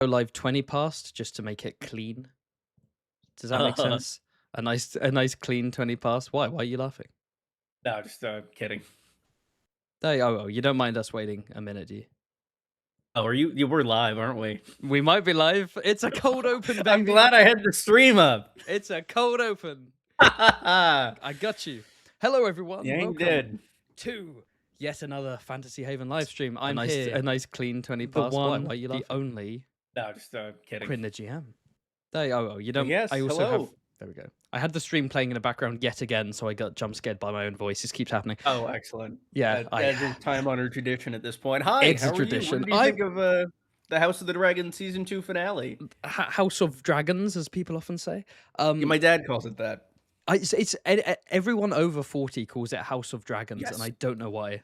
go live 20 past just to make it clean. Does that make Uh, sense? A nice clean 20 past. Why? Why are you laughing? no, just kidding. Oh, you don't mind us waiting a minute, do you? Oh, are you? We're live, aren't we? We might be live. It's a cold open, I'm baby. glad I had the stream up. It's a cold open. I got you. Hello, everyone. You ain't Welcome dead. to yet another Fantasy Haven live stream. I'm nice- here. A nice clean 20 past. Why? one, Why are you the laughing? Only No, just kidding. Quinn the GM. You don't. Yes, I also hello. have. There we go. I had the stream playing in the background yet again, so I got jump scared by my own voice. This keeps happening. Oh, excellent. Yeah, As is time-honored tradition at this point. Hi, It's a how are you? tradition. What did you think of the House of the Dragon season 2 finale? House of Dragons, as people often say. Yeah, my dad calls it that. Everyone over 40 calls it House of Dragons, and Yes. I don't know why.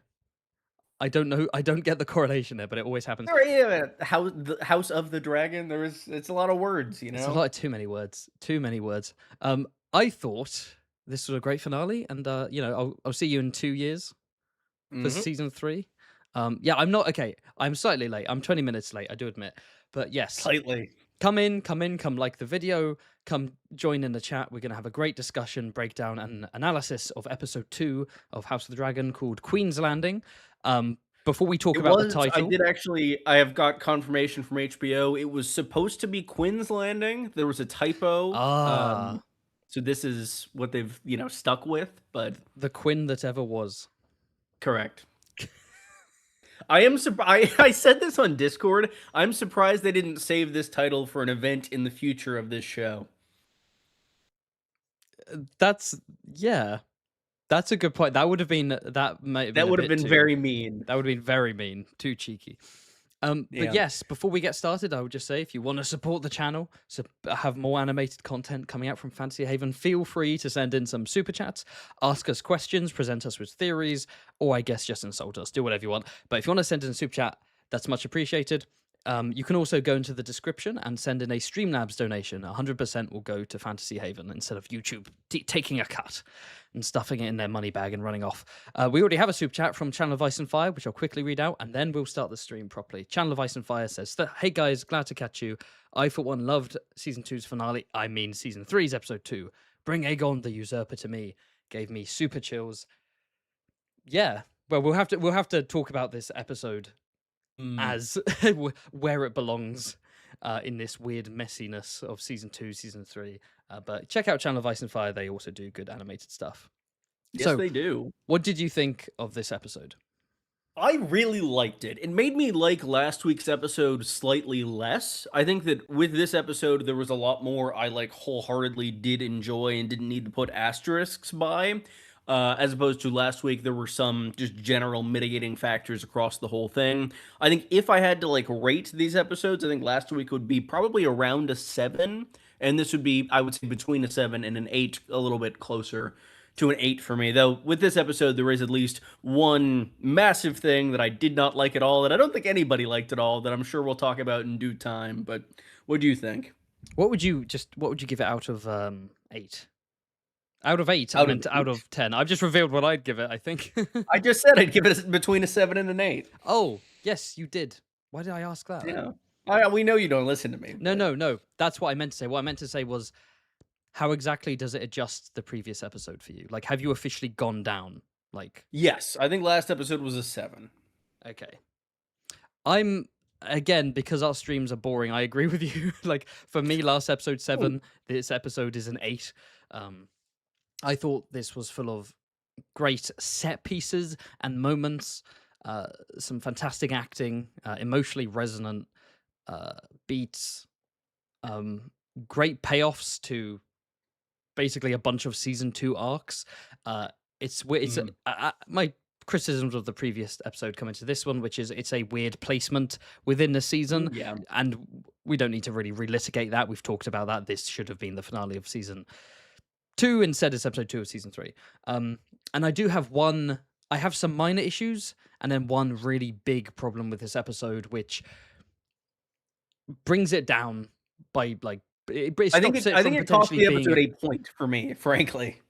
I don't know. I don't get the correlation there, but it always happens. The House of the Dragon. It's a lot of words, you know. It's a lot. Too many words. Too many words. I thought this was a great finale, and I'll see you in 2 years for season 3. Yeah, I'm not okay. I'm slightly late. I'm 20 minutes late. I do admit, but yes, Slightly. come like the video, come join in the chat. We're going to have a great discussion, breakdown, and analysis of episode 2 of House of the Dragon called Queen's Landing. Before we talk about the title, I have got confirmation from HBO. It was supposed to be Quinn's Landing. There was a typo. So this is what they've, stuck with, but the Quinn that ever was. Correct. I am surprised. I said this on Discord. I'm surprised they didn't save this title for an event in the future of this show. That's a good point. That would have been very mean. That would have been very mean. Too cheeky. But yes, before we get started, I would just say if you want to support the channel, have more animated content coming out from Fantasy Haven, feel free to send in some super chats, ask us questions, present us with theories, or I guess just insult us. Do whatever you want. But if you want to send in a super chat, that's much appreciated. You can also go into the description and send in a Streamlabs donation. 100% will go to Fantasy Haven instead of YouTube taking a cut and stuffing it in their money bag and running off. We already have a super chat from Channel of Ice and Fire, which I'll quickly read out, and then we'll start the stream properly. Channel of Ice and Fire says, "Hey guys, glad to catch you. I, for one, loved Season 2's finale. I mean Season 3's Episode 2. Bring Aegon the Usurper to me. Gave me super chills." Yeah, well, we'll have to talk about this episode as where it belongs in this weird messiness of season 2, season 3. But check out Channel of Ice and Fire; they also do good animated stuff. Yes, they do. What did you think of this episode? I really liked it. It made me like last week's episode slightly less. I think that with this episode, there was a lot more I wholeheartedly did enjoy and didn't need to put asterisks by. As opposed to last week, there were some just general mitigating factors across the whole thing. I think if I had to rate these episodes, I think last week would be probably around a 7, and this would be, I would say, between a 7 and an 8, a little bit closer to an 8 for me. Though with this episode, there is at least one massive thing that I did not like at all, that I don't think anybody liked at all, that I'm sure we'll talk about in due time. But what do you think? What would you give it out of 8? Out of 8, I meant out of 10. I've just revealed what I'd give it, I think. I just said I'd give it between a 7 and an 8. Oh, yes, you did. Why did I ask that? Yeah. We know you don't listen to me. No. That's what I meant to say. What I meant to say was, how exactly does it adjust the previous episode for you? Have you officially gone down? Yes, I think last episode was a 7. Okay. Again, because our streams are boring, I agree with you. For me, last episode 7, this episode is an 8. I thought this was full of great set pieces and moments, some fantastic acting, emotionally resonant beats, great payoffs to basically a bunch of season 2 arcs. My criticisms of the previous episode come into this one, which is it's a weird placement within the season. Yeah. And we don't need to really relitigate that. We've talked about that. This should have been the finale of season 2, instead it's episode 2 of season 3. And I have some minor issues and then one really big problem with this episode, which brings it down by I think it cost the episode a point for me, frankly.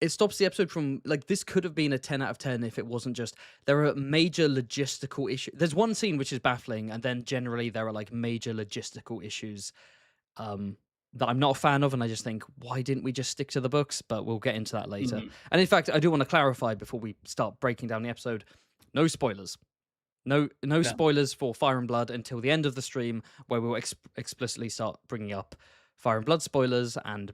it stops the episode from, like, this could have been a 10 out of 10 if it wasn't just, there are major logistical issues. There's one scene which is baffling, and then generally there are like major logistical issues that I'm not a fan of, and I just think, why didn't we just stick to the books? But we'll get into that later. And in fact, I do want to clarify before we start breaking down the episode, no spoilers. No spoilers for Fire and Blood until the end of the stream, where we'll explicitly start bringing up Fire and Blood spoilers and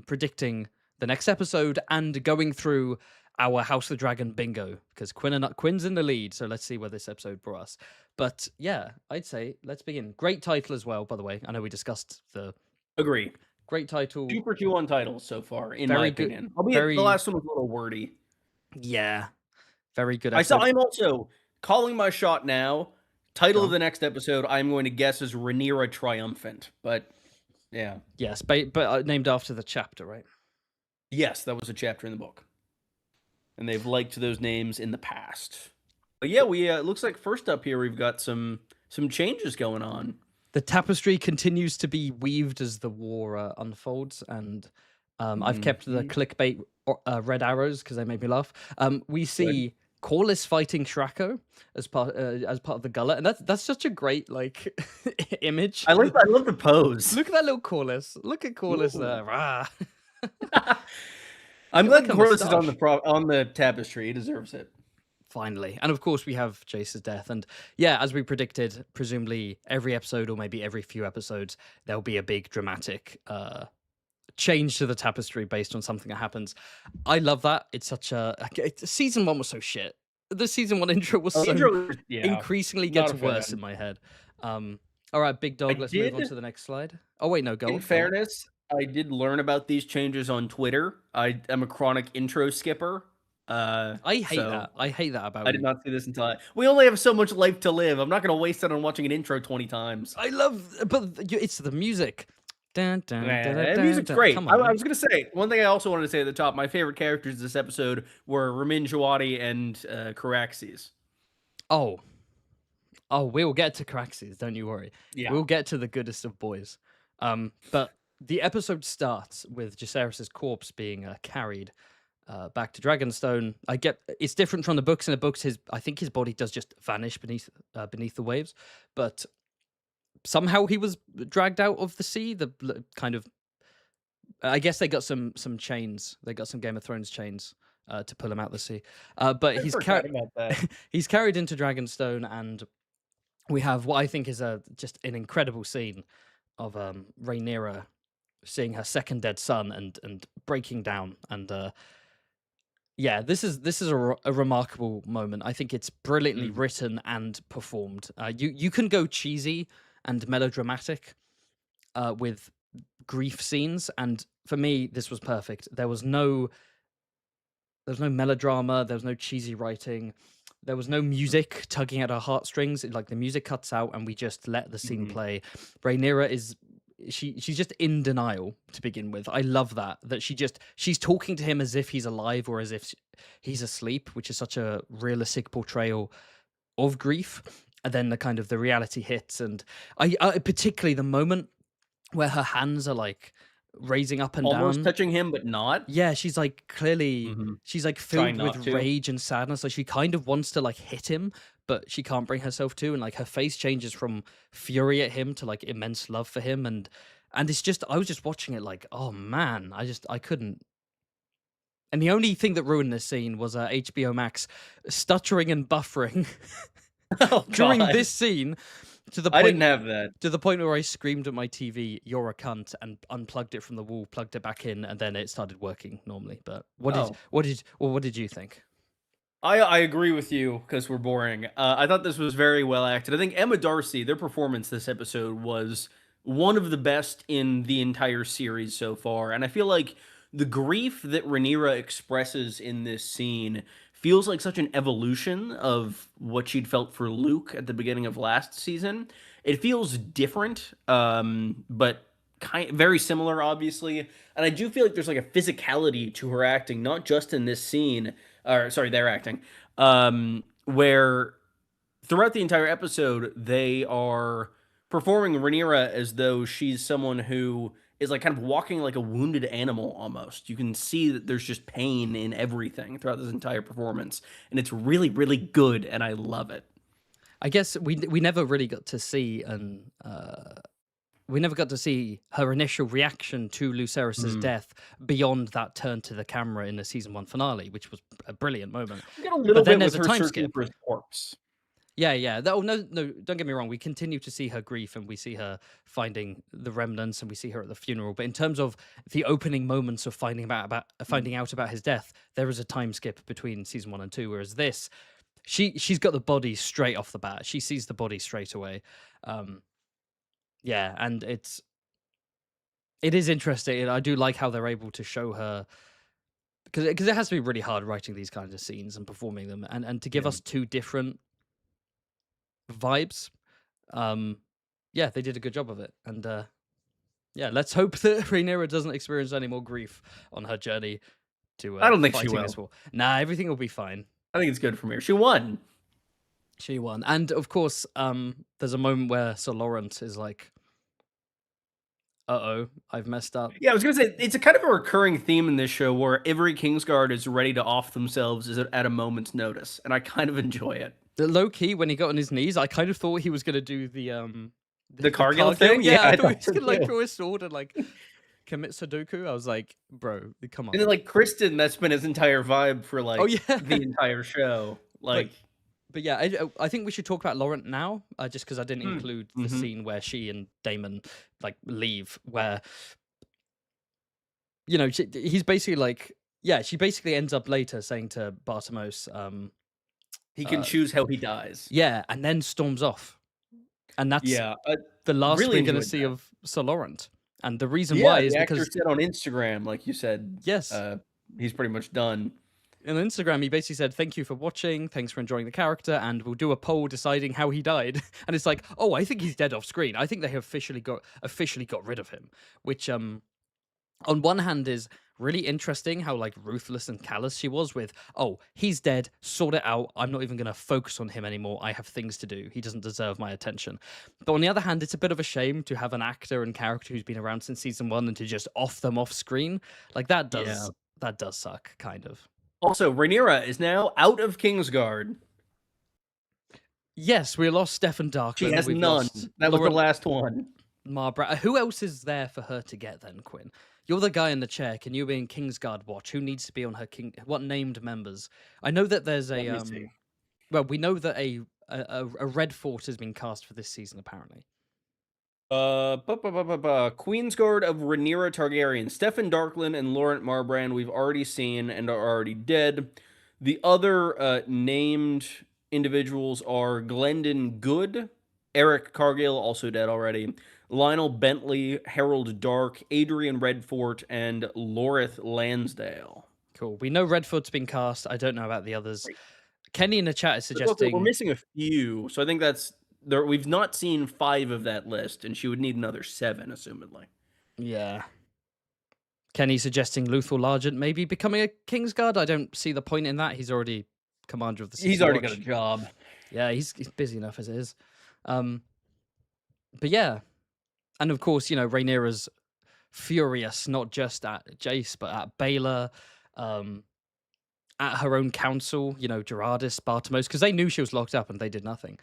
predicting the next episode and going through our House of the Dragon bingo, because Quinn's in the lead, so let's see where this episode brought us. But yeah, I'd say let's begin. Great title as well, by the way. I know we discussed the... Agree. Great title. 2 for 2 on titles so far, in my opinion. Albeit the last one was a little wordy. Yeah. Very good episode. I'm also calling my shot now. Title of the next episode, I'm going to guess, is Rhaenyra Triumphant. But, yeah. Yes, but named after the chapter, right? Yes, that was a chapter in the book. And they've liked those names in the past. But yeah, it looks like first up here we've got some changes going on. The tapestry continues to be weaved as the war unfolds, and I've kept the clickbait red arrows because they made me laugh. We see Corlys fighting Shrako as part of the gullet, and that's such a great like image. I love the pose. Look at that little Corlys. Look at Corlys there. I'm glad Corlys is on the tapestry. He deserves it. Finally. And of course we have Jace's death, and yeah, as we predicted, presumably every episode or maybe every few episodes there'll be a big dramatic change to the tapestry based on something that happens. I love that. It's such a season 1 was so shit. The season 1 intro was increasingly gets worse in my head. All right, big dog, let's move on to the next slide. Oh wait, no, go. In fairness, I did learn about these changes on Twitter. I am a chronic intro skipper. I hate that. I hate that about I did not see this until we only have so much life to live. I'm not going to waste it on watching an intro 20 times. But it's the music. Music's great. I was going to say, one thing I also wanted to say at the top, my favorite characters this episode were Ramin Djawadi and Caraxes. Oh, we'll get to Caraxes, don't you worry. Yeah. We'll get to the goodest of boys. But the episode starts with Jacaerys' corpse being carried back to Dragonstone. I get it's different from the books. In the books, I think his body does just vanish beneath the waves, but somehow he was dragged out of the sea. The kind of, I guess they got some chains. They got some Game of Thrones chains to pull him out of the sea. But he's he's carried into Dragonstone, and we have what I think is just an incredible scene of Rhaenyra seeing her second dead son and breaking down. And yeah, this is a remarkable moment. I think it's brilliantly written and performed. You can go cheesy and melodramatic with grief scenes, and for me, this was perfect. There was no melodrama. There was no cheesy writing. There was no music tugging at our heartstrings. Like, the music cuts out, and we just let the scene play. Rhaenyra she's just in denial to begin with. I love that she's talking to him as if he's alive or as if he's asleep, which is such a realistic portrayal of grief. And then the reality hits, and I particularly the moment where her hands are like raising up and almost touching him, but not. Yeah, she's like clearly she's like filled with rage and sadness. Like, she kind of wants to like hit him, but she can't bring herself to. And like, her face changes from fury at him to like immense love for him. And it's just, I was just watching it like, oh man, I couldn't. And the only thing that ruined this scene was HBO Max stuttering and buffering during this scene. To the point, I didn't have that. To the point where I screamed at my TV, "You're a cunt," and unplugged it from the wall, plugged it back in, and then it started working normally. But what did you think? I agree with you, because we're boring. I thought this was very well acted. I think Emma Darcy, their performance this episode was one of the best in the entire series so far, and I feel like the grief that Rhaenyra expresses in this scene feels like such an evolution of what she'd felt for Luke at the beginning of last season. It feels different, but very similar, obviously. And I do feel like there's like a physicality to her acting, not just in this scene, their acting, where throughout the entire episode, they are performing Rhaenyra as though she's someone who is like kind of walking like a wounded animal almost. You can see that there's just pain in everything throughout this entire performance, and it's really, really good, and I love it. I guess we never really got to see we never got to see her initial reaction to Lucerys's Mm. death beyond that turn to the camera in the season 1 finale, which was a brilliant moment. We get a little But then bit with there's a her time searching skip. for his corpse. Yeah, yeah. Oh, no, no, don't get me wrong. We continue to see her grief and we see her finding the remnants and we see her at the funeral. But in terms of the opening moments of finding out about his death, there is a time skip between season 1 and 2. Whereas this, she's got the body straight off the bat. She sees the body straight away. Yeah, and it is interesting. And I do like how they're able to show her, because it has to be really hard writing these kinds of scenes and performing them, and to give us two different vibes. Yeah, they did a good job of it, and yeah, let's hope that Rhaenyra doesn't experience any more grief on her journey to I don't think she fighting will. this war. Nah, everything will be fine. I think it's good for me. She won. She won, and of course, there's a moment where Sir Laurent is like, "Uh-oh, I've messed up." Yeah, I was gonna say it's a kind of a recurring theme in this show where every Kingsguard is ready to off themselves at a moment's notice, and I kind of enjoy it. Low key, when he got on his knees, I kind of thought he was gonna do The Cargill thing? Yeah, I I thought he thought was so gonna like too. draw his sword and like commit Sudoku. I was like, bro, come And then on. like Kristen, that's been his entire vibe for Oh like yeah, the entire show. but Like, but yeah, I think we should talk about Laurent now, just because I didn't include the mm-hmm. scene where she and Damon like leave, where he's basically like, yeah, she basically ends up later saying to Bartimos, He can choose how he dies. yeah, and then storms off, and that's Yeah, I the last really we're gonna enjoyed see that. of Sir Laurent, and the reason Yeah, why is the actor because said on Instagram, like you said, yes. he's pretty much done. On Instagram, he basically said, "Thank you for watching. Thanks for enjoying the character, and we'll do a poll deciding how he died." And it's like, "Oh, I think he's dead off screen. I think they have officially got rid of him." Which, on one hand, is really interesting. How like ruthless and callous she was with, "Oh, he's dead. Sort it out. I'm not even going to focus on him anymore. I have things to do. He doesn't deserve my attention." But on the other hand, it's a bit of a shame to have an actor and character who's been around since season 1 and to just off them off screen. Like that Yeah. does suck, kind of. Also, Rhaenyra is now out of Kingsguard. Yes, we lost Stefan She Darkland. has We've none. lost That was the Lauren last one. Marbra. Who else is there for her to get then, Quinn? You're the guy in the chair. Can you be in Kingsguard Watch? Who needs to be on her king? What named members? I know that there's Let me see. well, we know that a red fort has been cast for this season apparently. Queensguard of Rhaenyra Targaryen, Stefan Darkland and Laurent Marbrand we've already seen and are already dead. The other named individuals are Glendon Good, Eric Cargill, also dead already, Lionel Bentley, Harold Dark, Adrian Redfort, and Lorith Lansdale. Cool. We know Redford's been cast. I don't know about the others. Right. Kenny in the chat is We're suggesting missing a few, so I think that's there. We've not seen 5 of that list, and she would need another 7, assumedly. yeah. Kenny suggesting Luthor Largent maybe becoming a Kingsguard. I don't see the point in that. He's already commander of the City He's already Watch. got a job. Yeah, he's busy enough as it is. But yeah, and of course, Rhaenyra's furious not just at Jace but at Baylor, at her own council. Gerardis, Bartimos, because they knew she was locked up and they did nothing.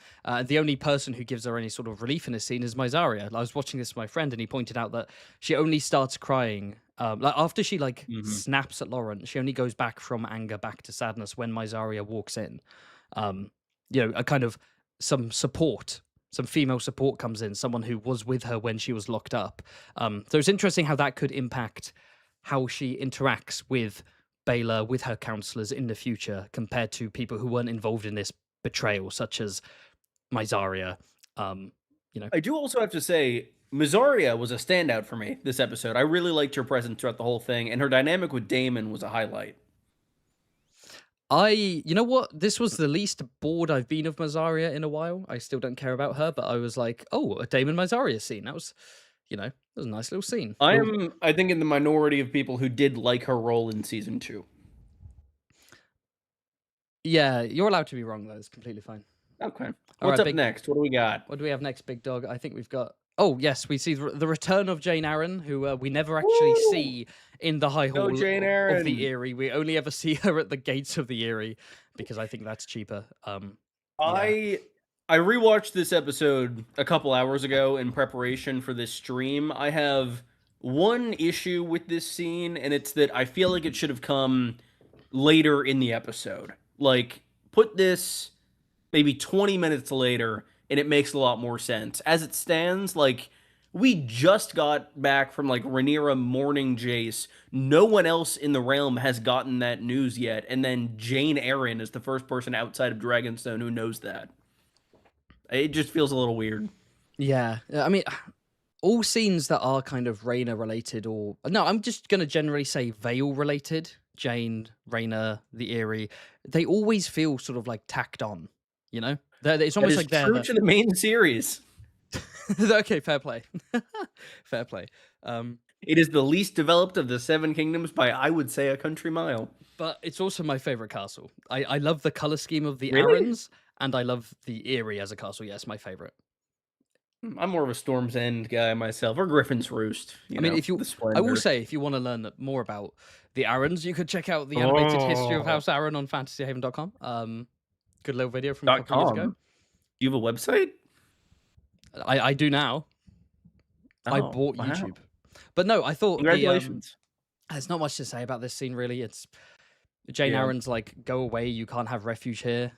The only person who gives her any sort of relief in this scene is Mysaria. I was watching this with my friend, and he pointed out that she only starts crying like after she snaps at Laurent. She only goes back from anger back to sadness when Mysaria walks in. A kind of some support, some female support comes in, someone who was with her when she was locked up. So it's interesting how that could impact how she interacts with Baylor, with her counselors in the future, compared to people who weren't involved in this betrayal, such as Mysaria. I do also have to say, Mysaria was a standout for me this episode. I really liked her presence throughout the whole thing, and her dynamic with Daemon was a highlight. You know what? This was the least bored I've been of Mysaria in a while. I still don't care about her, but I was like, oh, a Daemon Mysaria scene. That was a nice little scene. I think, in the minority of people who did like her role in season 2. Yeah, you're allowed to be wrong, though. It's completely fine. Okay. What's up next? What do we got? What do we have next, big dog? I think we've got Oh yes, we see the return of Jane Arryn, who we never actually Woo! see in the High Go Hall Jane of the Eyre. Eyrie. We only ever see her at the gates of the Eyrie because I think that's cheaper. Yeah. I I rewatched this episode a couple hours ago in preparation for this stream. I have one issue with this scene, and it's that I feel like it should have come later in the episode. Like, put this maybe 20 minutes later, and it makes a lot more sense. As it stands, like, we just got back from like Rhaenyra mourning Jace. No one else in the realm has gotten that news yet, and then Jane Eyre is the first person outside of Dragonstone who knows that. It just feels a little weird. Yeah. I mean, all scenes that are kind of Rhaena related, or no, I'm just gonna generally say Vale related. Jane, Rhaena, the Eyrie, they always feel sort of like tacked on. You know, it's That almost is like they're true to the main series. okay, fair play. Fair play. It is the least developed of the Seven Kingdoms by, I would say, a country mile. But it's also my favorite castle. I love the color scheme of the Really? Arryns, and I love the Eyrie as a castle. Yes, my favorite. I'm more of a Storm's End guy myself, or Griffin's Roost. I mean, The I will splendor. say, if you want to learn more about the Arryns, you could check out the animated history of House Arryn on fantasyhaven.com. Good little video from a couple of years ago. .com. Do you have a website? I do now. I Oh, bought wow. YouTube. But no, I thought Congratulations. there's not much to say about this scene really. It's Jane Arryn's like, go away, you can't have refuge here.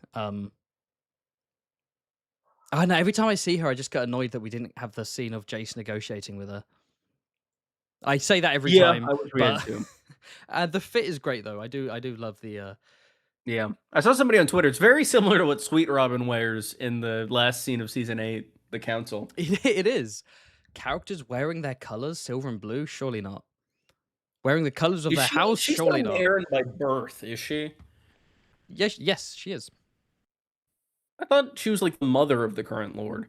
I know, every time I see her, I just get annoyed that we didn't have the scene of Jace negotiating with her. I say that every time, I wish we had to. the fit is great though. I do love the. Yeah, I saw somebody on Twitter. It's very similar to what Sweet Robin wears in the last scene of season 8, the council. It is. Characters wearing their colors, silver and blue, surely not. Wearing the colors of their house, She's surely not not. Aaron by birth, is she? Yes, she is. I thought she was like the mother of the current lord.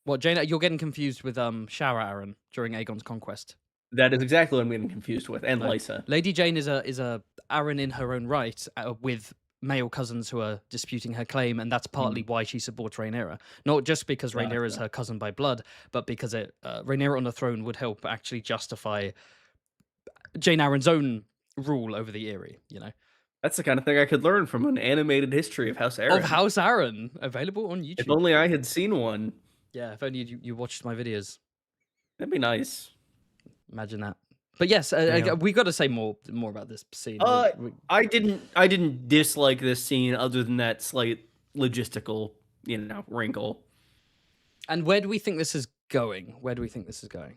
What, Jane? You're getting confused with Shower Arryn during Aegon's conquest. That is exactly what I'm getting confused with, and No. Lysa. Lady Jane is a Arryn in her own right, with male cousins who are disputing her claim, and that's partly why she supports Rhaenyra. Not just because Rhaenyra is her cousin by blood, but because Rhaenyra on the throne would help actually justify Jane Arryn's own rule over the Eyrie. You know, That's the kind of thing I could learn from an animated history of House Arryn. of House Arryn, available on YouTube. If only I had seen one. Yeah, if only you watched my videos. That'd be nice. Imagine that. But yes, we got to say more about this scene. I didn't dislike this scene other than that slight logistical, wrinkle. And where do we think this is going? Where do we think this is going?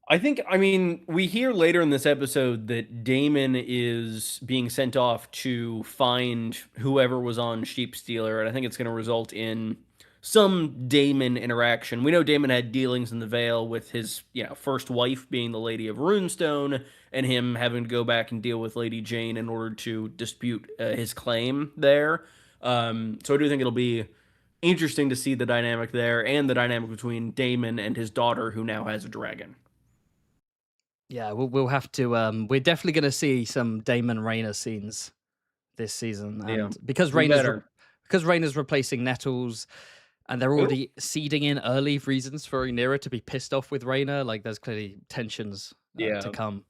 I mean, we hear later in this episode that Daemon is being sent off to find whoever was on Sheepstealer, and I think it's going to result in some Daemon interaction. We know Daemon had dealings in the Vale with his, first wife being the Lady of Runestone, and him having to go back and deal with Lady Jane in order to dispute his claim there. So I do think it'll be interesting to see the dynamic there, and the dynamic between Daemon and his daughter, who now has a dragon. Yeah, we'll have to. We're definitely going to see some Daemon Rhaena scenes this season, and because Rhaena's replacing Nettles, and they're already seeding in early reasons for Rhaenyra to be pissed off with Rhaena. Like, there's clearly tensions to come.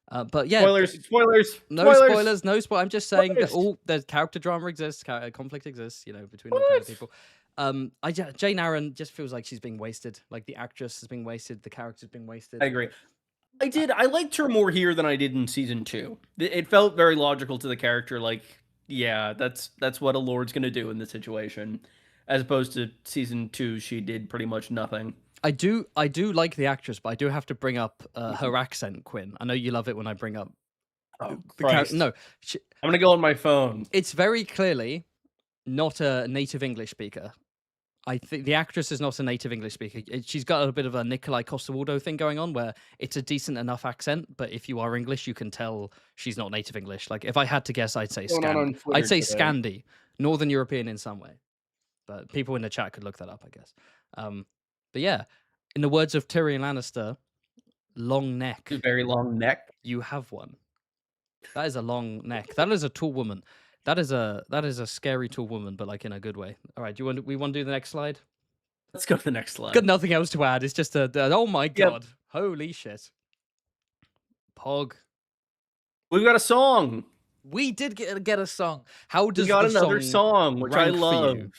But yeah, spoilers. No spoilers. I'm just saying that all the character drama exists, conflict exists, between all kinds of people. Jane Arryn just feels like she's being wasted. Like, the actress is being wasted, the character's being wasted. I agree. I liked her more here than I did in season 2. It felt very logical to the character. Like, yeah, that's what a lord's gonna do in this situation, as opposed to season 2. She did pretty much nothing. I do like the actress, but I do have to bring up her accent, Quinn. I know you love it when I bring up. Oh, Christ. No, I'm gonna go on my phone. It's very clearly not a native English speaker. I think the actress is not a native English speaker. She's got a bit of a Nikolai Costa-Waldau thing going on, where it's a decent enough accent, but if you are English, you can tell she's not native English. Like, if I had to guess, I'd say Scandi, Northern European in some way. But people in the chat could look that up, I guess. But yeah, in the words of Tyrion Lannister, long neck. Very long neck. You have one. That is a long neck. That is a tall woman. That is a scary tall woman, but like in a good way. All right, we want to do the next slide? Let's go to the next slide. Got nothing else to add. It's just oh my Yep. god. Holy shit. Pog. We've got a song. We did get a song. How does We got the another song, which I rank for love. you?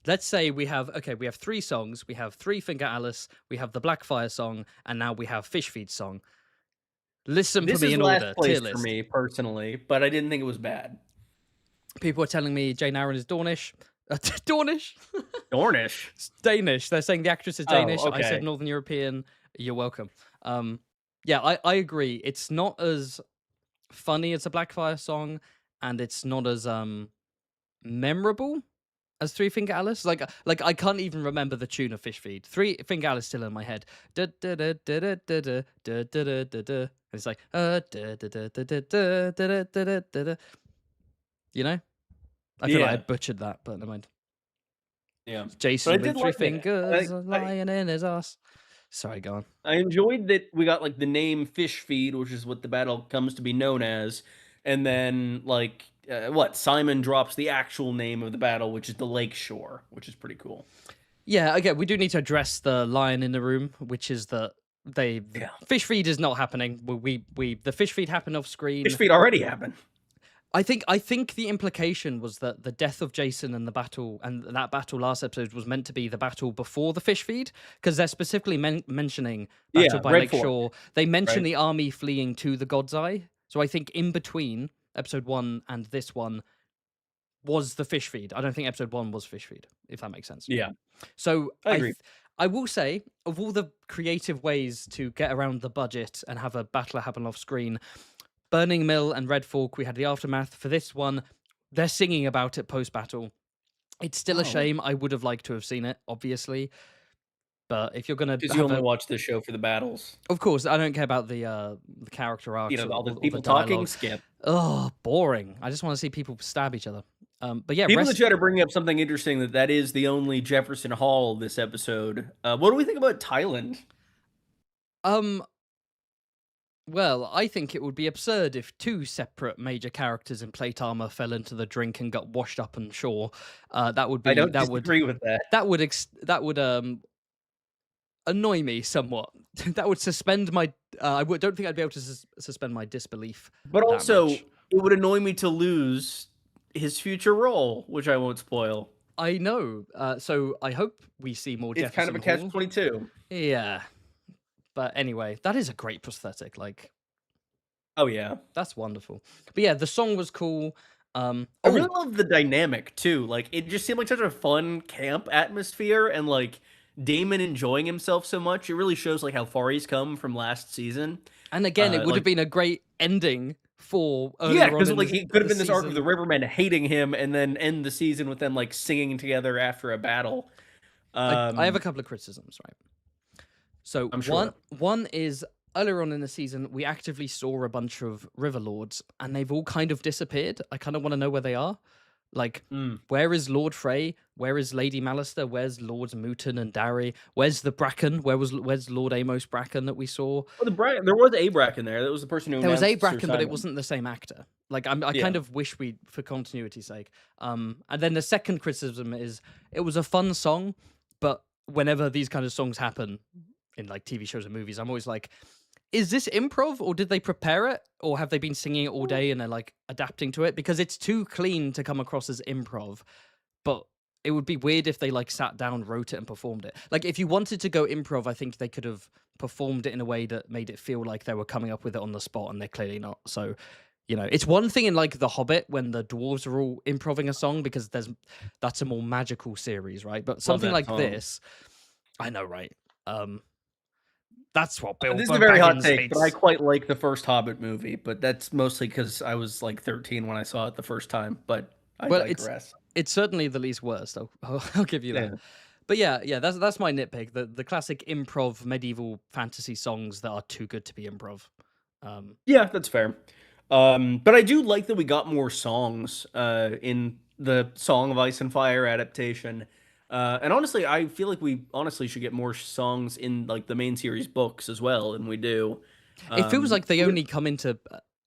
Let's say we have 3 songs. We have Three Finger Alice, we have the Blackfire song, and now we have Fish Feed song. Listen This for me is in last order. place Tier for list. me personally, but I didn't think it was bad. People are telling me Jane Aaron is Dornish. Dornish? Dornish? It's Danish. They're saying the actress is Danish. Oh, I said okay. Northern European. You're welcome. Yeah, I agree. It's not as funny as a Blackfire song, and it's not as memorable as Three Finger Alice. Like I can't even remember the tune of Fish Feed. Three Finger Alice still in my head. Da da da da da da da da da da da. It's like da da da da da da da da da da. You know? I feel like I butchered that, but never mind. Yeah. Jason with 3 fingers, lying in his ass. Sorry, go on. I enjoyed that we got like the name Fish Feed, which is what the battle comes to be known as, and then like Simon drops the actual name of the battle, which is the Lake Shore, which is pretty cool. Yeah, again, we do need to address the lion in the room, which is that Fish Feed is not happening. The Fish Feed happened off screen. Fish Feed already happened. I think the implication was that the death of Jason and that battle last episode was meant to be the battle before the Fish Feed, because they're specifically mentioning Battle by Lake Shore. They mention the army fleeing to the God's Eye. So I think in between episode 1 and this one was the Fish Feed. I don't think episode 1 was Fish Feed, if that makes sense. Yeah. So I agree. I will say, of all the creative ways to get around the budget and have a battle happen off screen, Burning Mill and Red Fork, we had the aftermath. For this one, they're singing about it post-battle. It's still a shame. I would have liked to have seen it, obviously. But if you're going to... Because you only watch the show for the battles. Of course, I don't care about the character arcs. All the people the talking, skip. Oh, boring. I just want to see people stab each other. But yeah, people in the chat are bringing up something interesting that is the only Jefferson Hall this episode. What do we think about Thailand? Well, I think it would be absurd if 2 separate major characters in plate armor fell into the drink and got washed up on shore. That would be. I don't disagree with that. That would annoy me somewhat. That would suspend my. Don't think I'd be able to suspend my disbelief. But also, it would annoy me to lose his future role, which I won't spoil. I know. So I hope we see more. It's kind of a catch-22. Yeah. But anyway, that is a great prosthetic. Like, oh yeah, that's wonderful. But yeah, the song was cool. I really love the dynamic too. Like, it just seemed like such a fun camp atmosphere, and like Damon enjoying himself so much. It really shows like how far he's come from last season. And again, it would have been a great ending for because like he could have been this arc of the Rivermen hating him, and then end the season with them like singing together after a battle. I have a couple of criticisms, right? So sure. one is earlier on in the season, we actively saw a bunch of River Lords, and they've all kind of disappeared. I kind of want to know where they are. Like, where is Lord Frey? Where is Lady Mallister? Where's Lords Mooton and Darry? Where's the Bracken? Where's Lord Amos Bracken that we saw? Oh, there was a Bracken there. That was the person who there was a Bracken, but it wasn't the same actor. Like, I kind of wish for continuity's sake. And then the second criticism is it was a fun song, but whenever these kind of songs happen in like TV shows and movies, I'm always like, is this improv, or did they prepare it, or have they been singing it all day and they're like adapting to it? Because it's too clean to come across as improv, but it would be weird if they like sat down, wrote it, and performed it. Like, if you wanted to go improv, I think they could have performed it in a way that made it feel like they were coming up with it on the spot, and they're clearly not. So, you know, it's one thing in like The Hobbit when the dwarves are all improving a song, because that's a more magical series, right? But something like this, I know, right? That's what Bill. This is a very hot take, but I quite like the first Hobbit movie. But that's mostly because I was like 13 when I saw it the first time. But I digress. It's certainly the least worst. I'll give you that. Yeah. But yeah, that's my nitpick. The classic improv medieval fantasy songs that are too good to be improv. Yeah, that's fair. But I do like that we got more songs in the Song of Ice and Fire adaptation. And honestly, I feel like we should get more songs in like the main series books as well, and we do. It feels like they only come into.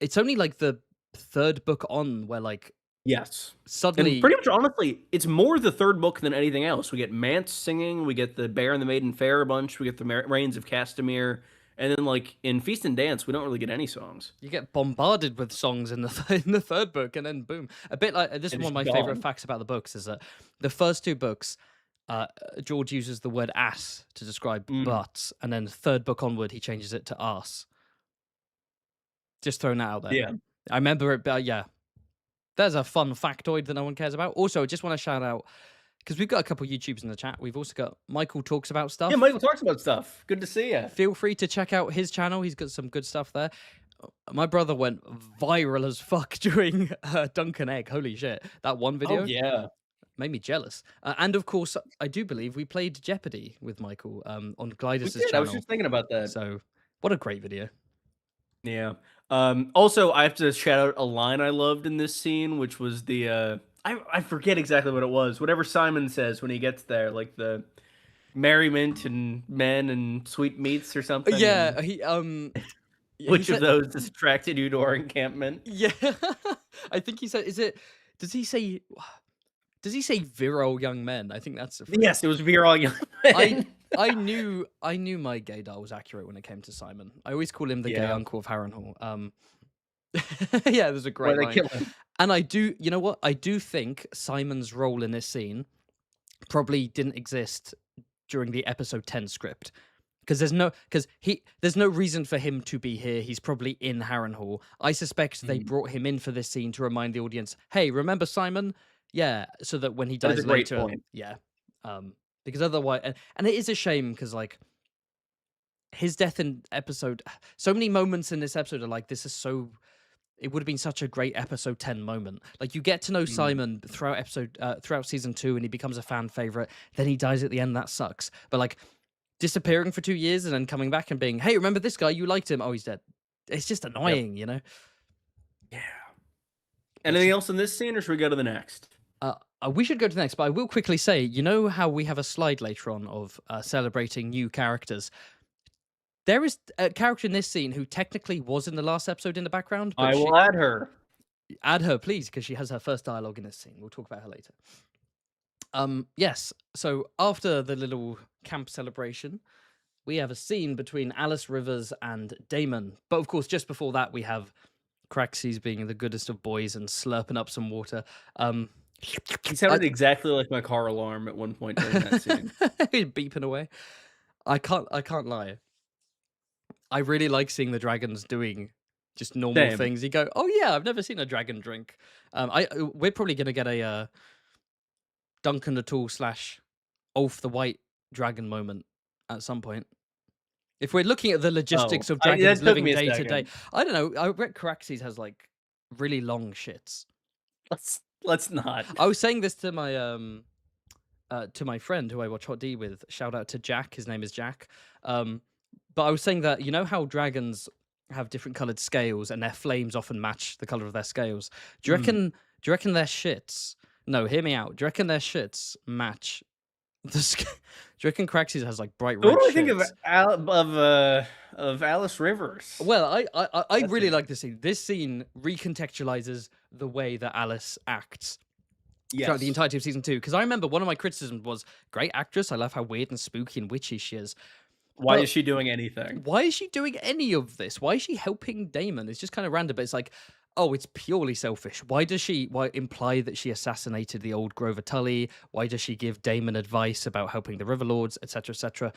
It's only like the third book on where like Yes. And Suddenly, pretty much, honestly, it's more the third book than anything else. We get Mance singing, we get the Bear and the Maiden Fair a bunch, we get the Reigns of Castamere, and then, like, in Feast and Dance, we don't really get any songs. you get bombarded with songs in the in the third book, and then boom. A bit like this is And one it's of my favorite gone. facts about the books is that the first two books, George uses the word ass to describe Mm. butts, and then the third book onward he changes it to arse. Just throwing that out there. Yeah. I remember it, but yeah, there's a fun factoid that no one cares about. Also, I just want to shout out because we've got a couple YouTubers in the chat. We've also got Michael Talks About Yeah, Stuff. Michael talks about stuff. Good to see you. Feel free to check out his channel. He's got some good stuff there. My brother went viral as fuck during Duncan Egg. Holy shit. That one video Oh, yeah. made me jealous. And of course, I do believe we played Jeopardy with Michael on We Glidus's did. I was channel. just thinking about that. So, what a great video. Yeah. Also, I have to shout out a line I loved in this scene, which was the I forget exactly what it was. Whatever Simon says when he gets there, like the merriment and men and sweet meats or something. Yeah, and he which he of said, those attracted you to our encampment? yeah. I think he said, does he say virile young men? I think that's the phrase. Yes, it was Viral Young I Men. I knew my gaydar was accurate when it came to Simon. I always call him the gay Yeah. uncle of Harrenhal. Yeah, there's a Why great they line. kill him? And I do, you know what? I do think Simon's role in this scene probably didn't exist during the episode 10 script. Because there's no reason for him to be here. He's probably in Harrenhal. I suspect they brought him in for this scene to remind the audience, hey, remember Simon? Yeah, so that when he That is dies a great later, point. yeah. Because otherwise, and it is a shame because like his death in episode, so many moments in this episode are like, this is so. It would have been such a great episode 10 moment. Like you get to know Simon throughout season 2, and he becomes a fan favorite. Then he dies at the end. That sucks. But like disappearing for 2 years and then coming back and being, hey, remember this guy? You liked him. Oh, he's dead. It's just annoying, you know. Yeah. Anything else in this scene, or should we go to the next? We should go to the next, but I will quickly say, you know how we have a slide later on of celebrating new characters? There is a character in this scene who technically was in the last episode in the background. But I will add her. Add her, please, because she has her first dialogue in this scene. We'll talk about her later. Yes, so after the little camp celebration, we have a scene between Alice Rivers and Damon. But of course, just before that, we have Craxes being the goodest of boys and slurping up some water. He sounded exactly like my car alarm at one point during that scene. Beeping away. I can't lie. I really like seeing the dragons doing just normal Same. things. You go, oh yeah, I've never seen a dragon drink. We're probably gonna get a Duncan the Tool / Ulf the White dragon moment at some point. If we're looking at the logistics of dragons living day to day, I don't know. I bet Caraxes has like really long shits. Let's not. I was saying this to my friend who I watch Hot D with. Shout out to Jack. His name is Jack. But I was saying that you know how dragons have different colored scales and their flames often match the color of their scales. Do you reckon? Do you reckon their shits? No, hear me out. Do you reckon their shits match the? Do you reckon Craxes has like bright red? What do I shits? think of Alice Rivers? Well, I really like this scene. This scene recontextualizes the way that Alice acts throughout the entirety of season 2. Because I remember one of my criticisms was, great actress. I love how weird and spooky and witchy she is. Why is she doing anything? Why is she doing any of this? Why is she helping Damon? It's just kind of random, but it's like, oh, it's purely selfish. Why imply that she assassinated the old Grover Tully? Why does she give Damon advice about helping the Riverlords, etc., etc.?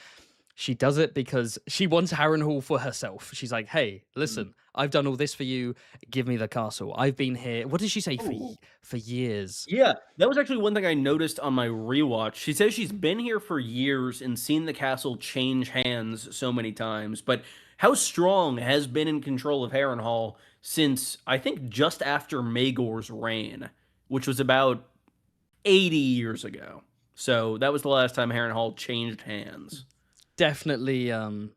She does it because she wants Harrenhal for herself. She's like, hey, listen, I've done all this for you. Give me the castle. I've been here. What did she say? For years? Yeah, that was actually one thing I noticed on my rewatch. She says she's been here for years and seen the castle change hands so many times, but how strong has been in control of Harrenhal since, I think, just after Maegor's reign, which was about 80 years ago. So that was the last time Harrenhal changed hands. Definitely.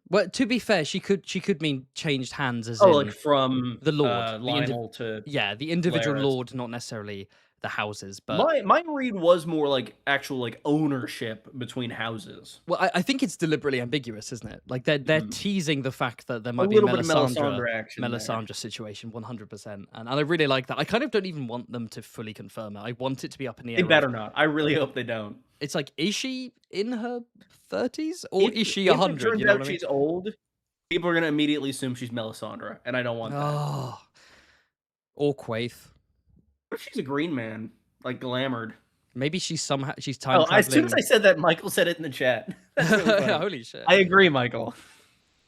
Well, to be fair, she could mean changed hands as like from the Lord, Lionel to the individual Laris. Lord, not necessarily the houses. But my read was more like actual like ownership between houses. well, I think it's deliberately ambiguous, isn't it? Like they're teasing the fact that there A might be a little bit of Melisandre action there. Melisandre situation, 100%, and I really like that. I kind of don't even want them to fully confirm it. I want it to be up in the They air. better not. I really hope they don't. It's like, is she in her 30s or If is she if it 100? turns You know out what I mean? she's old, people are gonna immediately assume she's Melisandre, and I don't want that. Oh, or Quaithe. What if she's a green man, like glamoured? Maybe she's time traveling. As soon as I said that, Michael said it in the chat. That's really funny. Holy shit! I agree, Michael.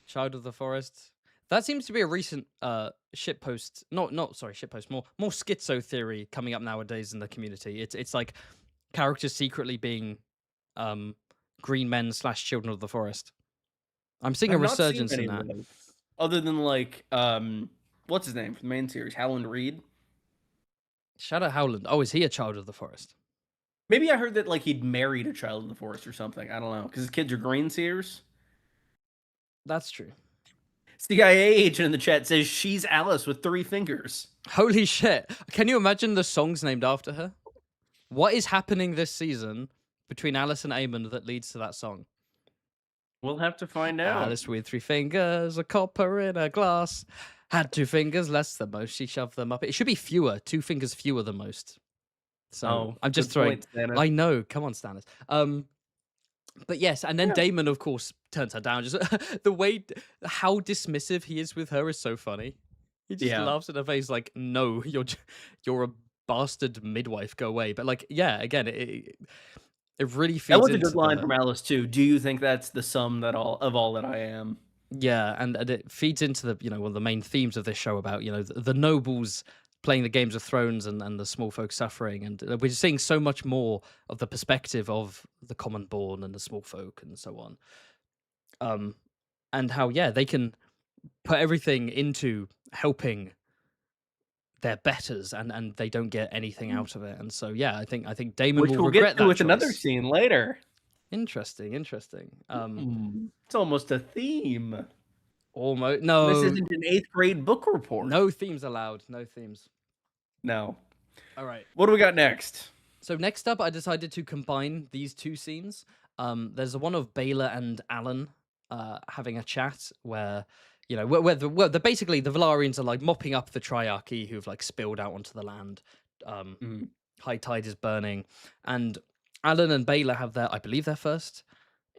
Child of the Forest. That seems to be a recent shitpost. Shitpost. More schizo theory coming up nowadays in the community. It's like characters secretly being green men / children of the forest. I'm seeing a resurgence in that. Other than like what's his name from the main series, Howland Reed. Shadow Howland. Oh, is he a child of the forest? Maybe I heard that like he'd married a child of the forest or something. I don't know, because his kids are green seers. That's true. CIA agent in the chat says she's Alice with 3 fingers. Holy shit. Can you imagine the songs named after her? What is happening this season between Alice and Aemon that leads to that song? We'll have to find out. Alice with 3 fingers, a copper in a glass. Had 2 fingers less than most. She shoved them up. It should be fewer. 2 fingers fewer than most. So I'm just throwing. I know. Come on, Stannis. But yes, and then Daemon, of course, turns her down. Just the way how dismissive he is with her is so funny. He just laughs at her face like, "No, you're a bastard midwife. Go away." But like, yeah, again, it really feeds. That was a good line from Alice too. Do you think that's the sum of all that I am? Yeah, and it feeds into the one of the main themes of this show about the nobles playing the games of thrones and the small folk suffering, and we're seeing so much more of the perspective of the common born and the small folk and so on, and how they can put everything into helping their betters, and they don't get anything out of it. And so I think Daemon will regret that with choice. Another scene later. Interesting. It's almost a theme. Almost. No, this isn't an 8th grade book report. No themes allowed. No themes. No. All right. What do we got next? So next up, I decided to combine these 2 scenes. There's one of Baelor and Alan having a chat where, where basically the Velaryons are like mopping up the Triarchy who've like spilled out onto the land. High tide is burning, and Alan and Baelor have I believe their first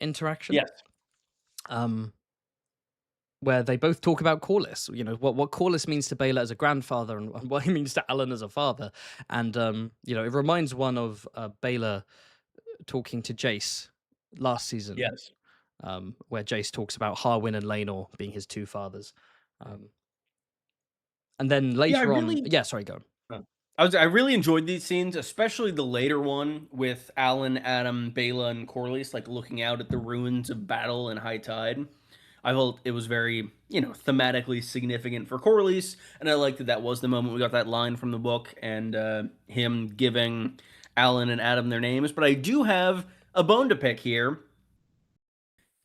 interaction. Yes. Where they both talk about Corlys, what Corlys means to Baelor as a grandfather and what he means to Alan as a father. And, it reminds one of Baelor talking to Jace last season. Yes. Where Jace talks about Harwin and Laenor being his 2 fathers. And then later on... sorry, go on. I really enjoyed these scenes, especially the later one with Alan, Adam, Baelor, and Corlys, like looking out at the ruins of battle and high tide. I felt it was very, thematically significant for Corlys, and I liked that was the moment we got that line from the book and him giving Alan and Adam their names. But I do have a bone to pick here.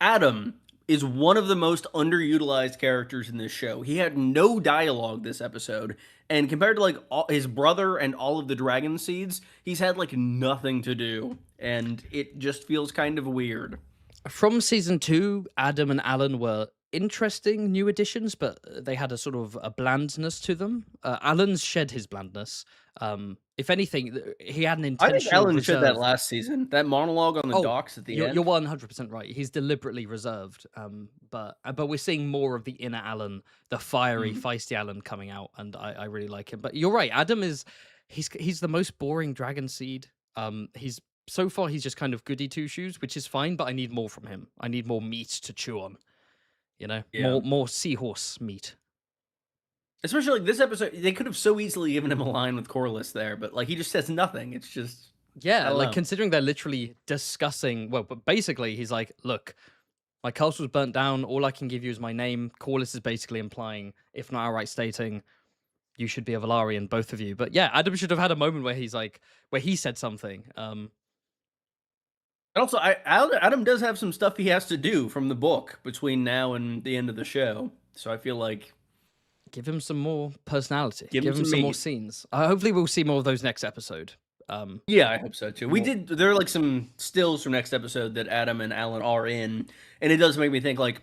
Adam is one of the most underutilized characters in this show. He had no dialogue this episode, and compared to like his brother and all of the dragon seeds, he's had like nothing to do, and it just feels kind of weird. From season 2, Adam and Alan were interesting new additions, but they had a sort of a blandness to them. Alan's shed his blandness. If anything, he had an intentional. I think Alan shed that last season. That monologue on the docks at the end. You're 100% right. He's deliberately reserved. But we're seeing more of the inner Alan, the fiery, feisty Alan coming out, and I really like him. But you're right. Adam he's the most boring dragon seed. So far, he's just kind of goody 2-shoes, which is fine, but I need more from him. I need more meat to chew on, more seahorse meat. Especially like this episode, they could have so easily given him a line with Corlys there, but like he just says nothing. It's just considering they're literally discussing. Well, but basically, he's like, "Look, my castle's burnt down. All I can give you is my name." Corlys is basically implying, if not outright stating, you should be a Velaryon, both of you. But yeah, Adam should have had a moment where he said something. And also, Adam does have some stuff he has to do from the book between now and the end of the show. So I feel like... Give him some more personality. Give him some more scenes. Hopefully we'll see more of those next episode. Yeah, I hope so too. We More, did. There are like some stills from next episode that Adam and Alan are in, and it does make me think like,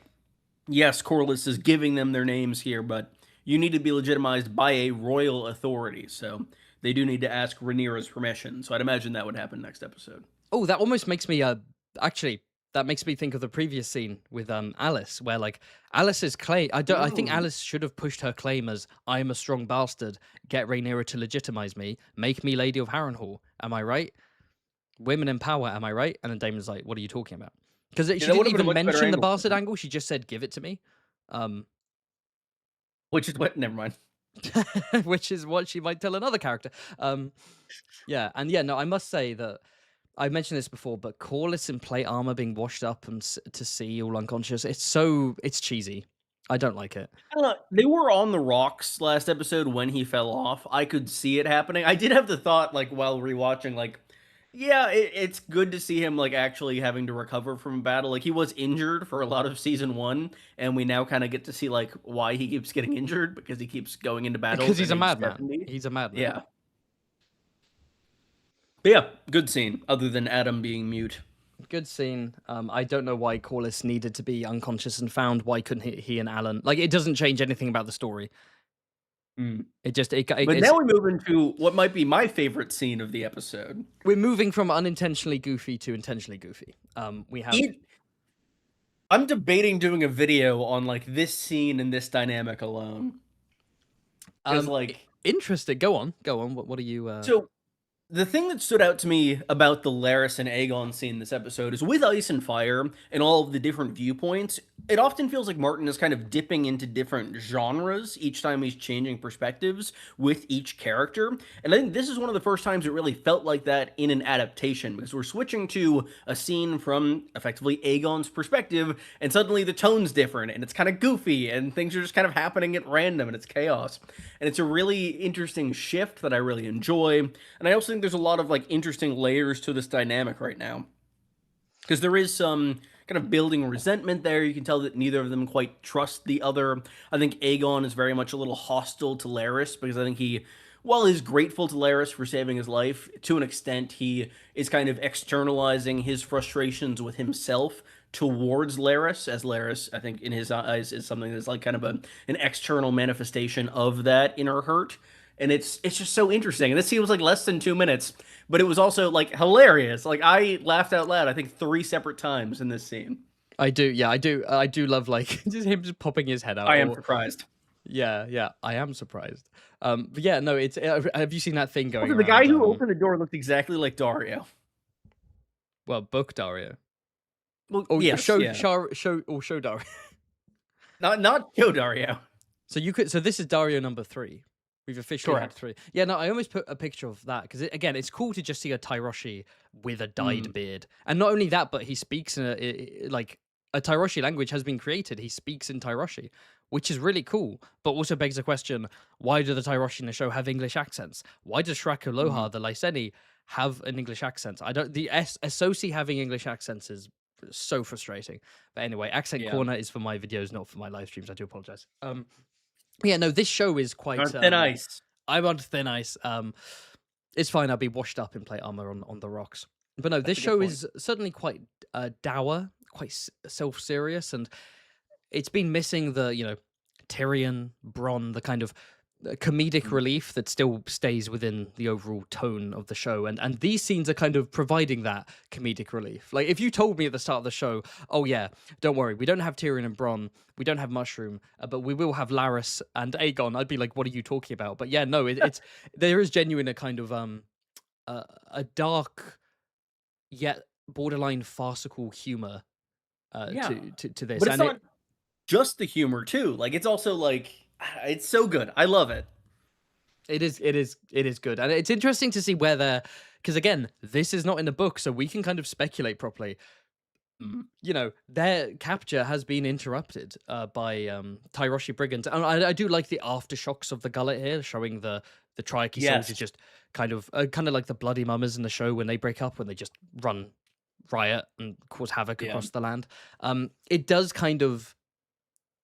yes, Corliss is giving them their names here, but you need to be legitimized by a royal authority, so they do need to ask Rhaenyra's permission. So I'd imagine that would happen next episode. oh, that almost makes me actually that makes me think of the previous scene with Alice, where like Alice's claim. I think Ooh. Alice should have pushed her claim as I am a strong bastard. Get Rhaenyra to legitimize me. Make me Lady of Harrenhal. Am I right? Women in power. Am I right? And then Damon's like, what are you talking about? Because she Yeah, that would didn't have been a even much better mention the angle for bastard them. angle. She just said, "Give it to me." Um, Which is what? Never mind. which is what she might tell another character. Yeah, and yeah, no, I must say that I mentioned this before, but Corliss in plate armor being washed up and to see all unconscious, it's cheesy. I don't like it. I don't know. They were on the rocks last episode when he fell off. I could see it happening. I did have the thought, like while rewatching, like, yeah, it's good to see him like actually having to recover from a battle. Like he was injured for a lot of season one, and we now kind of get to see like why he keeps getting injured because he keeps going into battles Because he's at a age madman. 70. He's a madman. Yeah. But yeah, good scene, other than Adam being mute. Good scene. I don't know why Corliss needed to be unconscious and found. Why couldn't he and Alan? Like, it doesn't change anything about the story. Mm. It just But now we move into what might be my favorite scene of the episode. we're moving from unintentionally goofy to intentionally goofy. We have I'm debating doing a video on like this scene and this dynamic alone. Because like interesting. Go on. What are you? So the thing that stood out to me about the Laris and Aegon scene this episode is with Ice and Fire and all of the different viewpoints, it often feels like Martin is kind of dipping into different genres each time he's changing perspectives with each character. And I think this is one of the first times it really felt like that in an adaptation, because we're switching to a scene from effectively Aegon's perspective, and suddenly the tone's different, and it's kind of goofy, and things are just kind of happening at random, and it's chaos. And it's a really interesting shift that I really enjoy. And I also think there's a lot of like interesting layers to this dynamic right now, because there is some kind of building resentment there. You can tell that neither of them quite trust the other. I think Aegon is very much a little hostile to Laris, because I think he, while he's grateful to Laris for saving his life, to an extent he is kind of externalizing his frustrations with himself towards Laris, as Laris, I think in his eyes, is something that's like kind of an external manifestation of that inner hurt. And it's just so interesting. And this scene was like less than 2 minutes, but it was also like hilarious. Like I laughed out loud, I think 3 separate times in this scene. I do. Yeah, I do. I do love like just him just popping his head out. I am surprised. Yeah, I am surprised. But yeah, no, it's. Have you seen that thing going Also, around? the guy who opened the door looked exactly like Dario. Well, book Dario. Well, Oh, yes, show yeah. show Dario. Not Joe Dario. So you could. So this is Dario number 3. We've officially Correct. had 3. Yeah, no, I almost put a picture of that because again, it's cool to just see a Tyroshi with a dyed beard, and not only that, but he speaks in like a Tyroshi language has been created. He speaks in Tyroshi, which is really cool. But also begs the question: why do the Tyroshi in the show have English accents? Why does Shrek Aloha, the Lyseni, have an English accent? I don't. The SOC having English accents is so frustrating. But anyway, Accent Corner is for my videos, not for my live streams. I do apologize. Yeah, no, this show is quite On thin ice. I'm on thin ice. It's fine. I'll be washed up in plate armor on the rocks. But no, this a good show point. is certainly quite dour, quite self-serious, and it's been missing the Tyrion, Bronn, the kind of comedic relief that still stays within the overall tone of the show, and these scenes are kind of providing that comedic relief. Like if you told me at the start of the show, oh yeah, don't worry, we don't have Tyrion and Bronn, we don't have Mushroom, but we will have Laris and Aegon, I'd be like, what are you talking about? But yeah, no, it's there is genuine a kind of a dark yet borderline farcical humor to this. But it's and not just the humor too. Like it's also like it's so good. I love it. It is good, and it's interesting to see where they're, because again, this is not in the book, so we can kind of speculate properly. Their capture has been interrupted by Tyroshi brigands, and I do like the aftershocks of the gullet here, showing the Triarchy soldiers just kind of like the bloody mummers in the show when they break up, when they just run riot and cause havoc across the land. It does kind of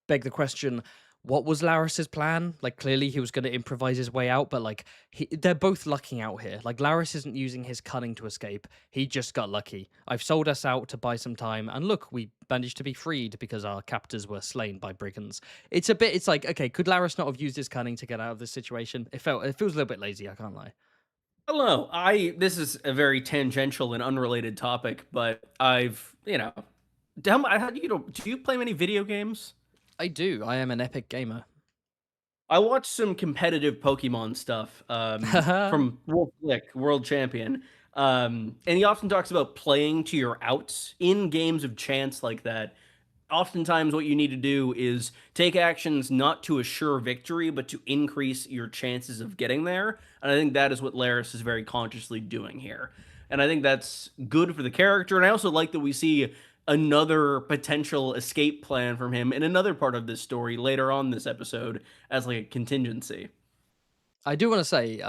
beg the question: what was Laris's plan? Like, clearly he was going to improvise his way out, but like, they're both lucking out here. Like, Laris isn't using his cunning to escape. He just got lucky. I've sold us out to buy some time, and look, we managed to be freed because our captors were slain by brigands. It's a bit. It's like, okay, could Laris not have used his cunning to get out of this situation? It feels a little bit lazy. I can't lie. Hello. This is a very tangential and unrelated topic, but I've, do you play many video games? I do. I am an epic gamer. I watched some competitive Pokemon stuff from Wolf Flick, World Champion. And he often talks about playing to your outs in games of chance like that. Oftentimes, what you need to do is take actions not to assure victory, but to increase your chances of getting there. And I think that is what Laris is very consciously doing here. And I think that's good for the character. And I also like that we see another potential escape plan from him in another part of this story later on this episode as like a contingency. I do want to say,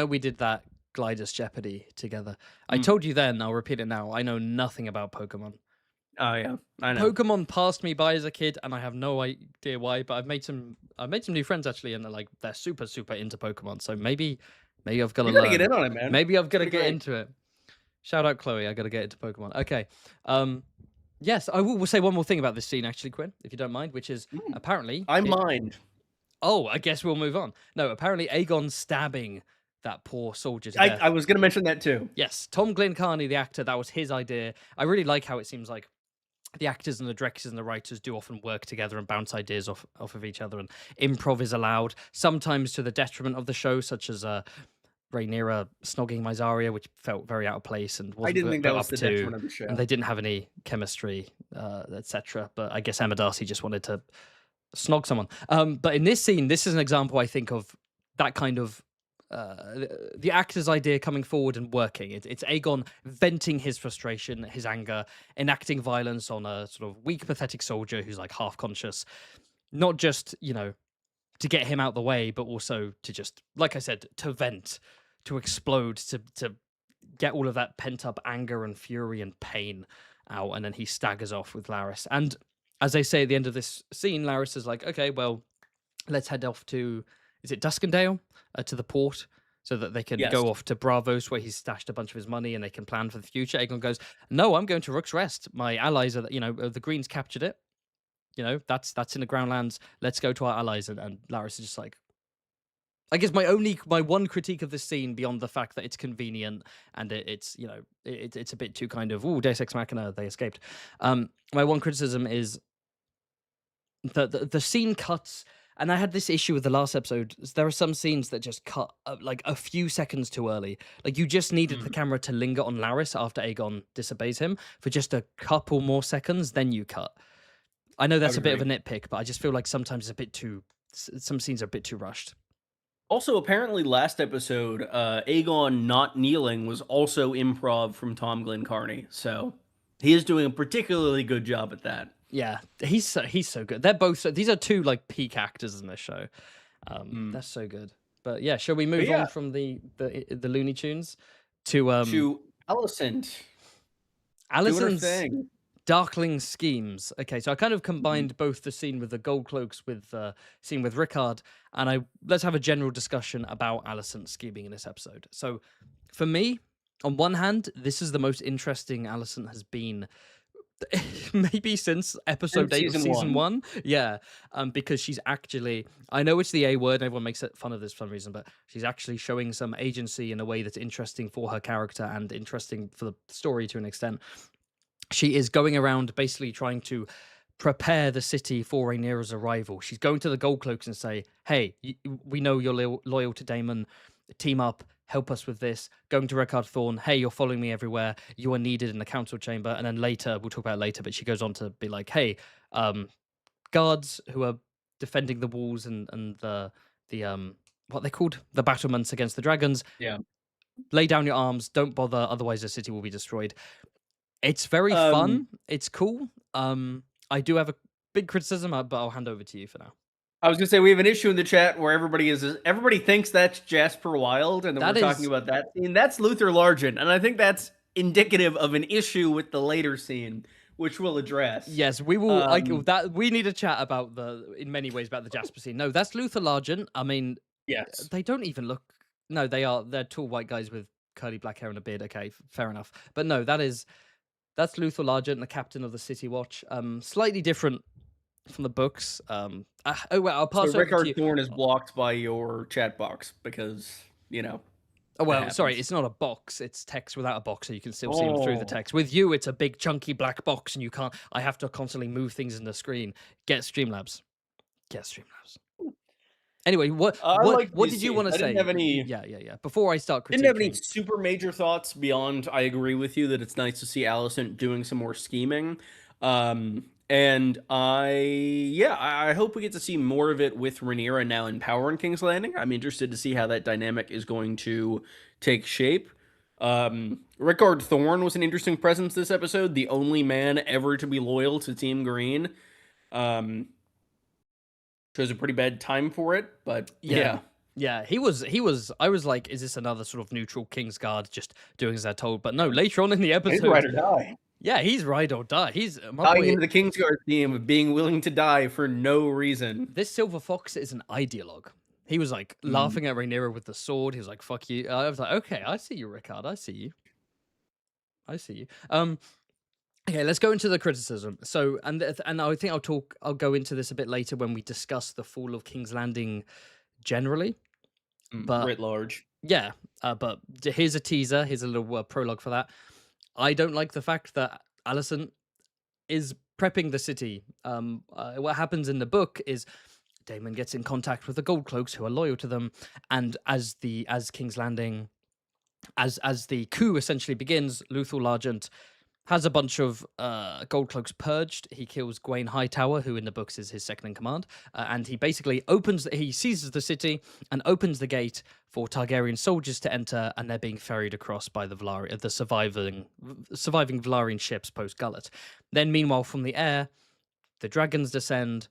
we did that Glidus Jeopardy together. I told you then, I'll repeat it now. I know nothing about Pokemon. Oh yeah, I know. Pokemon passed me by as a kid, and I have no idea why. But I've made some new friends actually, and they're super into Pokemon. So maybe I've got to learn. Get in on it, man. Maybe I've got to get into it. Shout out Chloe, I got to get into Pokemon. Okay. Yes, I will say one more thing about this scene actually, Quinn, if you don't mind, which is apparently I mind. Oh, I guess we'll move on. No, apparently Aegon stabbing that poor soldier to death. I was going to mention that too. Yes, Tom Glencarney, the actor, that was his idea. I really like how it seems like the actors and the directors and the writers do often work together and bounce ideas off of each other, and improv is allowed, sometimes to the detriment of the show, such as Rhaenyra snogging Mysaria, which felt very out of place and wasn't I didn't think that was up the to, detriment of the show. and they didn't have any chemistry, etc. But I guess Emma Darcy just wanted to snog someone. But in this scene, this is an example, I think, of that kind of the actor's idea coming forward and working. It's Aegon venting his frustration, his anger, enacting violence on a sort of weak, pathetic soldier who's like half conscious, not just, to get him out the way, but also to just, like I said, to vent, to explode, to get all of that pent up anger and fury and pain out. And then he staggers off with Laris. And as they say at the end of this scene, Laris is like, okay, well, let's head off to, is it Duskendale? To the port, so that they can go off to Bravos, where he's stashed a bunch of his money and they can plan for the future. Aegon goes, no, I'm going to Rook's Rest. My allies are, the Greens captured it. That's in the Groundlands. Let's go to our allies. And Laris is just like, I guess my one critique of this scene, beyond the fact that it's convenient and it's a bit too kind of, Deus Ex Machina, they escaped. My one criticism is that the scene cuts. And I had this issue with the last episode. There are some scenes that just cut like a few seconds too early. Like you just needed the camera to linger on Laris after Aegon disobeys him for just a couple more seconds, then you cut. I know that's a bit of a nitpick, but I just feel like sometimes some scenes are a bit too rushed. Also, apparently last episode, Aegon not kneeling was also improv from Tom Glencarney. So he is doing a particularly good job at that. Yeah, he's so good. They're both these are two like peak actors in this show. They're so good. But yeah, shall we move on from the Looney Tunes to Alicent? Alicent's Darkling schemes. Okay, so I kind of combined both the scene with the gold cloaks with the scene with Rickard, and let's have a general discussion about Alicent scheming in this episode. So for me, on one hand, this is the most interesting Alicent has been maybe since episode 8 of season 1. Yeah, because she's actually, I know it's the A word and everyone makes fun of this for some reason, but she's actually showing some agency in a way that's interesting for her character and interesting for the story to an extent. She is going around basically trying to prepare the city for Rhaenyra's arrival. She's going to the Gold Cloaks and say, hey, we know you're loyal to Daemon, team up, help us with this. Going to Rickard Thorne, hey, you're following me everywhere. You are needed in the council chamber. And then later, we'll talk about it later, but she goes on to be like, hey, guards who are defending the walls and the what they called? The battlements against the dragons. Yeah. Lay down your arms. Don't bother. Otherwise, the city will be destroyed. It's very fun. It's cool. I do have a big criticism, but I'll hand over to you for now. I was gonna say we have an issue in the chat where everybody thinks that's Jasper Wilde, and then we're talking about that scene. That's Luther Largent, and I think that's indicative of an issue with the later scene which we'll address. Yes, we will. We need a chat about in many ways, about the Jasper scene. No, that's Luther Largent. I mean, Yes. they don't even look. No, they're tall white guys with curly black hair and a beard. Okay, fair enough. But no, that's Luther Largent, the captain of the City Watch. Slightly different from the books. Oh well, I'll pass So over to Rickard you. Thorne is blocked by your chat box because, Oh well, happens. sorry, it's not a box. It's text without a box, so you can still see them through the text. With you, it's a big chunky black box, and you can't. I have to constantly move things in the screen. Get Streamlabs. Get Streamlabs. Anyway, what did you want to say? I didn't have any. Yeah. Before I start critiquing, Didn't have any super major thoughts beyond. I agree with you that it's nice to see Alicent doing some more scheming, and I hope we get to see more of it with Rhaenyra now in power in King's Landing. I'm interested to see how that dynamic is going to take shape. Rickard Thorne was an interesting presence this episode, the only man ever to be loyal to Team Green. Chose a pretty bad time for it, but yeah. He was. I was like, is this another sort of neutral Kingsguard just doing as they're told? But no, later on in the episode, he's ride or die. Yeah, he's ride or die. He's dying into the Kingsguard theme of being willing to die for no reason. This Silver Fox is an ideologue. He was like laughing at Rhaenyra with the sword. He was like, "Fuck you." I was like, "Okay, I see you, Rickard. I see you. I see you." Okay, let's go into the criticism. So, and I think I'll go into this a bit later when we discuss the fall of King's Landing generally, but writ large. Yeah, but here's a teaser. Here's a little prologue for that. I don't like the fact that Alicent is prepping the city. What happens in the book is Daemon gets in contact with the Gold Cloaks who are loyal to them, and as King's Landing, as the coup essentially begins, Luther Largent has a bunch of Gold Cloaks purged. He kills Gwaine Hightower, who in the books is his second in command, and he basically he seizes the city and opens the gate for Targaryen soldiers to enter, and they're being ferried across by the surviving Valyrian ships post Gullet. Then, meanwhile, from the air, the dragons descend,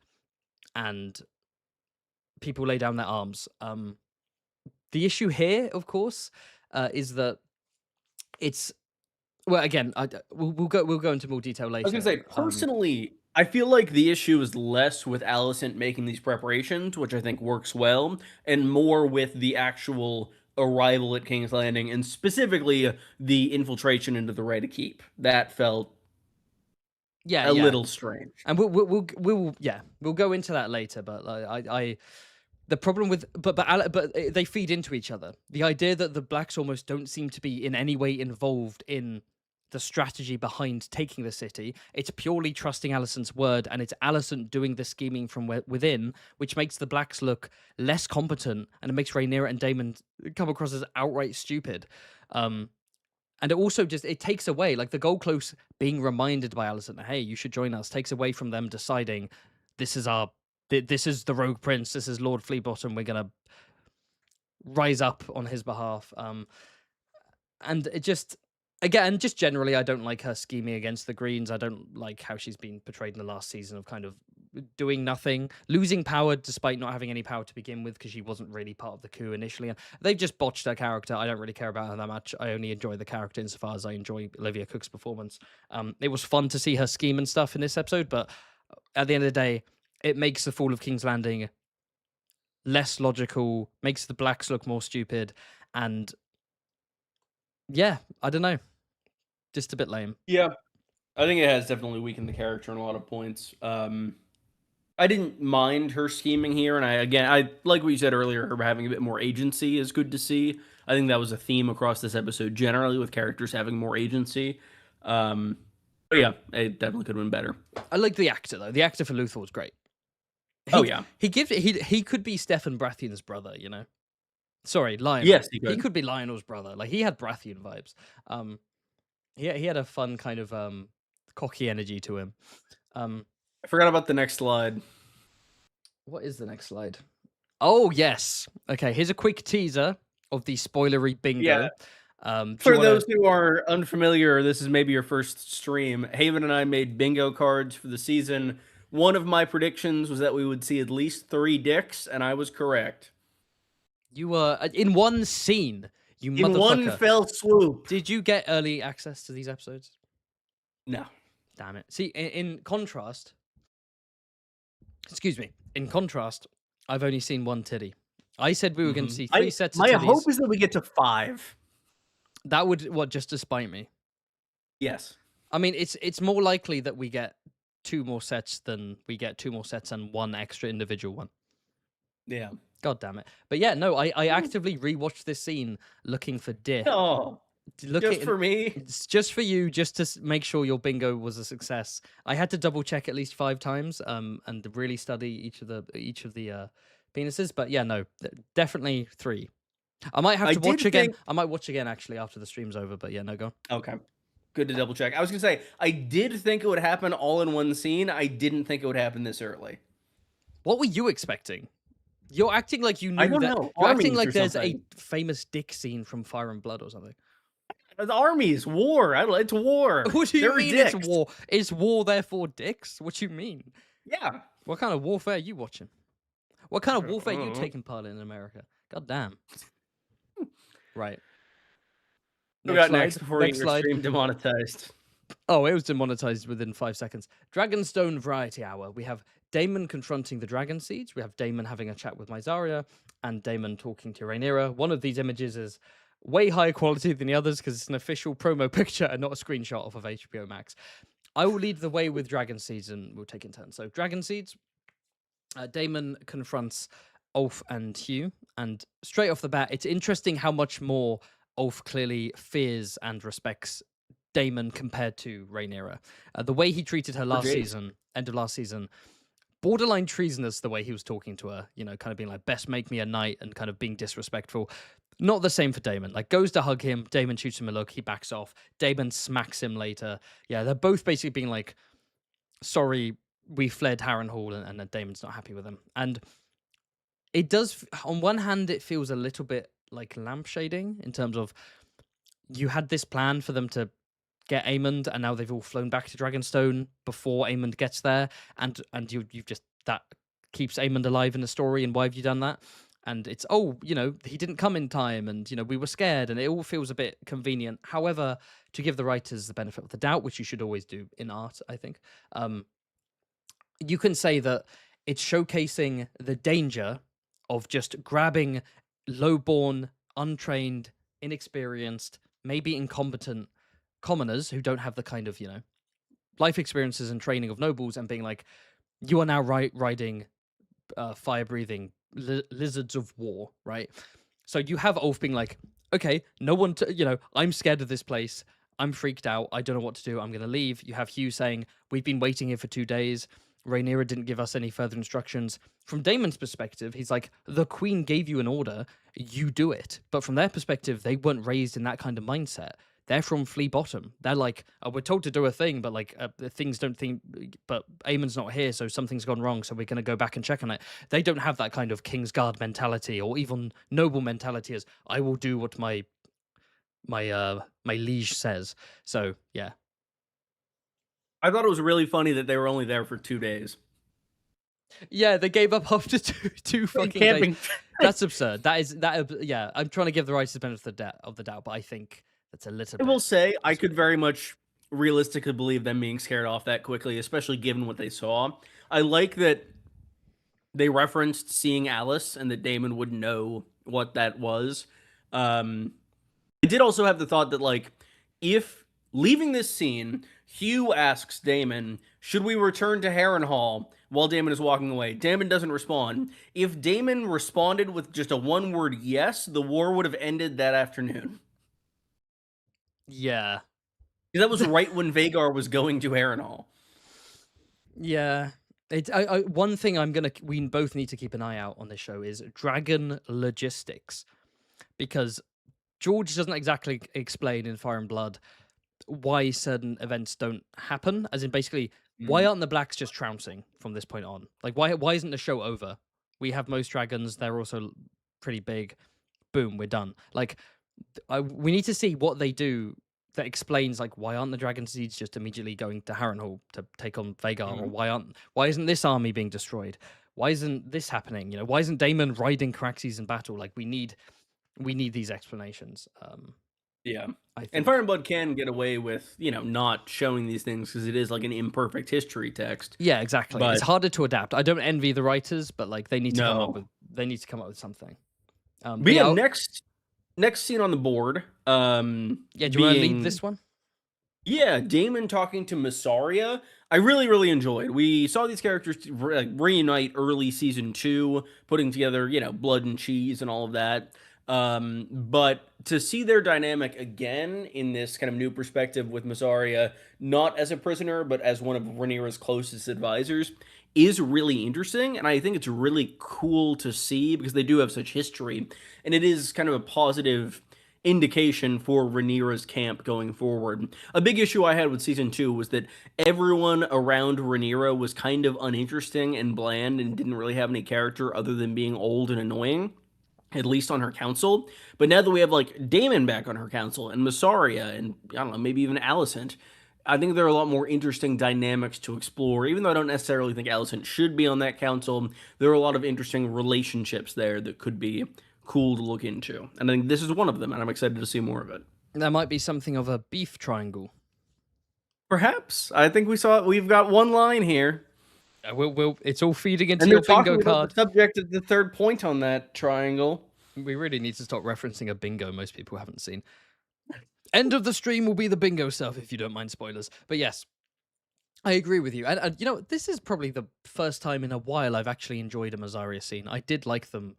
and people lay down their arms. The issue here, of course, is that it's. Well, again, we'll go into more detail later. I was gonna say, personally, I feel like the issue is less with Alicent making these preparations, which I think works well, and more with the actual arrival at King's Landing, and specifically the infiltration into the Red Keep. That felt a little strange. And we'll go into that later. But the problem with but they feed into each other. The idea that the Blacks almost don't seem to be in any way involved in the strategy behind taking the city. It's purely trusting Alicent's word, and it's Alicent doing the scheming from within, which makes the Blacks look less competent, and it makes Rhaenyra and Daemon come across as outright stupid. And it also it takes away, like, the Gold Cloaks being reminded by Alicent, hey, you should join us, takes away from them deciding this is the Rogue Prince, this is Lord Fleabottom, we're gonna rise up on his behalf. And it just generally, I don't like her scheming against the Greens. I don't like how she's been portrayed in the last season of kind of doing nothing, losing power despite not having any power to begin with, because she wasn't really part of the coup initially. And they've just botched her character. I don't really care about her that much. I only enjoy the character insofar as I enjoy Olivia Cook's performance. It was fun to see her scheme and stuff in this episode, but at the end of the day, it makes the fall of King's Landing less logical, makes the Blacks look more stupid, and yeah, I don't know. Just a bit lame. Yeah, I think it has definitely weakened the character in a lot of points. I didn't mind her scheming here, and I like what you said earlier, her having a bit more agency is good to see. I think that was a theme across this episode generally, with characters having more agency. But yeah, it definitely could have been better. I like the actor though. The actor for Luthor was great. He could be Stefan Baratheon's brother, you know. Sorry, Lionel. Yes, he could be Lionel's brother. Like, he had Baratheon vibes. He had a fun kind of cocky energy to him. I forgot about the next slide. What is the next slide? Oh, yes. Okay, here's a quick teaser of the spoilery bingo. Yeah. For those who are unfamiliar, this is maybe your first stream. Haven and I made bingo cards for the season. One of my predictions was that we would see at least 3 dicks, and I was correct. You were in one scene. You in motherfucker. One fell swoop. Did you get early access to these episodes? No. Damn it. See, in contrast, excuse me. In contrast, I've only seen one titty. I said we were going to see 3 sets of My titties. hope is that we get to 5. That would just to spite me. Yes. I mean, it's more likely that we get 2 more sets than we get 2 more sets and 1 extra individual one. Yeah. God damn it. But yeah, no, I actively rewatched this scene looking for dick. Oh, just for me? It's just for you, just to make sure your bingo was a success. I had to double check at least 5 times, and really study each of the penises. But yeah, no, definitely 3. I might have to watch again. I might watch again actually after the stream's over. But yeah, no, go. Okay. Good to double check. I was gonna say I did think it would happen all in one scene. I didn't think it would happen this early. What were you expecting? You're acting like you knew I don't that. know. You're acting like Armies or there's a something. famous dick scene from Fire and Blood or something. The armies, war. It's war. What do you They're mean dicks. it's war? Is war therefore dicks? What do you mean? Yeah. What kind of warfare are you watching? What kind of warfare are you taking part in America? God damn. Right. What got next before we get your stream demonetized? Oh, it was demonetized within 5 seconds. Dragonstone Variety Hour. We have Daemon confronting the Dragon Seeds. We have Daemon having a chat with Mysaria, and Daemon talking to Rhaenyra. One of these images is way higher quality than the others because it's an official promo picture and not a screenshot off of HBO Max. I will lead the way with Dragon Seeds, and we'll take in turn. So, Dragon Seeds, Daemon confronts Ulf and Hugh, and straight off the bat, it's interesting how much more Ulf clearly fears and respects Daemon compared to Rhaenyra. The way he treated her last season, end of last season, borderline treasonous the way he was talking to her, you know, kind of being like, best make me a knight, and kind of being disrespectful. Not the same for Daemon. Like, goes to hug him, Daemon shoots him a look, he backs off, Daemon smacks him later. Yeah, they're both basically being like, sorry, we fled Harrenhal, and then Daemon's not happy with him. And it does, on one hand, it feels a little bit like lampshading in terms of you had this plan for them to get Aemond, and now they've all flown back to Dragonstone before Aemond gets there, and you've just, that keeps Aemond alive in the story, and why have you done that? And it's, oh, you know, he didn't come in time, and, you know, we were scared, and it all feels a bit convenient. However, to give the writers the benefit of the doubt, which you should always do in art, I think, you can say that it's showcasing the danger of just grabbing lowborn, untrained, inexperienced, maybe incompetent commoners who don't have the kind of, you know, life experiences and training of nobles, and being like, you are now riding fire-breathing lizards of war, right? So you have Ulf being like, okay, no one, you know, I'm scared of this place. I'm freaked out. I don't know what to do. I'm going to leave. You have Hugh saying, we've been waiting here for 2 days. Rhaenyra didn't give us any further instructions. From Daemon's perspective, he's like, the Queen gave you an order, you do it. But from their perspective, they weren't raised in that kind of mindset. They're from Flea Bottom. They're like, oh, we're told to do a thing, but like things don't think. But Aemon's not here, so something's gone wrong. So we're going to go back and check on it. They don't have that kind of Kingsguard mentality, or even noble mentality as, I will do what my liege says. So yeah, I thought it was really funny that they were only there for 2 days. Yeah, they gave up after two fucking days. That's absurd. Yeah, I'm trying to give the writers the benefit of the doubt, but I think that's a little bit. I will say, I could very much realistically believe them being scared off that quickly, especially given what they saw. I like that they referenced seeing Alice and that Daemon would know what that was. I did also have the thought that, like, if leaving this scene, Hugh asks Daemon, should we return to Harrenhal, while Daemon is walking away. Daemon doesn't respond. If Daemon responded with just a one-word yes, the war would have ended that afternoon. Yeah. That was right when Vhagar was going to Harrenhal. Yeah. One thing we both need to keep an eye out on this show is dragon logistics. Because George doesn't exactly explain in Fire and Blood why certain events don't happen. As in, basically, why aren't the Blacks just trouncing from this point on? Like, why isn't the show over? We have most dragons. They're also pretty big. Boom, we're done. Like, we need to see what they do that explains, like, why aren't the Dragon Seeds just immediately going to Harrenhal to take on Vhagar? Or why isn't this army being destroyed? Why isn't this happening? You know, why isn't Daemon riding Caraxes in battle? Like, we need these explanations. Yeah. I And Fire think. and Blood can get away with, not showing these things because it is like an imperfect history text. Yeah, exactly. It's But harder to adapt. I don't envy the writers, but like no. they need to come up with something. But But yeah, yeah, next scene on the board, yeah. Do you want to lead being this one? yeah, Damon talking to Massaria. I really, really enjoyed. We saw these characters reunite early season 2, putting together, blood and cheese and all of that. But to see their dynamic again in this kind of new perspective with Massaria, not as a prisoner, but as one of Rhaenyra's closest advisors, is really interesting. And I think it's really cool to see because they do have such history. And it is kind of a positive indication for Rhaenyra's camp going forward. A big issue I had with season 2 was that everyone around Rhaenyra was kind of uninteresting and bland and didn't really have any character other than being old and annoying, at least on her council. But now that we have like Daemon back on her council and Massaria and I don't know, maybe even Alicent, I think there are a lot more interesting dynamics to explore. Even though I don't necessarily think Alicent should be on that council, there are a lot of interesting relationships there that could be cool to look into. And I think this is one of them, and I'm excited to see more of it. There might be something of a beef triangle. Perhaps. I think we've got one line here. It's all feeding into And they're your bingo talking about the card. subject of the third point on that triangle. We really need to stop referencing a bingo most people haven't seen. End of the stream will be the bingo stuff, if you don't mind spoilers. But yes, I agree with you. And this is probably the first time in a while I've actually enjoyed a Mazaria scene. I did like them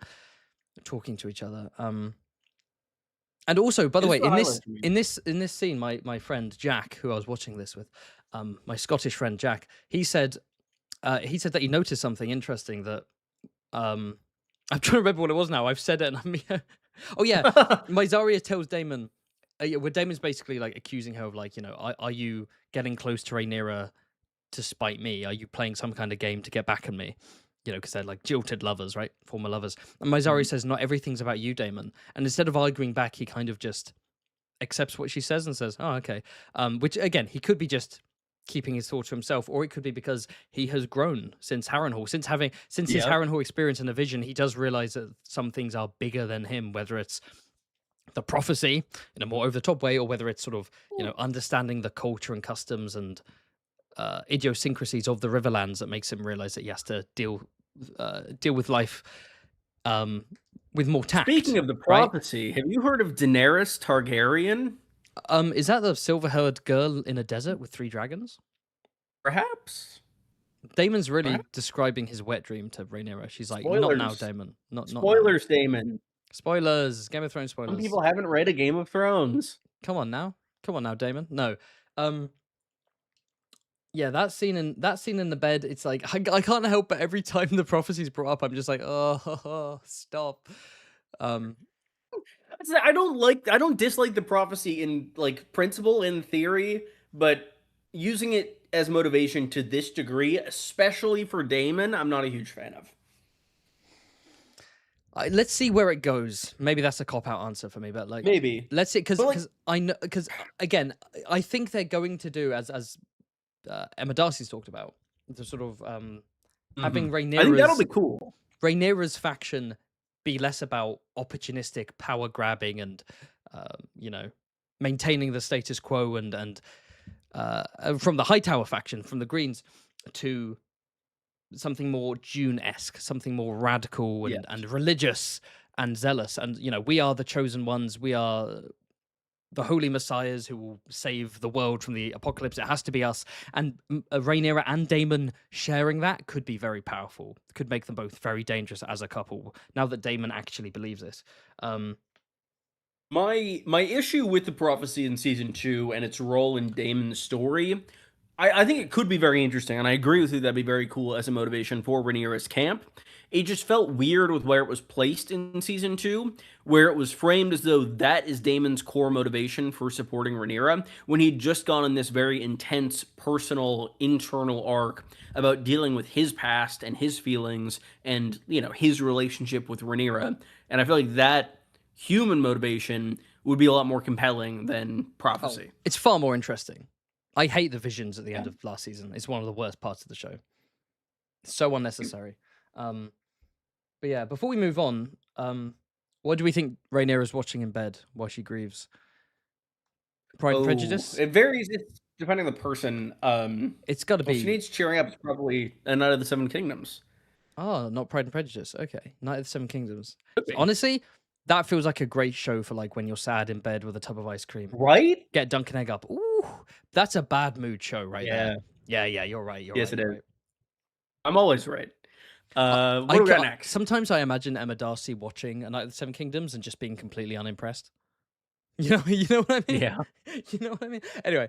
talking to each other. And also, by the way, in this scene, my friend Jack, who I was watching this with, my Scottish friend Jack, he said that he noticed something interesting that I'm trying to remember what it was now. I've said it, and oh yeah, Mysaria tells Daemon, where Daemon's basically like accusing her of like, are you getting close to Rhaenyra to spite me? Are you playing some kind of game to get back at me? Because they're like jilted lovers, right? Former lovers. And Mysaria says, not everything's about you, Daemon. And instead of arguing back, he kind of just accepts what she says and says, oh, okay. Which again, he could be just keeping his thoughts to himself, or it could be because he has grown since Harrenhal, since his Harrenhal experience and the vision. He does realize that some things are bigger than him, whether it's the prophecy in a more over the top way, or whether it's sort of understanding the culture and customs and idiosyncrasies of the Riverlands that makes him realize that he has to deal with life with more tact. Speaking of the prophecy, have you heard of Daenerys Targaryen? Is that the silver-haired girl in a desert with 3 dragons? Perhaps. Daemon's really describing his wet dream to Rhaenyra. She's like, Spoilers. not now, Daemon. Not Spoilers, now. Daemon. Spoilers. Game of Thrones spoilers. Some people haven't read a Game of Thrones. Come on now, Daemon. No. Yeah, that scene in the bed, it's like I can't help but every time the prophecy's brought up, I'm just like, oh, stop. I don't dislike the prophecy in like principle in theory, but using it as motivation to this degree, especially for Daemon, I'm not a huge fan of. Let's see where it goes. Maybe that's a cop-out answer for me, but like maybe let's see, because I know, because again, I think they're going to do as Emma Darcy's talked about, the sort of having Rhaenyra's. I think that'll be cool. Rhaenyra's faction be less about opportunistic power grabbing and maintaining the status quo and from the Hightower faction, from the Greens, to something more June-esque, something more radical and religious and zealous. And we are the chosen ones. We are the holy messiahs who will save the world from the apocalypse. It has to be us. And Rhaenyra and Daemon sharing that could be very powerful. Could make them both very dangerous as a couple, now that Daemon actually believes this. My issue with the prophecy in season 2 and its role in Daemon's story, I think it could be very interesting, and I agree with you that'd be very cool as a motivation for Rhaenyra's camp. It just felt weird with where it was placed in season 2, where it was framed as though that is Daemon's core motivation for supporting Rhaenyra, when he'd just gone on this very intense, personal, internal arc about dealing with his past and his feelings and, his relationship with Rhaenyra. And I feel like that human motivation would be a lot more compelling than prophecy. It's far more interesting. I hate the visions at the end of last season. It's one of the worst parts of the show. It's so unnecessary. But yeah, before we move on, what do we think Rhaenyra's watching in bed while she grieves? Pride and Oh, Prejudice. it varies. It's depending on the person. It's got to Well, she be. needs cheering up. It's probably a Knight of the Seven Kingdoms. Oh, not Pride and Prejudice. Okay, Night of the Seven Kingdoms. Could be. Honestly, that feels like a great show for like when you're sad in bed with a tub of ice cream. Right? Get Dunkin' Egg up. Ooh, that's a bad mood show right there. Yeah. Yeah, yeah, you're right. You're Yes, right. it You're is. right. I'm always right. What I, do we got ca- next? sometimes I imagine Emma Darcy watching A Night of the Seven Kingdoms and just being completely unimpressed. You know what I mean? Yeah. You know what I mean? Anyway,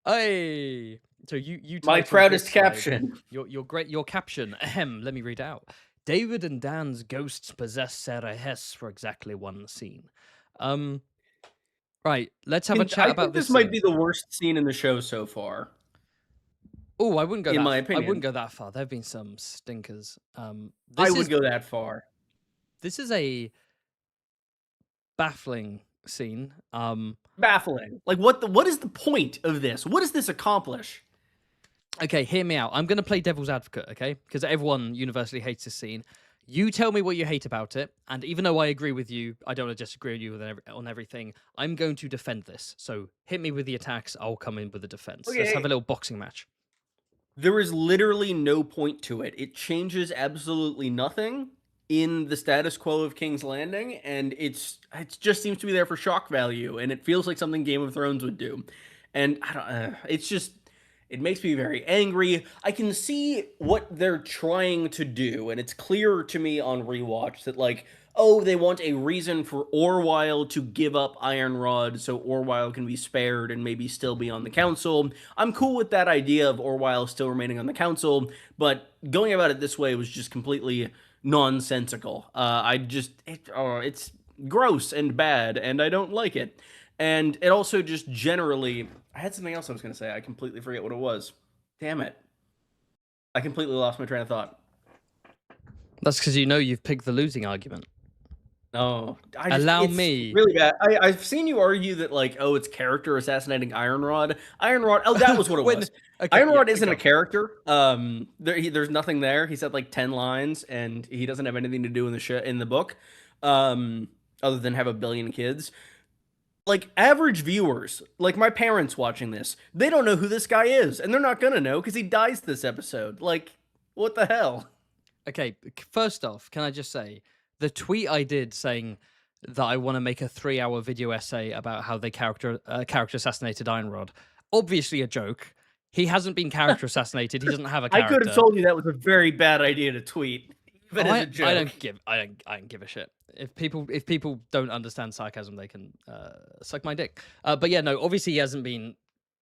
I so you My titled this proudest slide, caption. your caption. Ahem. Let me read it out. David and Dan's ghosts possess Sarah Hess for exactly one scene. Right. Let's have a chat I about think this this might be scene. the worst scene in the show so far, Oh, I wouldn't go in that. my I wouldn't opinion. go that far. There've been some stinkers. I This would is go that far. this is a baffling scene. Baffling. Like, what is the point of this? What does this accomplish? Okay, hear me out. I'm going to play devil's advocate, okay? Because everyone universally hates this scene. You tell me what you hate about it, and even though I agree with you, I don't want to disagree with you on everything. I'm going to defend this. So hit me with the attacks. I'll come in with the defense. Let's have Okay. a little boxing match. There is literally no point to it. It changes absolutely nothing in the status quo of King's Landing, and it just seems to be there for shock value, and it feels like something Game of Thrones would do. And I don't. It's just it makes me very angry. I can see what they're trying to do, and it's clear to me on rewatch that like, oh, they want a reason for Orwyle to give up Ironrod so Orwyle can be spared and maybe still be on the council. I'm cool with that idea of Orwyle still remaining on the council, but going about it this way was just completely nonsensical. It's gross and bad, and I don't like it. And it also just generally, I had something else I was going to say. I completely forget what it was. Damn it. I completely lost my train of thought. That's because you know you've picked the losing argument. No, Allow it's me. really bad. I've seen you argue that like, oh, it's character assassinating Ironrod. Ironrod. Oh, that was what it was. Okay, yeah, Ironrod isn't go. a character. There's nothing there. He said like 10 lines, and he doesn't have anything to do in the book, other than have a billion kids. Like average viewers, like my parents watching this, they don't know who this guy is, and they're not gonna know because he dies this episode. Like, what the hell? Okay, first off, can I just say the tweet I did saying that I want to make a 3-hour video essay about how they character assassinated Ironrod, obviously a joke. He hasn't been character assassinated. He doesn't have a I could have character. told you that was a very bad idea to tweet, even as a joke. I don't give a shit. If people don't understand sarcasm, they can suck my dick. But yeah, no, obviously he hasn't been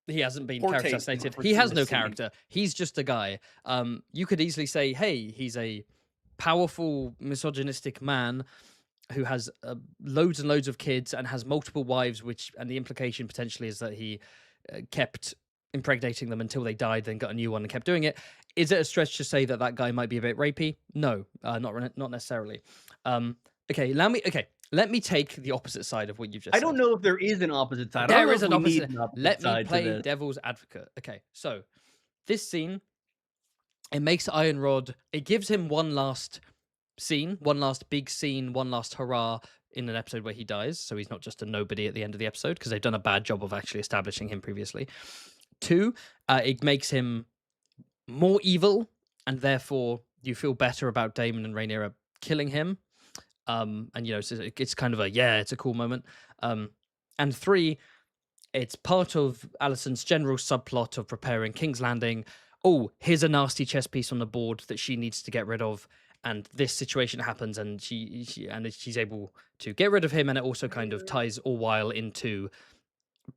Poor character taste in assassinated. reference He to has this no scene. character. He's just a guy. You could easily say, hey, he's a powerful misogynistic man who has loads and loads of kids and has multiple wives, and the implication potentially is that he kept impregnating them until they died, then got a new one and kept doing it. Is it a stretch to say that that guy might be a bit rapey? No, not necessarily. Okay, let me take the opposite side of what you've just said. I don't know if there is an opposite side. I There don't know is if an we opposite. need an opposite Let me side to play this. devil's advocate. Okay, so this scene, it makes Ironrod, it gives him one last scene, one last big scene, one last hurrah in an episode where he dies. So he's not just a nobody at the end of the episode because they've done a bad job of actually establishing him previously. 2, it makes him more evil, and therefore you feel better about Damon and Rhaenyra killing him. And it's kind of it's a cool moment. And 3, it's part of Alison's general subplot of preparing King's Landing. Oh, here's a nasty chess piece on the board that she needs to get rid of, and this situation happens, and she's able to get rid of him, and it also kind of ties Orwyle into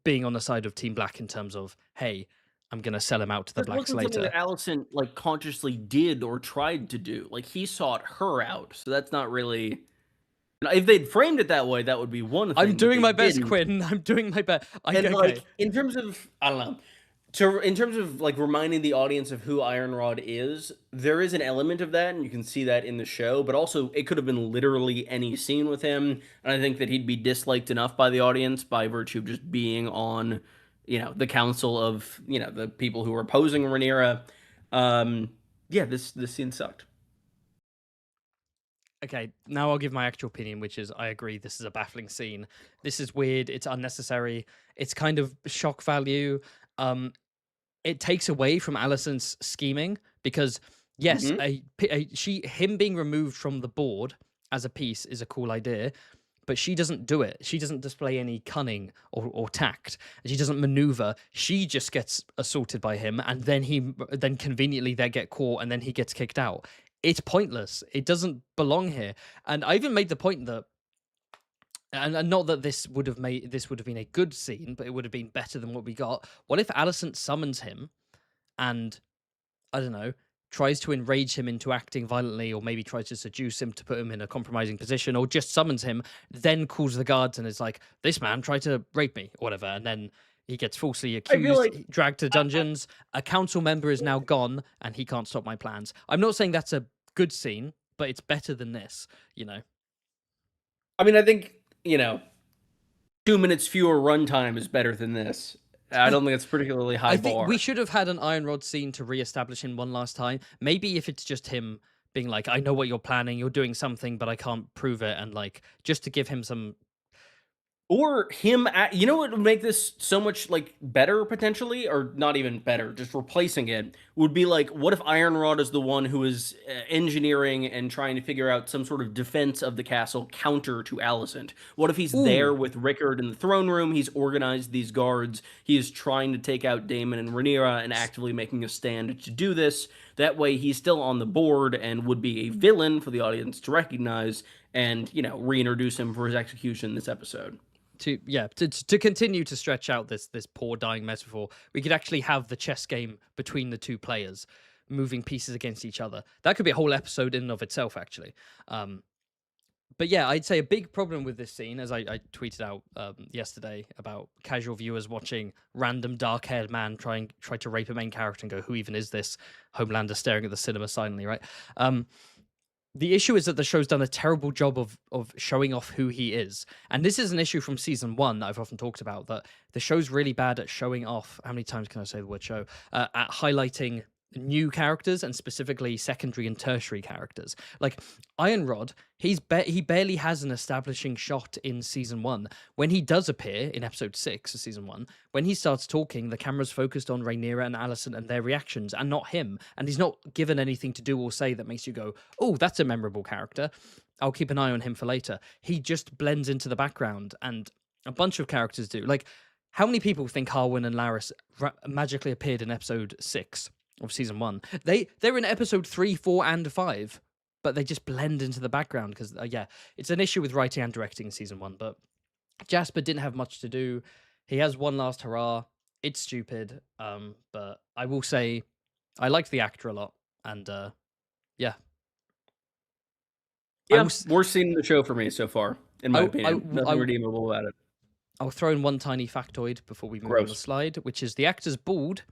being on the side of Team Black in terms of, hey, I'm gonna sell him out to the This Blacks wasn't something later. that Allison like consciously did or tried to do. Like he sought her out, so that's not really. If they'd framed it that way, that would be one thing. I'm doing my best, didn't. Quinn. I'm doing my best. And like in terms of, I don't know, in terms of like reminding the audience of who Ironrod is, there is an element of that, and you can see that in the show. But also, it could have been literally any scene with him, and I think that he'd be disliked enough by the audience by virtue of just being on, the council of the people who were opposing Rhaenyra. Yeah, this scene sucked. Okay, now I'll give my actual opinion, which is I agree. This is a baffling scene. This is weird. It's unnecessary. It's kind of shock value. It takes away from Alison's scheming because yes, Mhm. him being removed from the board as a piece is a cool idea, but she doesn't do it. She doesn't display any cunning or tact. She doesn't maneuver. She just gets assaulted by him, and then conveniently they get caught, and then he gets kicked out. It's pointless. It doesn't belong here. And I even made the point that, and not that this would have been a good scene, but it would have been better than what we got. What if Alicent summons him and, I don't know, tries to enrage him into acting violently, or maybe tries to seduce him to put him in a compromising position, or just summons him, then calls the guards and is like, "This man tried to rape me," or whatever, and then he gets falsely I feel accused, like dragged to I dungeons. A council member is now gone, and he can't stop my plans. I'm not saying that's a good scene, but it's better than this, you know. I mean, I think, 2 minutes fewer runtime is better than this. I don't think it's a particularly high I think we bar. should have had an Iron Rod scene to re-establish him one last time. Maybe if it's just him being like, "I know what you're planning. You're doing something, but I can't prove it," and like just to give him some. Or him you know what would make this so much, like, better potentially? Or not even better, just replacing it, would be, like, what if Iron Rod is the one who is, engineering and trying to figure out some sort of defense of the castle counter to Alicent? What if he's there Ooh, with Rickard in the throne room, he's organized these guards, he is trying to take out Daemon and Rhaenyra and actively making a stand to do this? That way he's still on the board and would be a villain for the audience to recognize and, reintroduce him for his execution this episode. to continue to stretch out this poor dying metaphor, we could actually have the chess game between the two players, moving pieces against each other. That could be a whole episode in and of itself, actually. But yeah, I'd say a big problem with this scene, as I tweeted out yesterday about casual viewers watching random dark-haired man try to rape a main character and go, "Who even is this?" Homelander staring at the cinema silently, right? The issue is that the show's done a terrible job of showing off who he is, and this is an issue from season one that I've often talked about. That the show's really bad at showing off. How many times can I say the word show? At highlighting new characters and specifically secondary and tertiary characters. Like Iron Rod, he barely has an establishing shot in season one. When he does appear in episode 6 of season one, when he starts talking, the camera's focused on Rhaenyra and Alicent and their reactions, and not him. And he's not given anything to do or say that makes you go, "Oh, that's a memorable character. I'll keep an eye on him for later." He just blends into the background, and a bunch of characters do. Like, how many people think Harwin and Laris magically appeared in episode 6 of season one? They're in episode 3, 4, and 5, but they just blend into the background because yeah, it's an issue with writing and directing in season one. But Jasper didn't have much to do. He has one last hurrah. It's stupid, but I will say I liked the actor a lot, and yeah, I will. Yeah, worst scene in the show for me so far, in my opinion. Nothing I redeemable about it. I'll throw in one tiny factoid before we move on the Gross. slide, which is the actor's bald,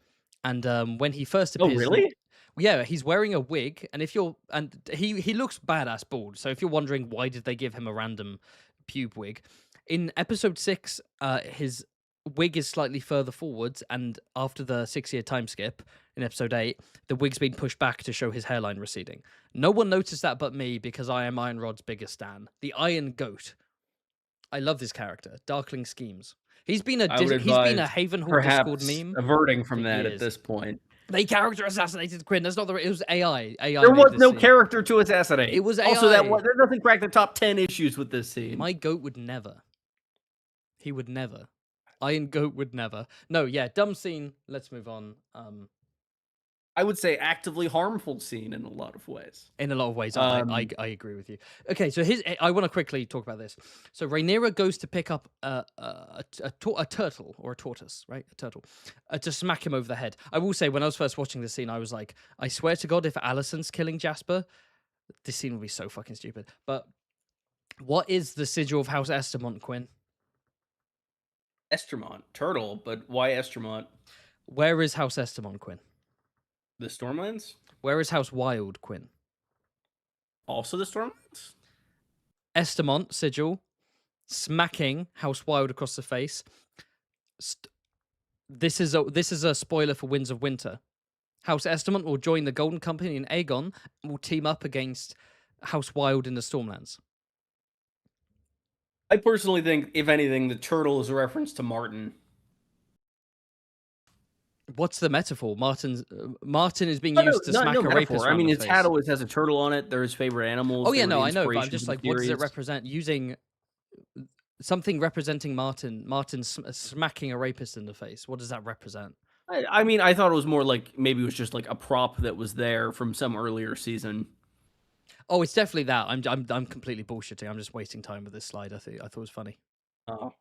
and when he first Oh, appears, really? yeah, he's wearing a wig, and he looks badass bald. So if you're wondering why did they give him a random pube wig, in episode 6, his wig is slightly further forwards, and after the 6-year time skip in episode 8, the wig's been pushed back to show his hairline receding. No one noticed that but me because I am Iron Rod's biggest stan, the Iron Goat. I love this character. Darkling Schemes. I would He's been advise a Havenhall Discord perhaps meme averting for from that at years. this point. They character assassinated Quinn. That's not it was AI. AI There made was this no scene. character to assassinate. It was Also, AI. that doesn't crack the top 10 issues with this scene. My goat would never. He would never. Iron Goat would never. No, yeah, dumb scene. Let's move on. I would say actively harmful scene in a lot of ways. In a lot of ways, Um, I agree with you. Okay, so I want to quickly talk about this. So Rhaenyra goes to pick up a turtle or a tortoise, right? A turtle, to smack him over the head. I will say, when I was first watching this scene, I was like, I swear to God, if Alicent's killing Jasper, this scene will be so fucking stupid. But what is the sigil of House Estermont, Quinn? Estermont, turtle, but why Estermont? Where is House Estermont, Quinn? The Stormlands? Where is House Wild, Quinn? Also the Stormlands? Estermont sigil, smacking House Wild across the face. This is a spoiler for Winds of Winter. House Estermont will join the Golden Company and Aegon and will team up against House Wild in the Stormlands? I personally think, if anything, the turtle is a reference to Martin. What's the metaphor? Martin is being Oh, no, used to not no smack a rapist metaphor. I around mean, the his hat face. always has a turtle on it. They're his favorite animals. Oh They yeah, were no, the I know, but I'm inspiration just for the like, what does it theories. represent? Using something representing Martin smacking a rapist in the face. What does that represent? I mean, I thought it was more like maybe it was just like a prop that was there from some earlier season. Oh, it's definitely that. I'm completely bullshitting. I'm just wasting time with this slide. I thought it was funny. Oh.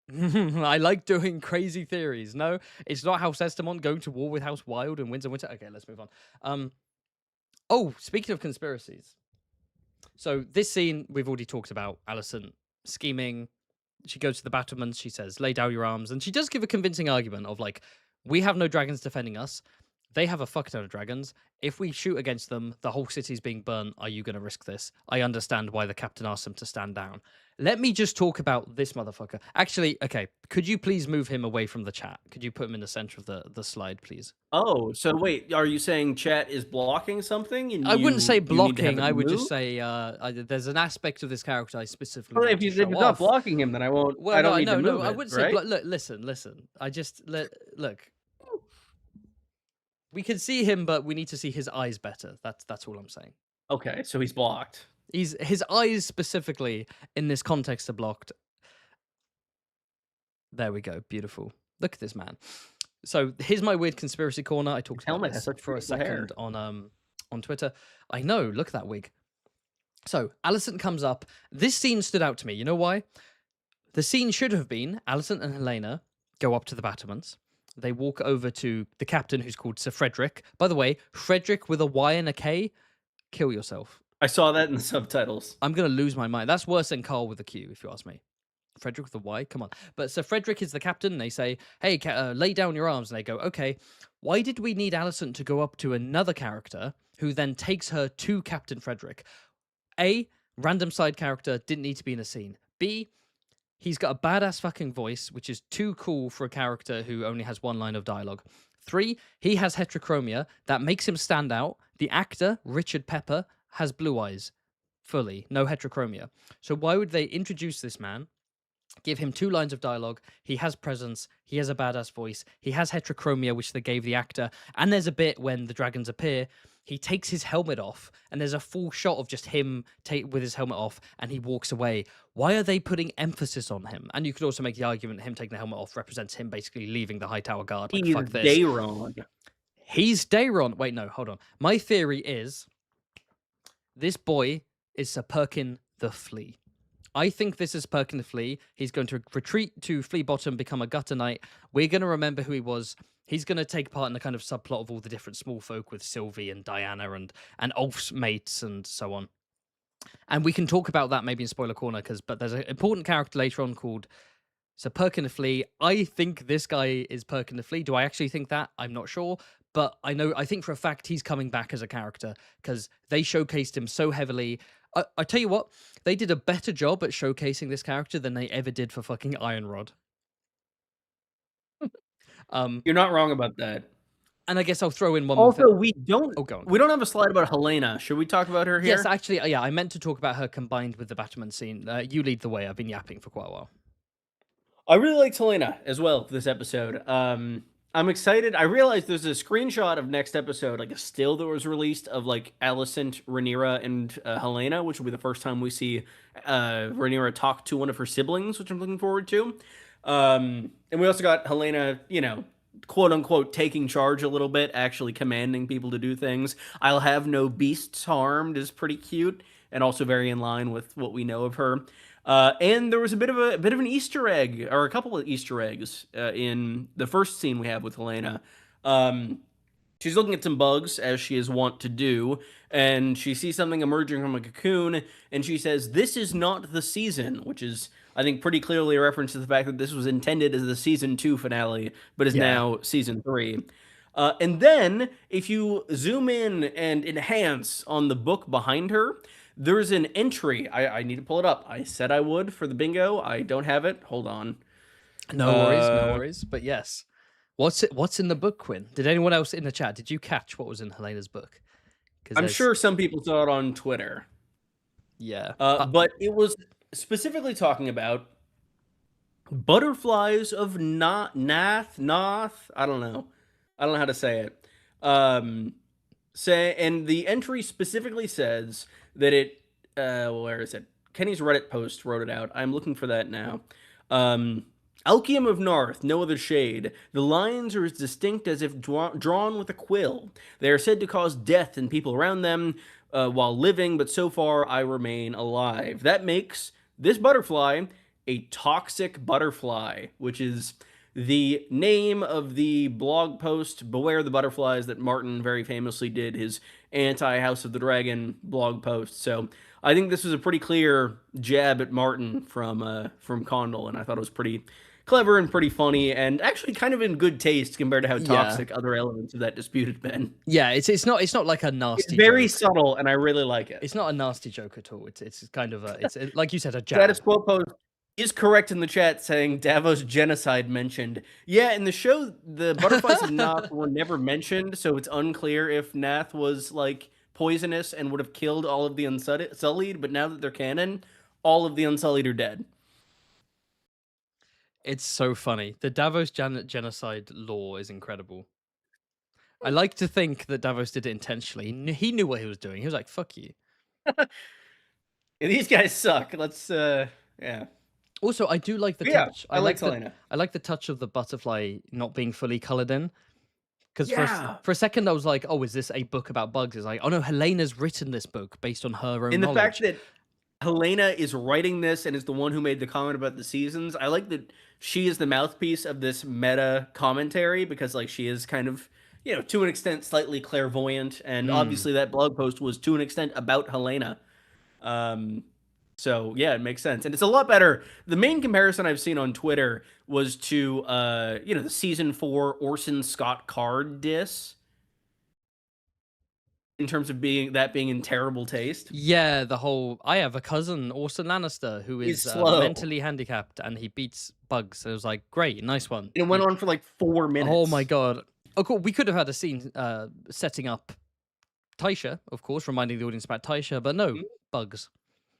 I like doing crazy theories. No, it's not House Estamont going to war with House Wild and Winds of Winter. Okay, let's move on. Oh, speaking of conspiracies. So this scene we've already talked about. Alicent scheming. She goes to the battlements. She says, "Lay down your arms," and she does give a convincing argument of like, "We have no dragons defending us. They have a fuck ton of dragons. If we shoot against them, the whole city's being burnt. Are you going to risk this? I understand why the captain asked them to stand down." Let me just talk about this motherfucker. Actually, okay, could you please move him away from the chat? Could you put him in the center of the slide, please? Oh, so wait, are you saying chat is blocking something and I wouldn't say you need to have blocking. it I would just removed? say there's an aspect of this character I specifically Well, want to if show it's not off. blocking him, then I won't. Well, I don't no, need to no, no. move I it, wouldn't say right? look. Listen. I just look. We can see him, but we need to see his eyes better. That's all I'm saying. Okay, so he's blocked. His eyes specifically in this context are blocked. There we go. Beautiful. Look at this man. So here's my weird conspiracy corner. I His talked about helmet has this such for a beautiful hair. second on Twitter. I know. Look at that wig. So Alicent comes up. This scene stood out to me. You know why? The scene should have been Alicent and Helena go up to the battlements. They walk over to the captain, who's called Sir Frederick. By the way, Frederick with a Y and a K. Kill yourself. I saw that in the subtitles. I'm gonna lose my mind. That's worse than Carl with a Q, if you ask me. Frederick with a Y. Come on. But Sir Frederick is the captain. And they say, "Hey, lay down your arms." And they go, "Okay." Why did we need Alicent to go up to another character who then takes her to Captain Frederick? A, random side character didn't need to be in a scene. B, he's got a badass fucking voice, which is too cool for a character who only has one line of dialogue. 3, he has heterochromia that makes him stand out. The actor, Richard Pepper, has blue eyes. Fully. No heterochromia. So why would they introduce this man? Give him 2 lines of dialogue. He has presence. He has a badass voice. He has heterochromia, which they gave the actor. And there's a bit when the dragons appear. He takes his helmet off, and there's a full shot of just him with his helmet off, and he walks away. Why are they putting emphasis on him? And you could also make the argument him taking the helmet off represents him basically leaving the High Tower Guard. Like, He's fuck this. Daeron. He's Daeron. Wait, no, hold on. My theory is this boy is Sir Perkin the Flea. I think this is Perkin the Flea. He's going to retreat to Flea Bottom, become a gutter knight. We're going to remember who he was. He's going to take part in the kind of subplot of all the different small folk with Sylvie and Diana and Ulf's mates and so on. And we can talk about that maybe in Spoiler Corner, but there's an important character later on called Sir Perkin the Flea. I think this guy is Perkin the Flea. Do I actually think that? I'm not sure. But I think for a fact he's coming back as a character because they showcased him so heavily. I tell you what, they did a better job at showcasing this character than they ever did for fucking Iron Rod. You're not wrong about that. And I guess I'll throw in one also, more thing. we don't. Oh, go on. We don't have a slide about Helena. Should we talk about her here? Yes, actually, yeah. I meant to talk about her combined with the Batman scene. You lead the way. I've been yapping for quite a while. I really liked Helena as well for this episode. I'm excited. I realized there's a screenshot of next episode, like a still that was released of like Alicent, Rhaenyra, and Helena, which will be the first time we see Rhaenyra talk to one of her siblings, which I'm looking forward to. And we also got Helena, quote unquote, taking charge a little bit, actually commanding people to do things. "I'll have no beasts harmed" is pretty cute and also very in line with what we know of her. And there was a bit of an Easter egg, or a couple of Easter eggs, in the first scene we have with Helena. She's looking at some bugs, as she is wont to do, and she sees something emerging from a cocoon, and she says, "This is not the season," which is, I think, pretty clearly a reference to the fact that this was intended as the season 2 finale, but is now season 3. And then, if you zoom in and enhance on the book behind her, there's an entry. I need to pull it up. I said I would for the bingo. I don't have it. Hold on. No worries. But yes, what's in the book, Quinn? Did anyone else in the chat? Did you catch what was in Helena's book? I'm sure some people saw it on Twitter. Yeah. But it was specifically talking about butterflies of Nath. I don't know how to say it. Um, and the entry specifically says that it. Where is it? Kenny's Reddit post wrote it out. I'm looking for that now. Um, Alchium of Narth, no other shade. The lines are as distinct as if drawn with a quill. They are said to cause death in people around them while living, but so far I remain alive. That makes this butterfly a toxic butterfly, which is the name of the blog post Beware the Butterflies that Martin very famously did his anti House of the Dragon blog post. So I think this was a pretty clear jab at Martin from Condal, and I thought it was pretty clever and pretty funny, and actually kind of in good taste compared to how toxic other elements of that dispute had been. Yeah, it's not like a nasty. It's very joke. subtle, and I really like it. It's not a nasty joke at all. It's kind of like you said, a jab. Status quo post is correct in the chat saying Davos genocide mentioned. Yeah, in the show, the butterflies of Nath were never mentioned, so it's unclear if Nath was like poisonous and would have killed all of the Unsullied, but now that they're canon, all of the Unsullied are dead. It's so funny. The Davos genocide lore is incredible. I like to think that Davos did it intentionally. He knew what he was doing. He was like, fuck you. These guys suck. Let's, yeah. Also, I do like the touch. I like the touch of the butterfly not being fully colored in. Because for a second I was like, oh, is this a book about bugs? It's like, oh no, Helena's written this book based on her own knowledge. The fact that Helena is writing this and is the one who made the comment about the seasons, I like that she is the mouthpiece of this meta commentary because like she is kind of, you know, to an extent slightly clairvoyant, and obviously that blog post was to an extent about Helena. So yeah, it makes sense, and it's a lot better. The main comparison I've seen on Twitter was to you know, the season 4 Orson Scott Card diss, in terms of being in terrible taste. Yeah, the whole I have a cousin, Orson Lannister, who is mentally handicapped and he beats bugs. So it was like, great, nice one. It went on for like 4 minutes. Oh my god. Of course, we could have had a scene setting up Tysha, of course, reminding the audience about Tysha, but no, bugs.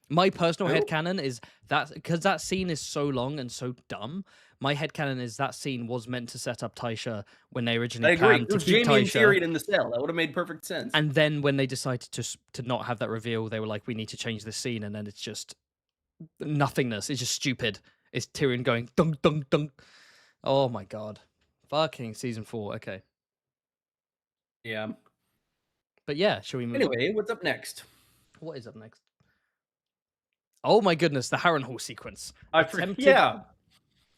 My personal headcanon is that, because that scene is so long and so dumb, my headcanon is that scene was meant to set up Tysha when they originally planned to keep Jaime Tysha. and Tyrion in the cell. That would have made perfect sense. And then when they decided to not have that reveal, they were like, we need to change this scene, and then it's just nothingness. It's just stupid. It's Tyrion going, dunk, dunk, dunk. Oh my god. Fucking season 4, okay. Yeah. But yeah, shall we move on? What's up next? What is up next? Oh my goodness, the Harrenhal sequence.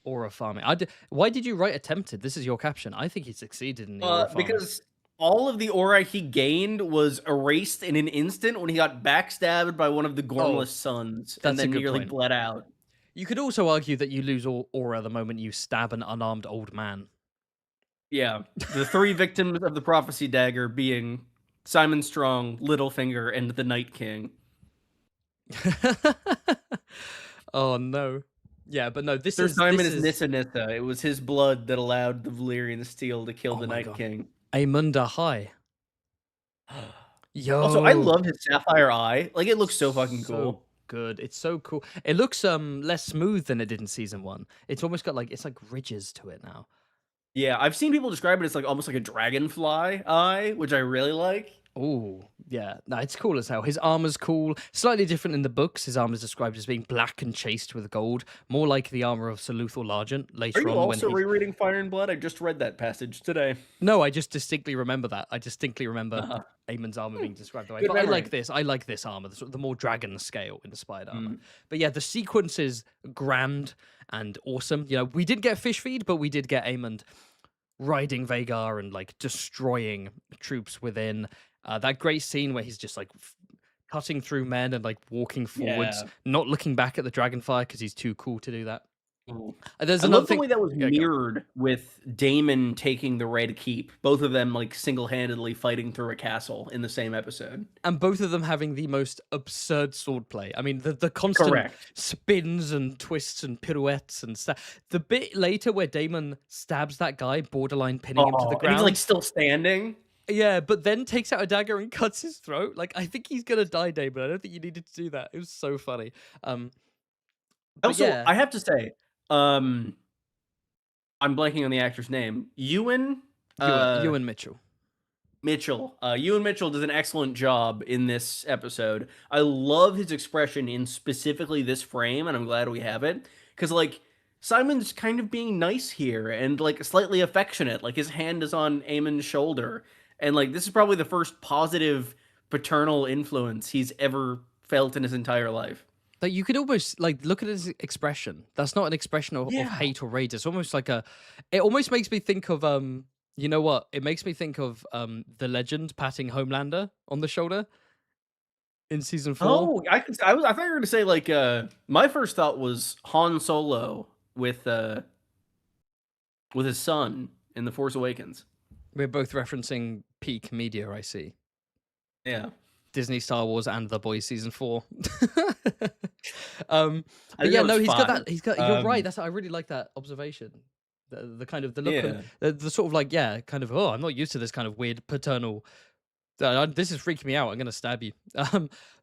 Aura farming. Why did you write attempted? This is your caption. I think he succeeded in the aura farming. Because all of the aura he gained was erased in an instant when he got backstabbed by one of the Gormless sons and then nearly bled out. You could also argue that you lose aura the moment you stab an unarmed old man. Yeah, the 3 victims of the prophecy dagger being Simon Strong, Littlefinger, and the Night King. Oh no. Yeah, but no, Third Simon is Nissa Nissa. It was his blood that allowed the Valyrian steel to kill the Night King. Aemunda High. Yo. Also, I love his sapphire eye. Like, it looks so fucking cool. Good. It's so cool. It looks less smooth than it did in season 1. It's almost got like, it's like ridges to it now. Yeah, I've seen people describe it as like almost like a dragonfly eye, which I really like. Oh, yeah. No, it's cool as hell. His armor's cool. Slightly different in the books. His armor's described as being black and chased with gold. More like the armor of Sir Luthor Largent later on. Are you also rereading Fire and Blood? I just read that passage today. No, I just distinctly remember that. I distinctly remember Aemon's armor being described that way. But I like this. I like this armor, the more dragon scale inspired armor. But yeah, the sequence is grand and awesome. You know, we did get fish feed, but we did get Aemond riding Vhagar and like destroying troops within. That great scene where he's just like cutting through men and like walking forwards, not looking back at the dragonfire because he's too cool to do that. There's another thing the way that was mirrored with Daemon taking the Red Keep. Both of them like single-handedly fighting through a castle in the same episode, and both of them having the most absurd swordplay. I mean, the constant spins and twists and pirouettes and stuff. The bit later where Daemon stabs that guy, borderline pinning him to the ground, and he's like still standing. Yeah, but then takes out a dagger and cuts his throat. Like, I think he's gonna die, Damon. I don't think you needed to do that. It was so funny. But Also, yeah, I have to say, um, I'm blanking on the actor's name. Ewan Mitchell. Mitchell. Ewan Mitchell does an excellent job in this episode. I love his expression in specifically this frame, and I'm glad we have it. Because, like, Simon's kind of being nice here and, like, slightly affectionate. Like, his hand is on Eamon's shoulder. And, like, this is probably the first positive paternal influence he's ever felt in his entire life. Like, you could almost like look at his expression. That's not an expression of Yeah. hate or rage. It's almost like a. It almost makes me think of You know what? It makes me think of the Legend patting Homelander on the shoulder in season 4. Oh, I thought you were gonna say like my first thought was Han Solo with his son in The Force Awakens. We're both referencing peak media. I see. Yeah. Disney, Star Wars, and The Boys season 4. I But think yeah, that no, was he's got 5. that. He's got. You're right. I really like that observation. The kind of the look, Yeah. the sort of like kind of. Oh, I'm not used to this kind of weird paternal. This is freaking me out. I'm gonna stab you.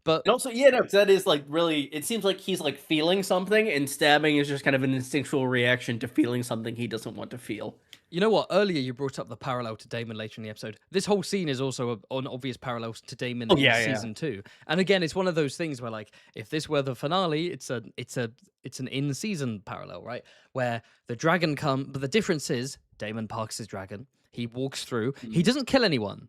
But And also, yeah, no, 'cause that is like really. It seems like he's like feeling something, and stabbing is just kind of an instinctual reaction to feeling something he doesn't want to feel. you know what? Earlier you brought up the parallel to Damon later in the episode. This whole scene is also an obvious parallel to Damon Oh in yeah, season 2. And again, it's one of those things where like if this were the finale, it's an in-season parallel, right? Where the dragon but the difference is Damon parks his dragon. He walks through. He doesn't kill anyone.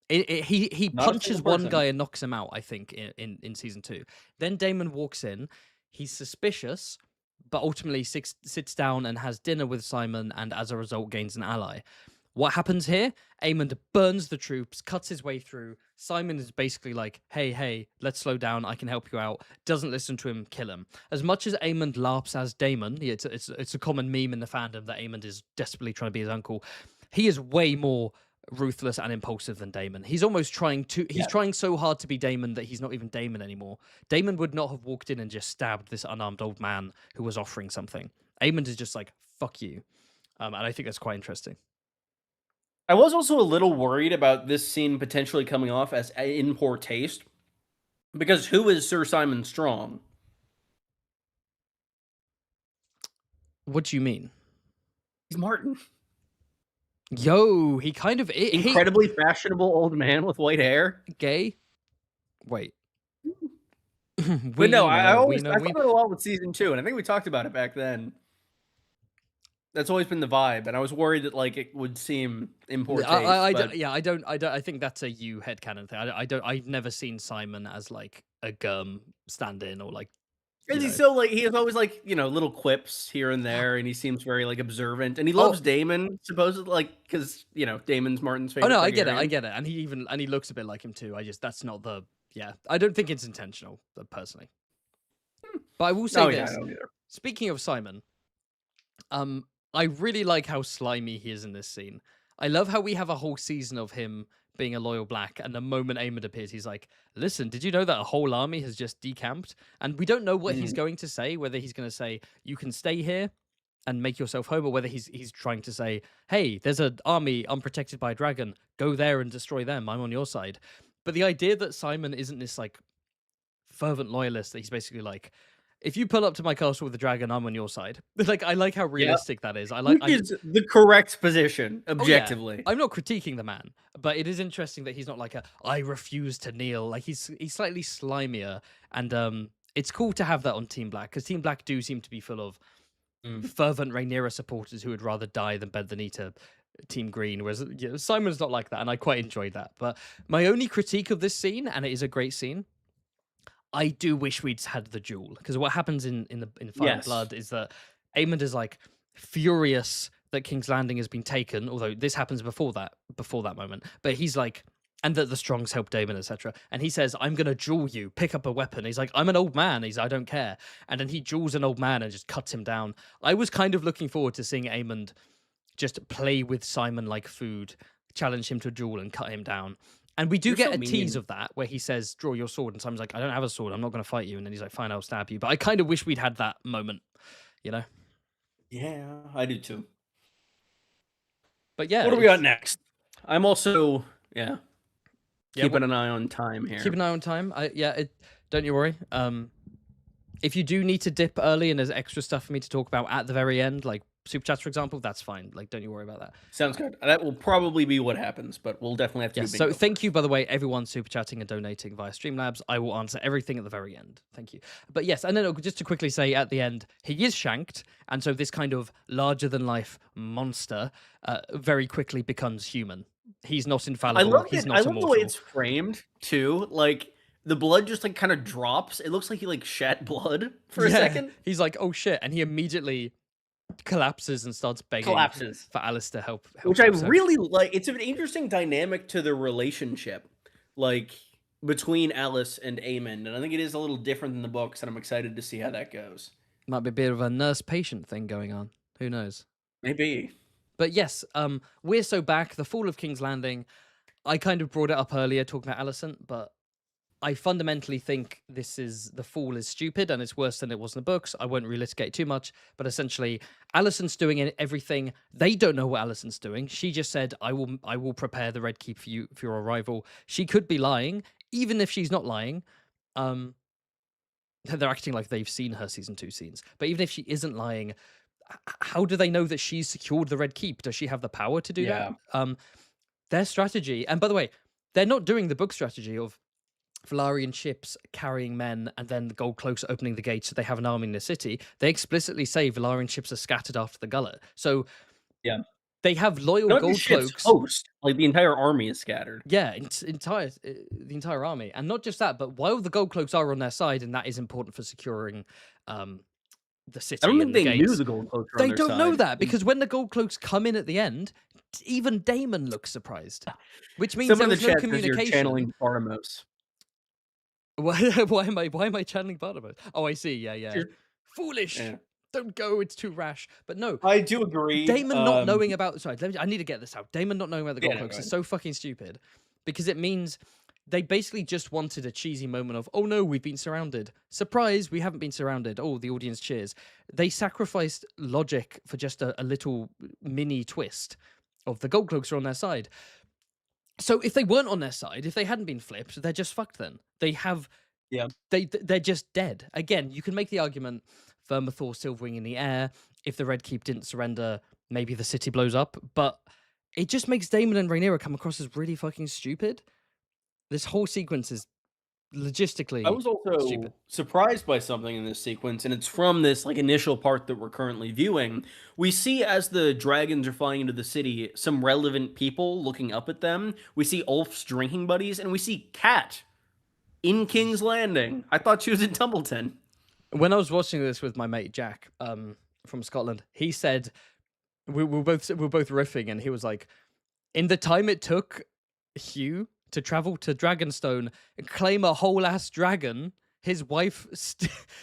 He Not a punches single one person. guy and knocks him out, I think, in season 2. Then Damon walks in. He's suspicious, but ultimately sits down and has dinner with Simon, and as a result gains an ally. What happens here? Aemond burns the troops, cuts his way through. Simon is basically like, hey, let's slow down. I can help you out. Doesn't listen to him, kill him. As much as Aemond laughs as Damon, it's a common meme in the fandom that Aemond is desperately trying to be his uncle. He is way more ruthless and impulsive than Damon. He's almost trying so hard to be Damon that he's not even Damon anymore. Damon would not have walked in and just stabbed this unarmed old man who was offering something. Aemond is just like, fuck you. And I think that's quite interesting. I was also a little worried about this scene potentially coming off as in poor taste, because who is Sir Simon Strong? What do you mean? He's Martin. Yo, he kind of Incredibly fashionable old man with white hair. Gay? Wait. But no, I thought that a lot with season 2, and I think we talked about it back then. That's always been the vibe, and I was worried that like it would seem in poor taste. I don't. I think that's a you headcanon thing. I've never seen Simon as like a Gurm stand-in or like. Because he's so like he has always like little quips here and there, and he seems very like observant, and he loves Damon supposedly, like because Damon's Martin's favorite. Oh no, I get it, and he looks a bit like him too. That's not the I don't think it's intentional personally, but I will say this. I don't either. Speaking of Simon, I really like how slimy he is in this scene. I love how we have a whole season of him being a loyal black, and the moment Aemond appears, he's like, listen, did you know that a whole army has just decamped? And we don't know what he's going to say, whether he's going to say, you can stay here and make yourself home, or whether he's trying to say, hey, there's an army unprotected by a dragon, go there and destroy them, I'm on your side. But the idea that Simon isn't this like fervent loyalist, that he's basically like, if you pull up to my castle with a dragon, I'm on your side. Like, I like how realistic that is. Which is the correct position, objectively. Oh, yeah. I'm not critiquing the man, but it is interesting that he's not like I refuse to kneel. Like he's slightly slimier, and it's cool to have that on Team Black, because Team Black do seem to be full of fervent Rhaenyra supporters who would rather die than bend the knee to Team Green, whereas Simon's not like that, and I quite enjoyed that. But my only critique of this scene, and it is a great scene, I do wish we'd had the duel, because what happens in Fire and Blood is that Aemond is like furious that King's Landing has been taken, although this happens before that moment. But he's like, and that the Strongs help Daemon, etc. And he says, I'm gonna duel you, pick up a weapon. He's like, I'm an old man. I don't care. And then he duels an old man and just cuts him down. I was kind of looking forward to seeing Aemond just play with Simon like food, challenge him to a duel and cut him down. And we do get a tease of that where he says, draw your sword. And Simon's like, I don't have a sword. I'm not going to fight you. And then he's like, fine, I'll stab you. But I kind of wish we'd had that moment, Yeah, I do too. But yeah. What do we got next? I'm also Yeah, keeping an eye on time keep here. an eye on time. Don't you worry. If you do need to dip early and there's extra stuff for me to talk about at the very end, like super chats, for example, that's fine. Like, don't you worry about that. Sounds good. That will probably be what happens, but we'll definitely have to do Yes. So bingo thank first. you, by the way, everyone super chatting and donating via Streamlabs. I will answer everything at the very end. Thank you. But yes, and then just to quickly say at the end, he is shanked, and so this kind of larger than life monster very quickly becomes human. He's not infallible. He's I not love the way immortal. it's framed too. Like the blood just like kind of drops. It looks like he like shat blood for a Yeah, second. he's like, oh shit, and he immediately collapses and starts begging Collapses. for Alice to help Which I him. So really like. It's an interesting dynamic to the relationship, like between Alice and Eamon, and I think it is a little different than the books, and I'm excited to see how that goes. might be a bit of a nurse-patient thing going on. Who knows? Maybe. But yes, we're so back. The fall of King's Landing. I kind of brought it up earlier talking about Alicent, but I fundamentally think the fall is stupid and it's worse than it was in the books. I won't relitigate too much, but essentially, Alicent's doing everything. They don't know what Alicent's doing. She just said, "I will prepare the Red Keep for you for your arrival." She could be lying, even if she's not lying. Um, they're acting like they've seen her season 2 scenes, but even if she isn't lying, how do they know that she's secured the Red Keep? Does she have the power to do that? Yeah. Their strategy, and by the way, they're not doing the book strategy of Valarian ships carrying men and then the gold cloaks opening the gates so they have an army in the city. They explicitly say Valarian ships are scattered after the gullet. So Yeah. they have loyal Not just gold ships, cloaks. host. Like the entire army is scattered. Yeah, the entire army. And not just that, but while the gold cloaks are on their side, and that is important for securing the I don't city think and the they knew gates, the gold cloaks were on they their don't know side. that because when the gold cloaks come in at the end, even Damon looks surprised, which means Someone there in the was no chat says you're communication. channeling Baramos. Why am I channeling Barnabas? Oh, I see. Yeah. You're- Foolish. Yeah. Don't go. It's too rash. But no, I do agree. Damon not knowing about. Sorry, I need to get this out. Damon not knowing about the Yeah, gold no, go cloaks is ahead. so fucking stupid because it means they basically just wanted a cheesy moment of, oh no, we've been surrounded. Surprise, we haven't been surrounded. Oh, the audience cheers. They sacrificed logic for just a little mini twist of the gold cloaks are on their side. So if they weren't on their side, if they hadn't been flipped, they're just fucked then. They have Yeah. they're just dead. Again, you can make the argument Vermithor Silverwing in the air. If the Red Keep didn't surrender, maybe the city blows up. But it just makes Daemon and Rhaenyra come across as really fucking stupid. This whole sequence is I logistically was also stupid. surprised by something in this sequence, and it's from this like initial part that we're currently viewing. We see as the dragons are flying into the city, some relevant people looking up at them. We see Ulf's drinking buddies, and we see Kat in King's Landing. I thought she was in Tumbleton. When I was watching this with my mate Jack, from Scotland, he said we were both riffing, and he was like, in the time it took Hugh to travel to Dragonstone and claim a whole ass dragon, his wife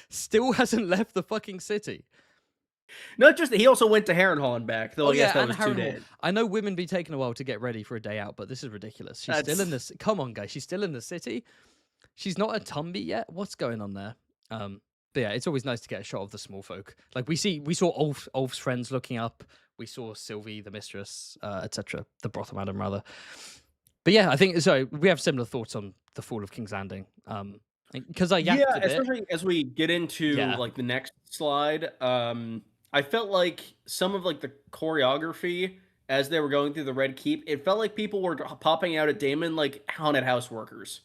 still hasn't left the fucking city. Not just that, he also went to Harrenhal and back, though Oh I guess yeah, that and was 2 Harrenhal. days. I know women be taking a while to get ready for a day out, but this is ridiculous. She's still in this. Come on, guys, she's still in the city. She's not a Tumby yet. What's going on there? But yeah, it's always nice to get a shot of the small folk. Like we saw Ulf's friends looking up. We saw Sylvie, the mistress, etc. The Brothel Madam, rather. But yeah, I think so. We have similar thoughts on the fall of King's Landing. Because I yacked Yeah, a bit. especially as we get into like the next slide. I felt like some of like the choreography as they were going through the Red Keep, it felt like people were popping out at Damon like haunted house workers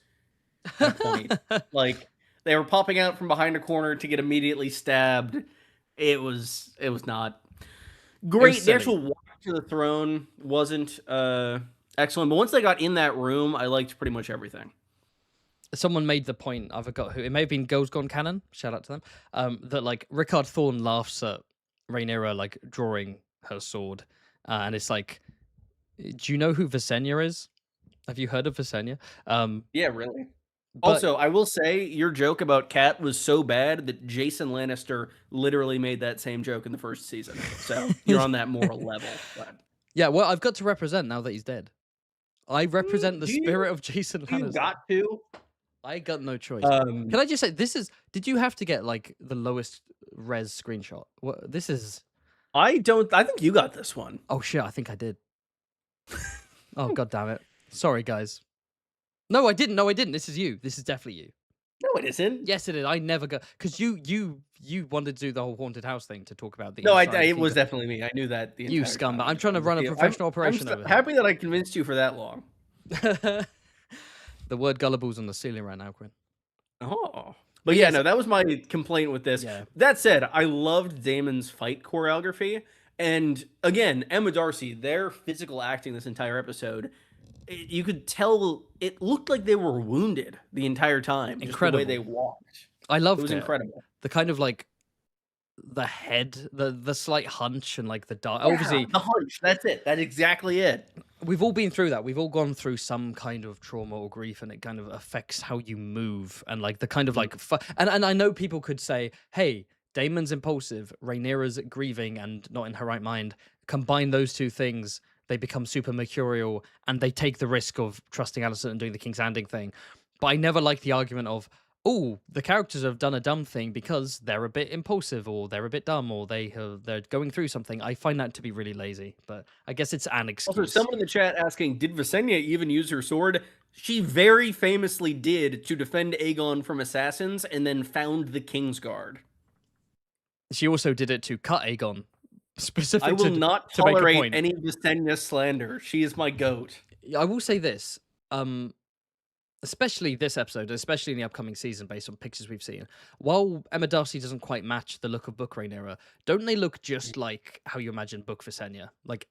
at a point. Like they were popping out from behind a corner to get immediately stabbed. It was not great. The actual walk to the throne wasn't excellent, but once they got in that room, I liked pretty much everything. Someone made the point, I forgot who, it may have been Girls Gone Canon, shout out to them, that like Rickard Thorne laughs at Rhaenyra like drawing her sword, and it's like, do you know who Visenya is? Have you heard of Visenya? Yeah, really. Also, I will say your joke about Kat was so bad that Jason Lannister literally made that same joke in the first season. So you're on that moral level. But... Yeah, well, I've got to represent now that he's dead. I represent the spirit of Jason Lannister. You got to. I got no choice. Can I just say, did you have to get like the lowest res screenshot? What this is? I think you got this one. Oh shit, I think I did. Oh, god damn it. Sorry, guys. No, I didn't. No, I didn't. This is you. This is definitely you. No, it isn't. Yes, it is. I never go because you wanted to do the whole haunted house thing to talk about the No, inside. it was definitely me. I knew that the You entire time. scumbag. I'm trying to run a professional operation over here. Happy that I convinced you for that long. The word gullible's on the ceiling right now, Quinn. Oh. But yeah, no, that was my complaint with this. Yeah. That said, I loved Damon's fight choreography. And again, Emma Darcy, their physical acting this entire episode, you could tell it looked like they were wounded the entire time. Incredible. Just the way they walked. I loved it. It was incredible. The kind of like the head, the slight hunch and like the dark. Yeah, obviously, the hunch. That's it. That's exactly it. We've all been through that. We've all gone through some kind of trauma or grief, and it kind of affects how you move and like the kind of like. And I know people could say, "Hey, Damon's impulsive, Rhaenyra's grieving and not in her right mind. Combine those two things, they become super mercurial, and they take the risk of trusting Alicent and doing the King's Landing thing." But I never like the argument of, oh, the characters have done a dumb thing because they're a bit impulsive or they're a bit dumb or they're going through something. I find that to be really lazy, but I guess it's an excuse. Also, someone in the chat asking, did Visenya even use her sword? She very famously did to defend Aegon from assassins and then found the Kingsguard. She also did it to cut Aegon. Specifically, I will not tolerate any Visenya slander. She is my goat. I will say this. Especially this episode, especially in the upcoming season, based on pictures we've seen. While Emma Darcy doesn't quite match the look of Book Rhaenyra, don't they look just like how you imagine Book Visenya? Like,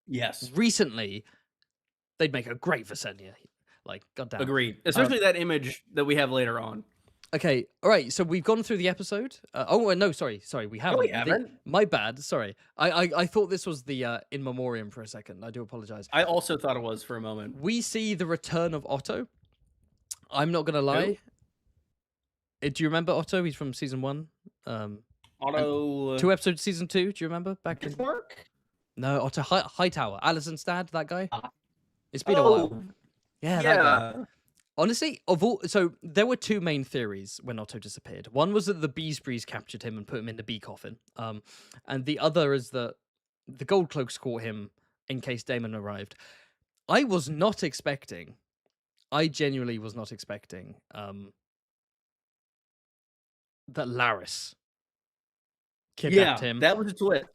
yes. Recently, they'd make a great Visenya. Like, goddamn. Agreed. Especially that image that we have later on. Okay, all right. So we've gone through the episode. No, sorry, we haven't. No, we haven't. My bad. Sorry. I thought this was the in memoriam for a second. I do apologize. I also thought it was for a moment. We see the return of Otto. I'm not gonna lie. Do you remember Otto? He's from season 1. Otto. 2 episodes, season 2. Do you remember back in? Mark? No, Otto Hightower, Alicent's dad. That guy. It's been a while. Yeah, that guy. Honestly, so there were 2 main theories when Otto disappeared. One was that the Beesbreeze captured him and put him in the bee coffin. And the other is that the Gold Cloaks caught him in case Daemon arrived. I genuinely was not expecting that Larys kidnapped him. That was a twist.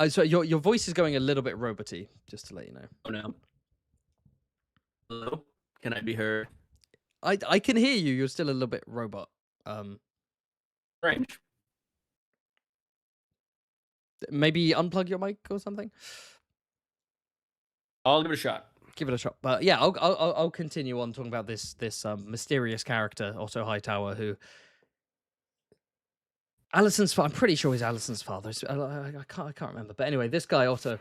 So your voice is going a little bit roboty, just to let you know. Oh no. Hello? Can I be heard? I can hear you. You're still a little bit robot. Strange. Maybe unplug your mic or something. I'll give it a shot. Give it a shot. But yeah, I'll continue on talking about this mysterious character, Otto Hightower, who Alicent's. I'm pretty sure he's Alicent's father. I can't remember. But anyway, this guy Otto,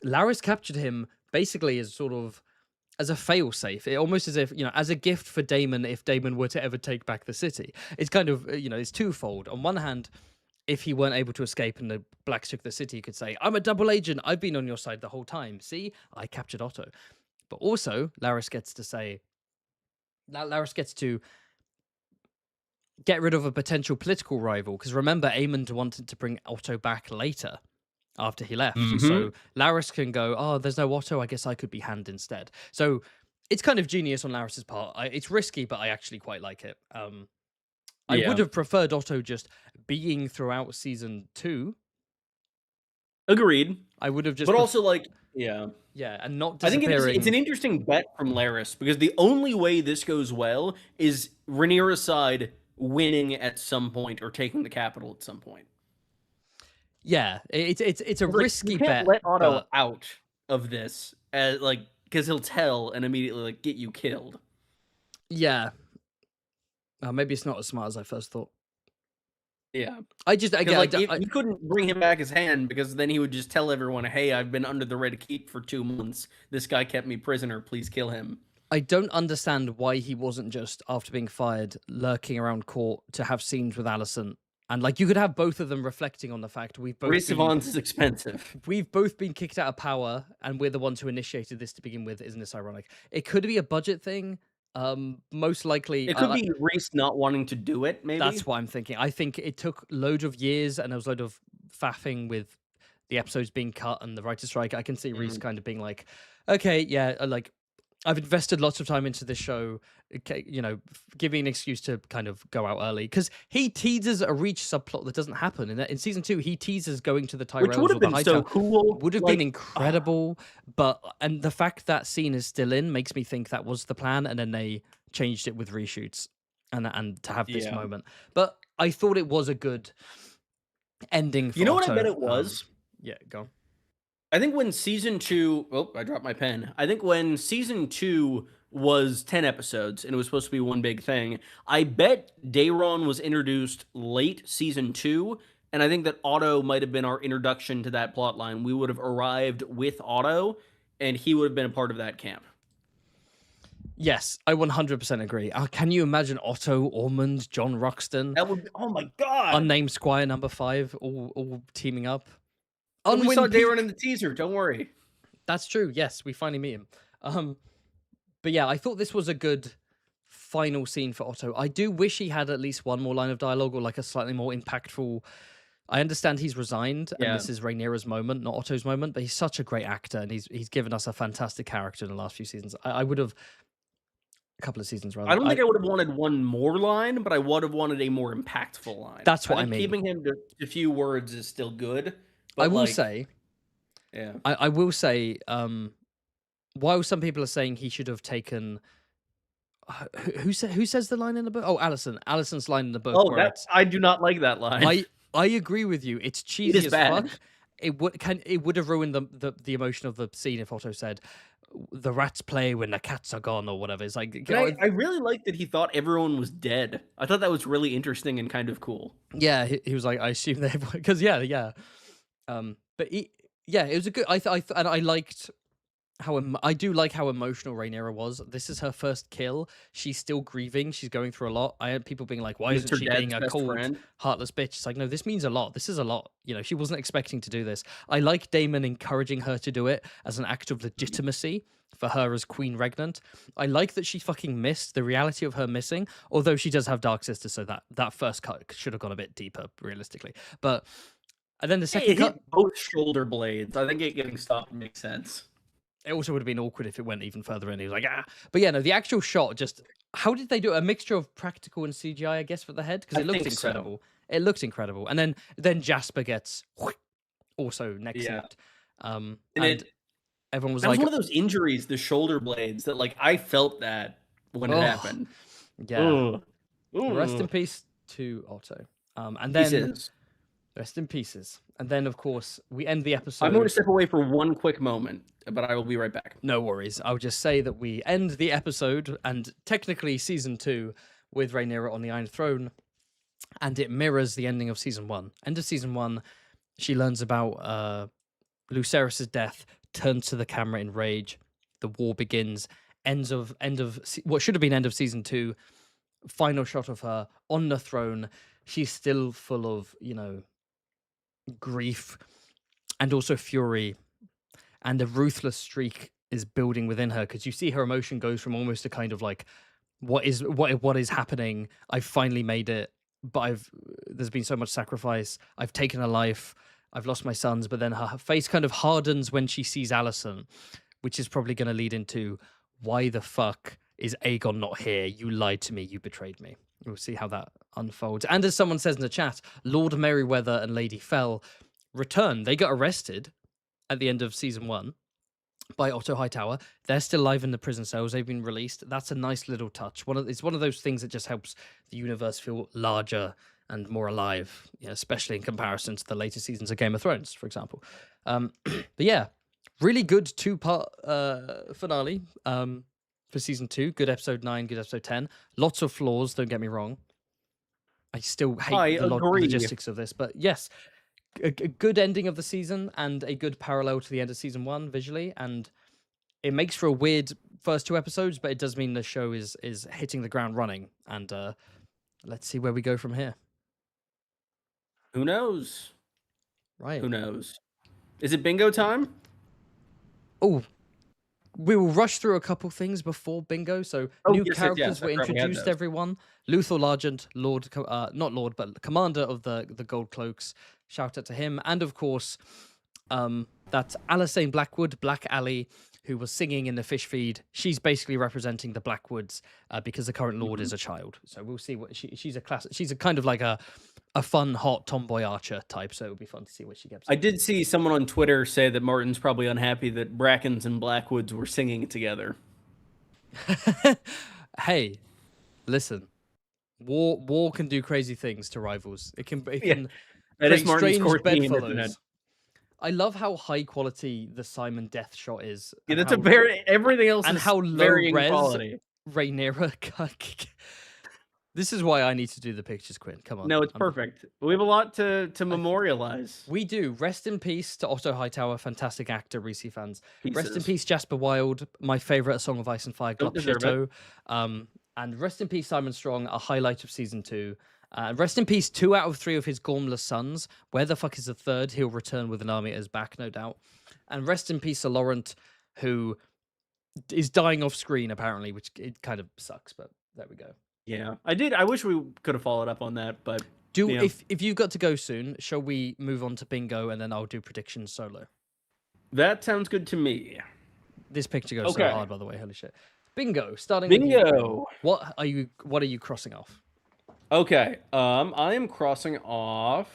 Larys captured him basically as sort of as a failsafe. It almost as if, as a gift for Daemon if Daemon were to ever take back the city. It's kind of, it's twofold. On one hand, if he weren't able to escape and the Blacks took the city, he could say, I'm a double agent. I've been on your side the whole time. See, I captured Otto. But also, Larys gets to get rid of a potential political rival. Because remember, Aemond wanted to bring Otto back later after he left. Mm-hmm. So Larys can go, oh, there's no Otto. I guess I could be Hand instead. So it's kind of genius on Larys's part. It's risky, but I actually quite like it. I would have preferred Otto just being throughout season 2. Agreed. I would have just... But also, yeah, and not disappearing. I think it's an interesting bet from Larys, because the only way this goes well is Rhaenyra's side winning at some point or taking the capital at some point. Yeah, it's a risky you can't bet. Let Otto out of this, because he'll tell and immediately get you killed. Yeah. Maybe it's not as smart as I first thought. Yeah. You couldn't bring him back as Hand, because then he would just tell everyone, hey, I've been under the Red Keep for 2 months. This guy kept me prisoner. Please kill him. I don't understand why he wasn't just, after being fired, lurking around court to have scenes with Alicent. And you could have both of them reflecting on the fact we've both is expensive. We've both been kicked out of power, and we're the ones who initiated this to begin with. Isn't this ironic? It could be a budget thing. Most likely... It could be Rhys not wanting to do it, maybe? That's what I'm thinking. I think it took loads of years, and there was a load of faffing with the episodes being cut and the writer's strike, I can see Reese Mm. kind of being like, okay, yeah, like I've invested lots of time into this show, okay, you know, give me an excuse to kind of go out early, because he teases a Reach subplot that doesn't happen in season 2. He teases going to the Which would Tyrells have or the been so Hightower. cool. Would have been incredible, and the fact that scene is still in makes me think that was the plan, and then they changed it with reshoots and to have this moment. But I thought it was a good ending for You know what I Otto. bet it was? Yeah, go on. I think when season 2, oh, I dropped my pen. I think when season 2 was 10 episodes and it was supposed to be one big thing, I bet Dayron was introduced late season 2, and I think that Otto might have been our introduction to that plot line. We would have arrived with Otto, and he would have been a part of that camp. Yes, I 100% agree. Can you imagine Otto, Ormond, John Ruxton, That would be, oh my god! unnamed Squire number 5, all teaming up? We saw Dayron in the teaser, don't worry. That's true, yes, we finally meet him. But yeah, I thought this was a good final scene for Otto. I do wish he had at least one more line of dialogue, or like a slightly more impactful... I understand he's resigned, and this is Rhaenyra's moment, not Otto's moment, but he's such a great actor, and he's given us a fantastic character in the last few seasons. I would have... A couple of seasons, rather. I don't think I would have wanted one more line, but I would have wanted a more impactful line. That's what I mean. Keeping him to a few words is still good. But I will say... Yeah. I will say, while some people are saying he should have taken... Who says the line in the book? Oh, Alicent. Alicent's line in the book. Oh, I do not like that line. I agree with you. It's cheesy as fuck. It would have ruined the emotion of the scene if Otto said, "The rats play when the cats are gone," or whatever. It's like, I really like that he thought everyone was dead. I thought that was really interesting and kind of cool. Yeah, he was like, I assume they, because yeah. But it was a good. And I liked how I do like how emotional Rhaenyra was. This is her first kill. She's still grieving. She's going through a lot. I had people being like, "Why isn't she being a cold, heartless bitch?" It's like, no, this means a lot. This is a lot. You know, she wasn't expecting to do this. I like Daemon encouraging her to do it as an act of legitimacy for her as Queen Regnant. I like that she fucking missed the reality of her missing, although she does have Dark Sisters, so that first cut should have gone a bit deeper, realistically. But and then the second cut, both shoulder blades. I think it getting stopped makes sense. It also would have been awkward if it went even further in. He was like, ah. But yeah, no, the actual shot, just how did they do it? A mixture of practical and CGI, I guess, for the head, because it looked incredible. It looked incredible. And then Jasper gets also next snapped. And everyone was like, that was one of those injuries, the shoulder blades, that like I felt that when it happened. Yeah. Rest in peace to Otto. And then rest in pieces. And then, of course, we end the episode. I'm going to step away for one quick moment, but I will be right back. No worries. I'll just say that we end the episode, and technically season 2, with Rhaenyra on the Iron Throne, and it mirrors the ending of season 1. End of season 1, she learns about Lucerys' death, turns to the camera in rage. The war begins. End of what should have been end of season 2. Final shot of her on the throne. She's still full of, grief and also fury, and a ruthless streak is building within her, because you see her emotion goes from almost a kind of like, what is happening? I've finally made it, but there's been so much sacrifice. I've taken a life. I've lost my sons. But then her face kind of hardens when she sees Alicent, which is probably going to lead into, why the fuck is Aegon not here? You lied to me. You betrayed me. We'll see how that unfolds. And as someone says in the chat, Lord Merryweather and Lady Fell return. They got arrested at the end of season 1 by Otto Hightower. They're still alive in the prison cells. They've been released. That's a nice little touch. It's one of those things that just helps the universe feel larger and more alive, especially in comparison to the later seasons of Game of Thrones, for example. But yeah, really good 2-part finale. For season 2, good episode 9, good episode 10. Lots of flaws, don't get me wrong. I still hate the logistics of this, but yes, a good ending of the season and a good parallel to the end of season 1 visually, and it makes for a weird first 2 episodes, but it does mean the show is hitting the ground running, and let's see where we go from here. Who knows? Right. Who knows? Is it bingo time? Oh, we will rush through a couple things before bingo. So new characters were introduced, everyone. Luthor Largent, not Lord, but Commander of the Gold Cloaks. Shout out to him. And of course, That's Alasane Blackwood, Black Alley, who was singing in the fish feed. She's basically representing the Blackwoods because the current lord is a child. So we'll see what she's a class. She's a kind of like a fun, hot tomboy archer type. So it'll be fun to see what she gets. I did see someone on Twitter say that Martin's probably unhappy that Brackens and Blackwoods were singing together. Hey, listen, war can do crazy things to rivals. It can create strange bedfellows. I love how high quality the Simon death shot is. Yeah, that's everything else and is how low varying res quality. Rhaenyra. This is why I need to do the pictures, Quinn. Come on. No, it's perfect. We have a lot to memorialize. We do. Rest in peace to Otto Hightower, fantastic actor, Reese fans. Pieces. Rest in peace, Jasper Wilde, my favorite A Song of Ice and Fire, Glupshitto. And rest in peace, Simon Strong, a highlight of season 2. Rest in peace, 2 out of 3 of his Gormless sons. Where the fuck is the third? He'll return with an army at his back, no doubt. And rest in peace, Sir Laurent, who is dying off screen, apparently, which it kind of sucks, but there we go. Yeah, I wish we could have followed up on that, but... If you've got to go soon, shall we move on to bingo, and then I'll do predictions solo? That sounds good to me. This picture goes so hard, by the way. Holy shit. Bingo, starting bingo. With you. What are you crossing off? Okay, I am crossing off...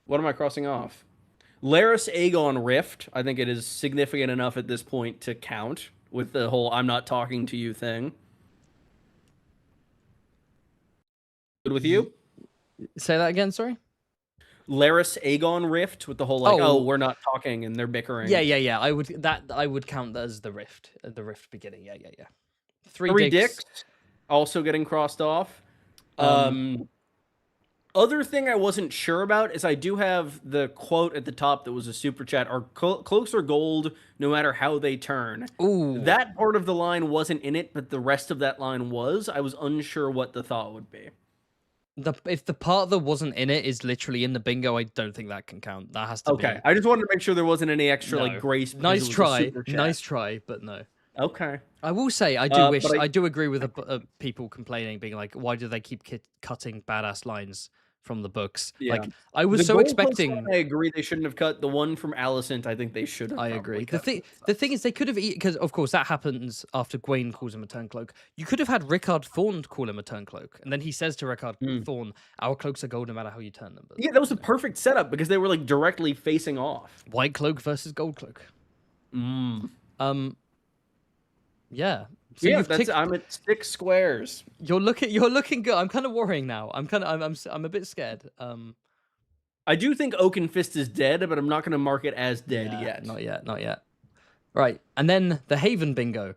What am I crossing off? Laris Aegon Rift. I think it is significant enough at this point to count with the whole I'm not talking to you thing. Good with you? Say that again, sorry? Laris Aegon Rift with the whole like, oh, we're not talking and they're bickering. Yeah. I would count that as the rift beginning. Yeah. Three dicks also getting crossed off. Other thing I wasn't sure about is I do have the quote at the top that was a super chat. Our cloaks are gold no matter how they turn. Ooh. That part of the line wasn't in it, but the rest of that line was. I was unsure what the thought would be. If the part that wasn't in it is literally in the bingo, I don't think that can count. That has to be. Okay, I just wanted to make sure there wasn't any extra like grace. Nice try, but no. Okay. I will say I do wish I do agree with people complaining, being like, why do they keep cutting badass lines from the books? Yeah. Like I was so expecting. One, I agree they shouldn't have cut the one from Alicent. I think they should have. I agree. The thing is they could have because of course that happens after Gwaine calls him a turncloak. You could have had Rickard Thorne call him a turncloak, and then he says to Rickard Thorne, "Our cloaks are gold no matter how you turn them." But, yeah, that was a perfect setup because they were like directly facing off. White cloak versus gold cloak. Yeah. So yeah, I'm at 6 squares. You're looking good. I'm kind of worrying now. I'm a bit scared. I do think Oakenfist is dead, but I'm not going to mark it as dead yet. Not yet. Right, and then the Haven bingo.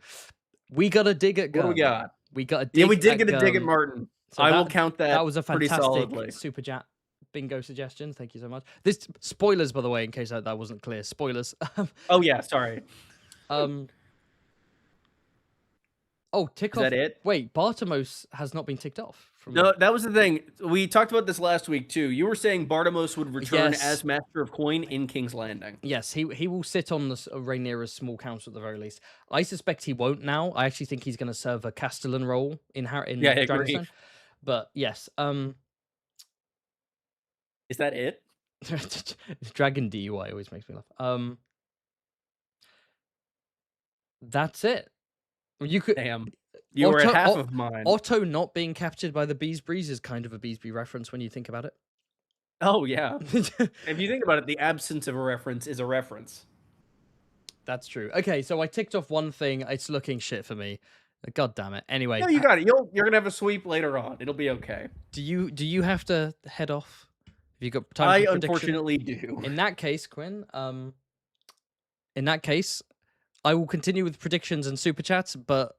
We got a dig at Gunn. What do we got? We got a dig. Yeah, we did get a dig at Martin. So I will count that. That was a fantastic super chat bingo suggestion. Thank you so much. This spoilers, by the way, in case that wasn't clear. Spoilers. Oh yeah, sorry. Oh, tick off. Is that it? Wait, Bartimos has not been ticked off. No, that was the thing. We talked about this last week too. You were saying Bartimos would return as Master of Coin in King's Landing. Yes, he will sit on the Rhaenyra's small council at the very least. I suspect he won't now. I actually think he's going to serve a Castellan role in Dragonstone. But yes, is that it? Dragon DUI always makes me laugh. That's it. You could. Damn. You were at half of mine. Otto not being captured by the Beesbreeze is kind of a Beesby reference when you think about it. Oh, yeah. If you think about it, the absence of a reference is a reference. That's true. Okay, so I ticked off one thing. It's looking shit for me. God damn it. Anyway. No, you got it. You're going to have a sweep later on. It'll be okay. Do you have to head off? Have you got time I unfortunately do. In that case, Quinn, I will continue with predictions and super chats, but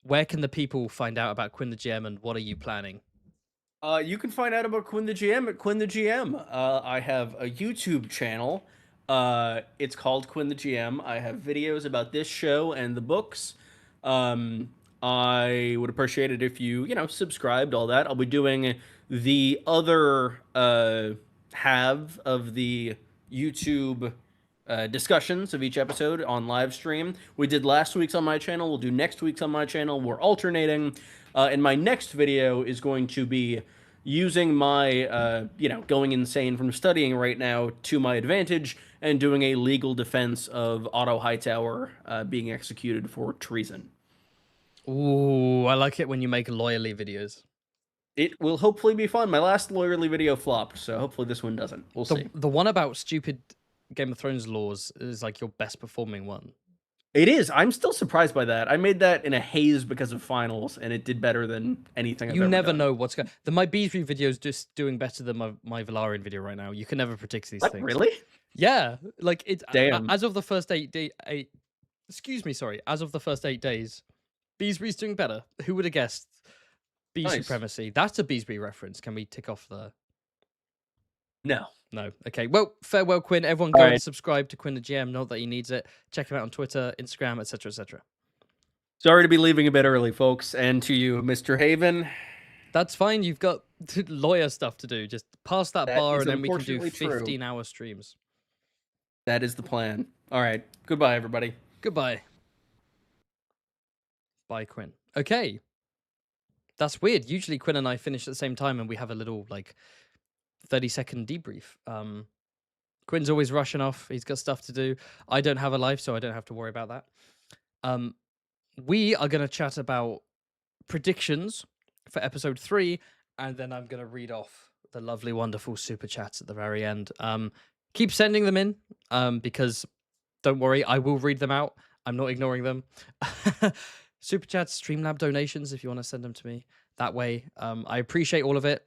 where can the people find out about Quinn the GM and what are you planning? You can find out about Quinn the GM at Quinn the GM. I have a YouTube channel. It's called Quinn the GM. I have videos about this show and the books. I would appreciate it if you subscribed, all that. I'll be doing the other half of the YouTube discussions of each episode on live stream. We did last week's on my channel. We'll do next week's on my channel. We're alternating. And my next video is going to be using my, going insane from studying right now to my advantage and doing a legal defense of Otto Hightower being executed for treason. Ooh, I like it when you make lawyerly videos. It will hopefully be fun. My last lawyerly video flopped, so hopefully this one doesn't. We'll see. The one about stupid Game of Thrones laws is like your best performing one. It is. I'm still surprised by that. I made that in a haze because of finals, and it did better than anything I've You ever never done. know what's going. My Beesbury video is just doing better than my Valarian video right now. You can never predict these What, things. really? Yeah, like it. Damn. As of the first excuse me, sorry. As of the first 8 days, Beesbury's doing better. Who would have guessed? Bee Nice. supremacy. That's a Beesbury reference. Can we tick off the? No. No. Okay. Well, farewell, Quinn. Everyone go All and right. subscribe to Quinn the GM. Not that he needs it. Check him out on Twitter, Instagram, etc., etc. Sorry to be leaving a bit early, folks. And to you, Mr. Haven. That's fine. You've got lawyer stuff to do. Just pass that That bar, is and then we can do unfortunately true. 15-hour streams. That is the plan. All right. Goodbye, everybody. Goodbye. Bye, Quinn. Okay. That's weird. Usually Quinn and I finish at the same time and we have a little like 30-second debrief. Quinn's always rushing off. He's got stuff to do. I don't have a life, so I don't have to worry about that. We are going to chat about predictions for episode 3, and then I'm going to read off the lovely, wonderful super chats at the very end. Keep sending them in, because don't worry, I will read them out. I'm not ignoring them. Super chats, Streamlab donations, if you want to send them to me that way. I appreciate all of it.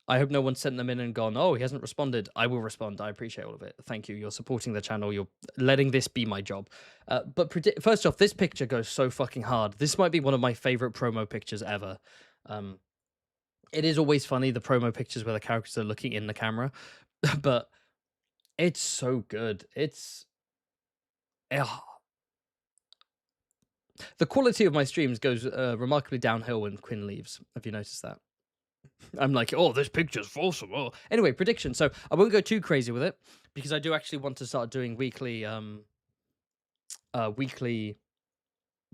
I hope no one sent them in and gone, oh, he hasn't responded. I will respond. I appreciate all of it. Thank you. You're supporting the channel. You're letting this be my job. But first off, this picture goes so fucking hard. This might be one of my favorite promo pictures ever. It is always funny, the promo pictures where the characters are looking in the camera. But it's so good. It's... The quality of my streams goes remarkably downhill when Quinn leaves. Have you noticed that? I'm like, oh, this picture's awesome. Oh. Anyway, prediction. So I won't go too crazy with it because I do actually want to start doing weekly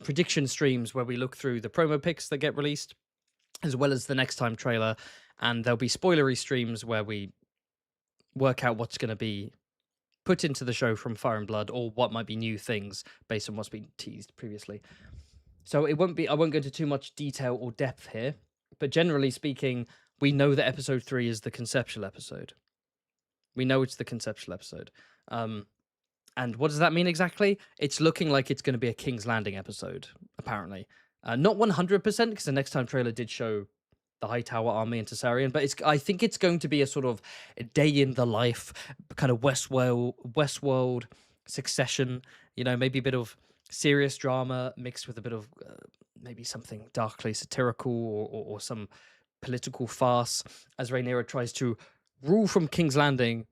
prediction streams where we look through the promo pics that get released, as well as the next time trailer, and there'll be spoilery streams where we work out what's going to be put into the show from Fire and Blood, or what might be new things based on what's been teased previously. So it won't be, I won't go into too much detail or depth here, but generally speaking, we know that episode 3 is the conceptual episode. We know it's the conceptual episode. And what does that mean exactly? It's looking like it's going to be a King's Landing episode, apparently. Not 100%, because the next time trailer did show the Hightower army in Tessarion, but I think it's going to be a sort of a day in the life, kind of Westworld Succession, you know, maybe a bit of serious drama mixed with a bit of maybe something darkly satirical or some political farce as Rhaenyra tries to rule from King's Landing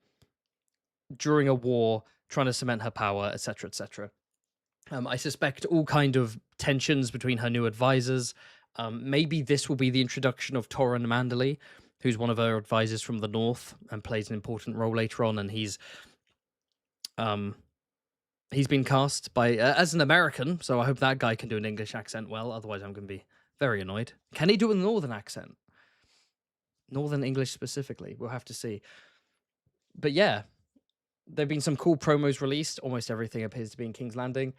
during a war, trying to cement her power, etc., etc. I suspect all kind of tensions between her new advisors. Maybe this will be the introduction of Torrhen Manderly, who's one of her advisors from the north and plays an important role later on. And he's been cast by as an American, so I hope that guy can do an English accent well. Otherwise, I'm going to be very annoyed. Can he do a northern accent? Northern English specifically. We'll have to see. But yeah, there've been some cool promos released. Almost everything appears to be in King's Landing.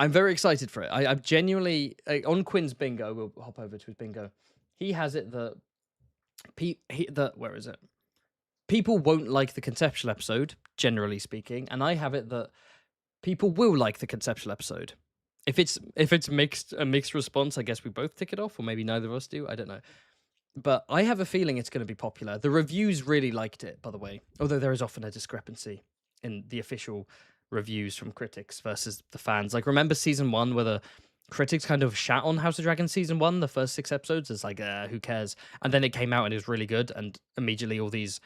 I'm very excited for it. I'm genuinely on Quinn's bingo. We'll hop over to his bingo. He has it that where is it? People won't like the conceptual episode, generally speaking, and I have it that people will like the conceptual episode. If it's a mixed response, I guess we both tick it off, or maybe neither of us do. I don't know. But I have a feeling it's going to be popular. The reviews really liked it, by the way, although there is often a discrepancy in the official reviews from critics versus the fans. Like, remember season 1 where the critics kind of shat on House of Dragon season 1, the first 6 episodes? It's like, who cares? And then it came out and it was really good, and immediately all these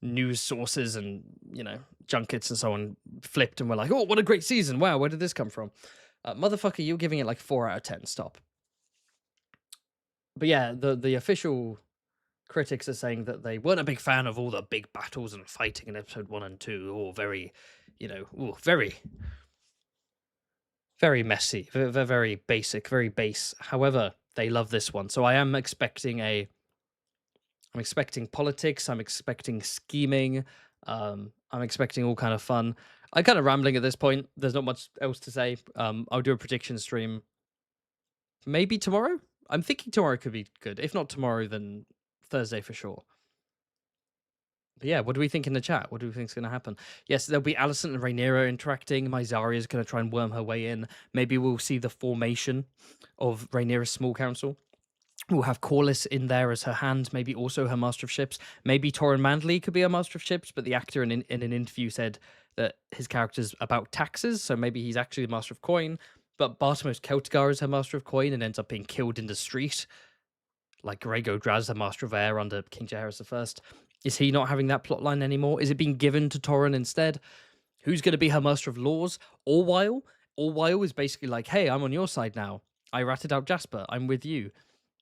news sources and, you know, junkets and so on flipped and were like, oh, what a great season. Wow, where did this come from? Motherfucker, you're giving it like 4 out of 10. Stop. But yeah, the official critics are saying that they weren't a big fan of all the big battles and fighting in episode 1 and 2, or very, you know, very, very messy, very basic, very base. However, they love this one. So I'm expecting politics, I'm expecting scheming, I'm expecting all kind of fun. I'm kind of rambling at this point. There's not much else to say. I'll do a prediction stream maybe tomorrow. I'm thinking tomorrow could be good. If not tomorrow, then Thursday for sure. But yeah, what do we think in the chat? What do we think is going to happen? Yes, there'll be Alicent and Rhaenyra interacting. Mysaria is going to try and worm her way in. Maybe we'll see the formation of Rhaenyra's small council. We'll have Corlys in there as her hand, maybe also her master of ships. Maybe Torrin Manley could be a master of ships, but the actor in an interview said that his character's about taxes, so maybe he's actually the master of coin. But Bartimos Celtigar is her master of coin and ends up being killed in the street, like Rhaego Draz, the master of air under King Jaehaerys I. Is he not having that plotline anymore? Is it being given to Torrin instead? Who's going to be her master of laws? Orwyle is basically like, hey, I'm on your side now. I ratted out Jasper. I'm with you.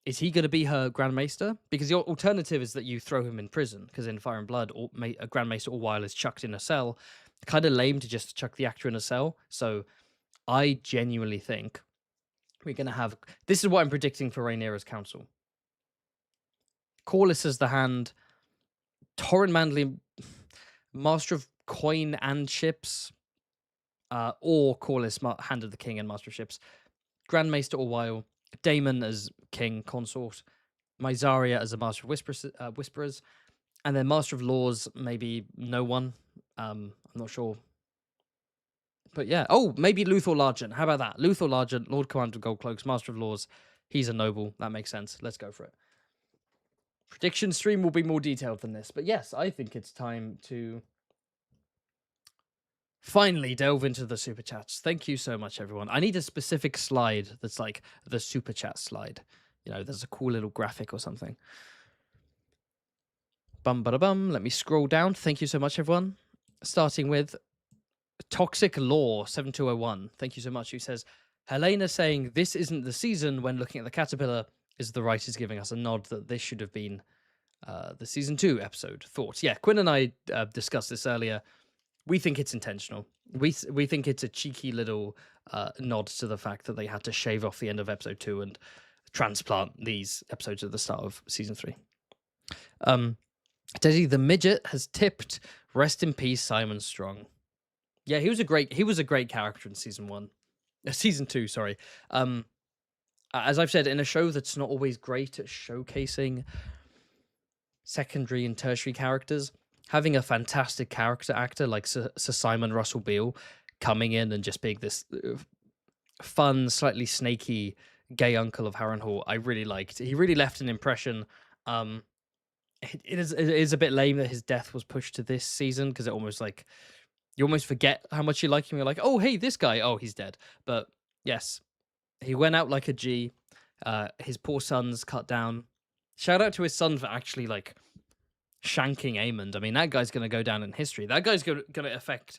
Is he going to be her Grand Maester? Because the alternative is that you throw him in prison, because in Fire and Blood, a Grand Maester Orwyle is chucked in a cell. Kind of lame to just chuck the actor in a cell. So I genuinely think we're going to have... This is what I'm predicting for Rhaenyra's council. Corlys as the hand. Torrin Manley, Master of Coin and Ships. Or Corlys, Hand of the King and Master of Ships. Grand Maester Orwyle. Daemon as king consort, Mysaria as a master of whisperers, and then master of laws, maybe no one. I'm not sure. But yeah. Oh, maybe Luthor Largent. How about that? Luthor Largent, Lord Commander of Gold Cloaks, master of laws. He's a noble. That makes sense. Let's go for it. Prediction stream will be more detailed than this. But yes, I think it's time to finally delve into the super chats. Thank you so much, everyone. I need a specific slide that's like the super chat slide. You know, there's a cool little graphic or something. Bum bada bum. Let me scroll down. Thank you so much, everyone. Starting with Toxic Law 7201. Thank you so much. Who says, Helena saying this isn't the season when looking at the caterpillar is the writers giving us a nod that this should have been the season 2 episode. Thoughts? Yeah, Quinn and I discussed this earlier. We think it's intentional. We think it's a cheeky little nod to the fact that they had to shave off the end of episode 2 and transplant these episodes at the start of season 3. Desi the Midget has tipped. Rest in peace, Simon Strong. Yeah, he was a great character in season 2. Sorry. As I've said, in a show that's not always great at showcasing secondary and tertiary characters, having a fantastic character actor like Sir Simon Russell Beale coming in and just being this fun, slightly snaky gay uncle of Harrenhal, I really liked. He really left an impression. It is a bit lame that his death was pushed to this season, because it almost like you almost forget how much you like him. You're like, oh, hey, this guy, oh, he's dead. But yes, he went out like a G. His poor son's cut down. Shout out to his son for actually like shanking Aemond. I mean, that guy's going to go down in history. That guy's going to affect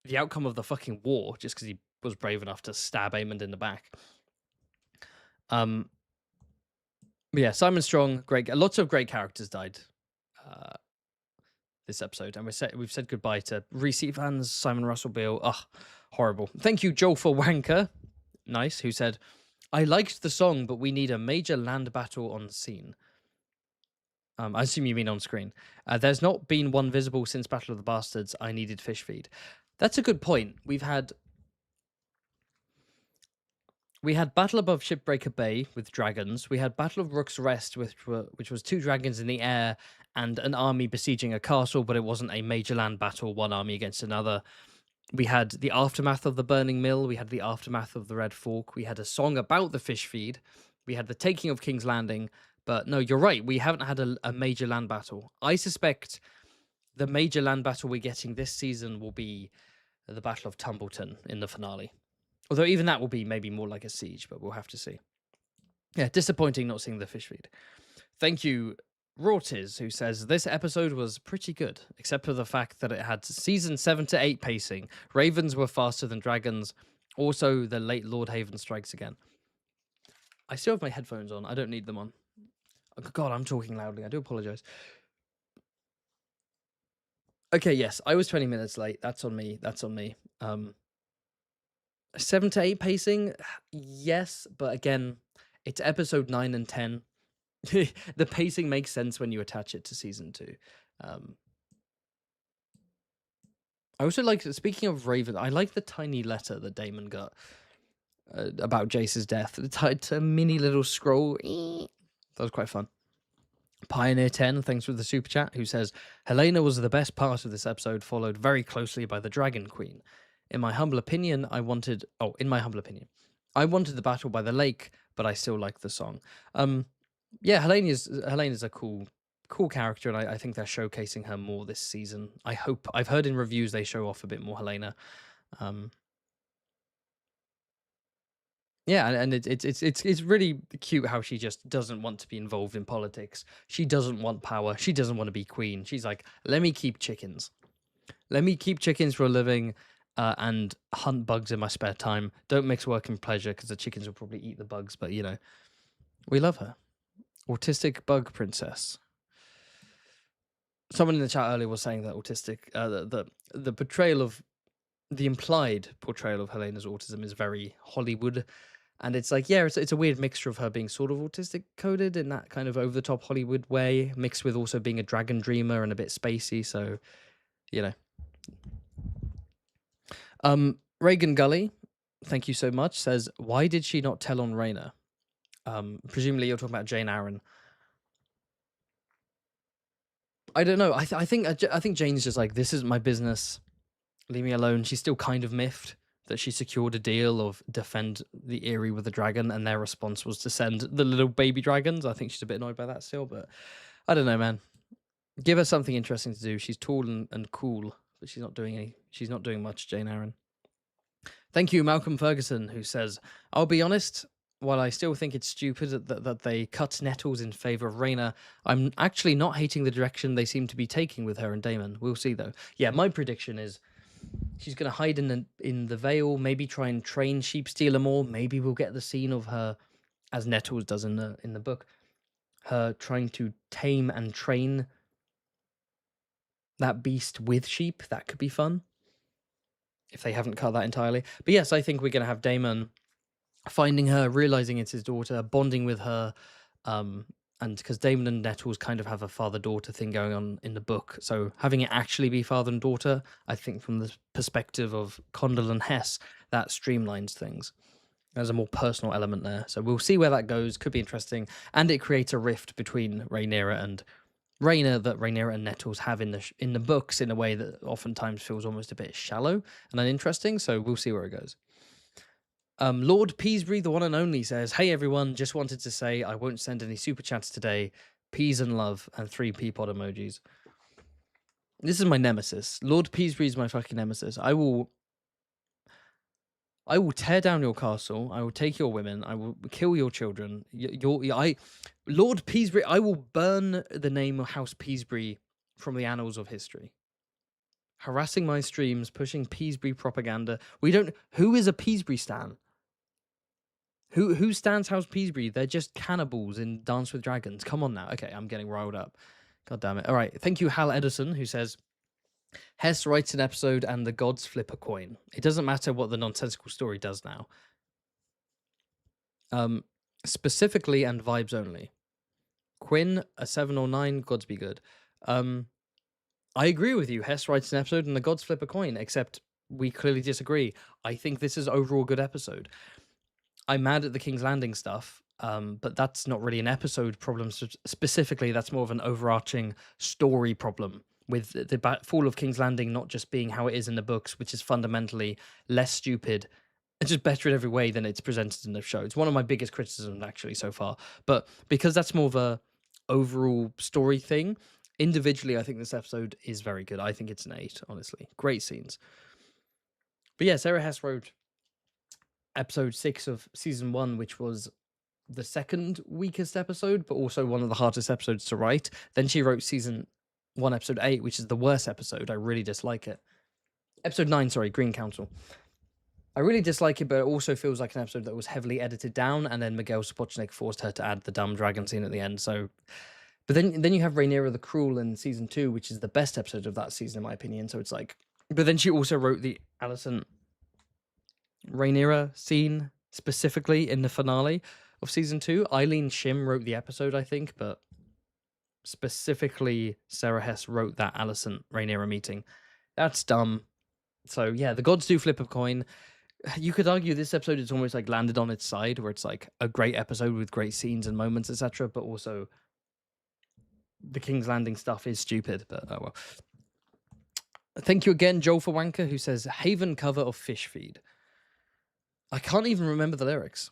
the outcome of the fucking war just because he was brave enough to stab Aemond in the back. But yeah, Simon Strong, great. Lots of great characters died this episode, and we've said goodbye to Reese Evans, Simon Russell Beale. Ugh, horrible. Thank you, Joel for Wanker. Nice, who said, I liked the song, but we need a major land battle on scene. I assume you mean on screen. There's not been one visible since Battle of the Bastards. I needed fish feed. That's a good point. We had Battle above Shipbreaker Bay with dragons. We had Battle of Rook's Rest, which was 2 dragons in the air and an army besieging a castle, but it wasn't a major land battle, one army against another. We had the aftermath of the Burning Mill. We had the aftermath of the Red Fork. We had a song about the fish feed. We had the taking of King's Landing. But no, you're right. We haven't had a major land battle. I suspect the major land battle we're getting this season will be the Battle of Tumbleton in the finale. Although even that will be maybe more like a siege, but we'll have to see. Yeah, disappointing not seeing the fish feed. Thank you, Rortiz, who says, this episode was pretty good, except for the fact that it had season 7 to 8 pacing. Ravens were faster than dragons. Also, the late Lord Haven strikes again. I still have my headphones on. I don't need them on. Oh, God, I'm talking loudly. I do apologize. Okay, yes, I was 20 minutes late. That's on me. 7 to 8 pacing? Yes, but again, it's episode 9 and 10. The pacing makes sense when you attach it to season 2. I also like, speaking of Raven, I like the tiny letter that Damon got about Jace's death. It's a mini little scroll. That was quite fun. Pioneer 10, thanks for the super chat, who says, Helena was the best part of this episode, followed very closely by the Dragon Queen. In my humble opinion, I wanted the battle by the lake, but I still like the song. Yeah, Helena's a cool character, and I think they're showcasing her more this season. I've heard in reviews they show off a bit more Helena. Yeah, and it's really cute how she just doesn't want to be involved in politics. She doesn't want power. She doesn't want to be queen. She's like, let me keep chickens. Let me keep chickens for a living, and hunt bugs in my spare time. Don't mix work and pleasure, because the chickens will probably eat the bugs. But we love her. Autistic bug princess. Someone in the chat earlier was saying that autistic, the portrayal of the implied portrayal of Helena's autism is very Hollywood. And it's like, yeah, it's a weird mixture of her being sort of autistic coded in that kind of over the top Hollywood way, mixed with also being a dragon dreamer and a bit spacey. So, Reagan Gully, thank you so much, says, why did she not tell on Rhaena? Presumably you're talking about Jane Aaron. I don't know. I think Jane's just like, this isn't my business. Leave me alone. She's still kind of miffed that she secured a deal of defend the Eyrie with a dragon, and their response was to send the little baby dragons. I think she's a bit annoyed by that still, but I don't know, man. Give her something interesting to do. She's tall and cool, but she's not doing much, Jane Aaron. Thank you, Malcolm Ferguson, who says, I'll be honest, while I still think it's stupid that they cut Nettles in favour of Rhaena, I'm actually not hating the direction they seem to be taking with her and Daemon. We'll see, though. Yeah, my prediction is she's going to hide in the Vale, maybe try and train Sheep Stealer more. Maybe we'll get the scene of her, as Nettles does in the book, her trying to tame and train that beast with sheep. That could be fun, if they haven't cut that entirely. But yes, I think we're going to have Daemon finding her, realizing it's his daughter, bonding with her, and because Daemon and Nettles kind of have a father-daughter thing going on in the book, so having it actually be father and daughter, I think from the perspective of Condell and Hess, that streamlines things. There's a more personal element there, so we'll see where that goes. Could be interesting, and it creates a rift between Rhaenyra and Rhaena that Rhaenyra and Nettles have in the books in a way that oftentimes feels almost a bit shallow and uninteresting. So we'll see where it goes. Lord Peasbury, the one and only, says, hey everyone, just wanted to say I won't send any super chats today. Peas and love, and 3 peapod emojis. This is my nemesis. Lord Peasbury is my fucking nemesis. I will tear down your castle. I will take your women. I will kill your children. Lord Peasbury, I will burn the name of House Peasbury from the annals of history. Harassing my streams, pushing Peasbury propaganda. Who is a Peasbury stan? Who stands House Peasbury? They're just cannibals in Dance with Dragons. Come on now. Okay, I'm getting riled up. God damn it. All right. Thank you, Hal Edison, who says, Hess writes an episode and the gods flip a coin. It doesn't matter what the nonsensical story does now. Specifically and vibes only. Quinn, a 7 or 9, gods be good. I agree with you. Hess writes an episode and the gods flip a coin, except we clearly disagree. I think this is overall a good episode. I'm mad at the King's Landing stuff, but that's not really an episode problem specifically. That's more of an overarching story problem, with the fall of King's Landing not just being how it is in the books, which is fundamentally less stupid and just better in every way than it's presented in the show. It's one of my biggest criticisms actually so far, but because that's more of a overall story thing, individually I think this episode is very good. I think it's an 8, honestly. Great scenes. But yeah, Sarah Hess wrote episode 6 of season 1, which was the second weakest episode, but also one of the hardest episodes to write. Then she wrote season 1, episode 8, which is the worst episode. I really dislike it. Episode 9, sorry, Green Council. I really dislike it, but it also feels like an episode that was heavily edited down, and then Miguel Sapochnik forced her to add the dumb dragon scene at the end. So, but then you have Rhaenyra the Cruel in season 2, which is the best episode of that season, in my opinion. So it's like, but then she also wrote the Alicent Rhaenyra scene specifically in the finale of season 2. Eileen Shim wrote the episode, I think, but specifically Sarah Hess wrote that Alicent Rhaenyra meeting. That's dumb. So yeah, the gods do flip a coin. You could argue this episode is almost like landed on its side, where it's like a great episode with great scenes and moments, etc. But also, the King's Landing stuff is stupid. But oh well. Thank you again, Joel for Wanker, who says Haven cover of Fish Feed. I can't even remember the lyrics.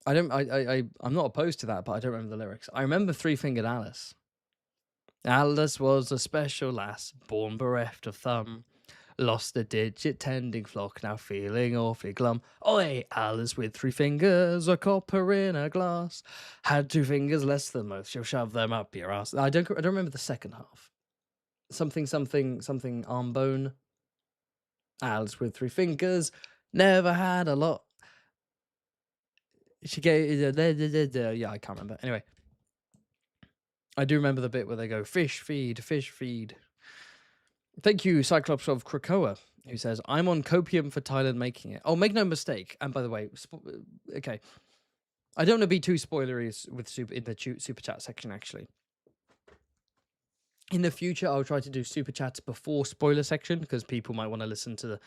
I'm not opposed to that, but I don't remember the lyrics. I remember Three Fingered Alice. Alice was a special lass, born bereft of thumb. Lost a digit tending flock, now feeling awfully glum. Oi, Alice with 3 fingers, a copper in a glass. Had 2 fingers less than most, she'll shove them up your ass. I don't remember the second half. Something arm bone. Alice with 3 fingers, never had a lot. She gave, yeah, I can't remember. Anyway, I do remember the bit where they go, fish feed, fish feed. Thank you, Cyclops of Krakoa, who says, I'm on copium for Thailand making it. Oh, make no mistake. And by the way, okay, I don't want to be too spoilery with in the super chat section, actually. In the future, I'll try to do super chats before spoiler section, because people might want to listen to the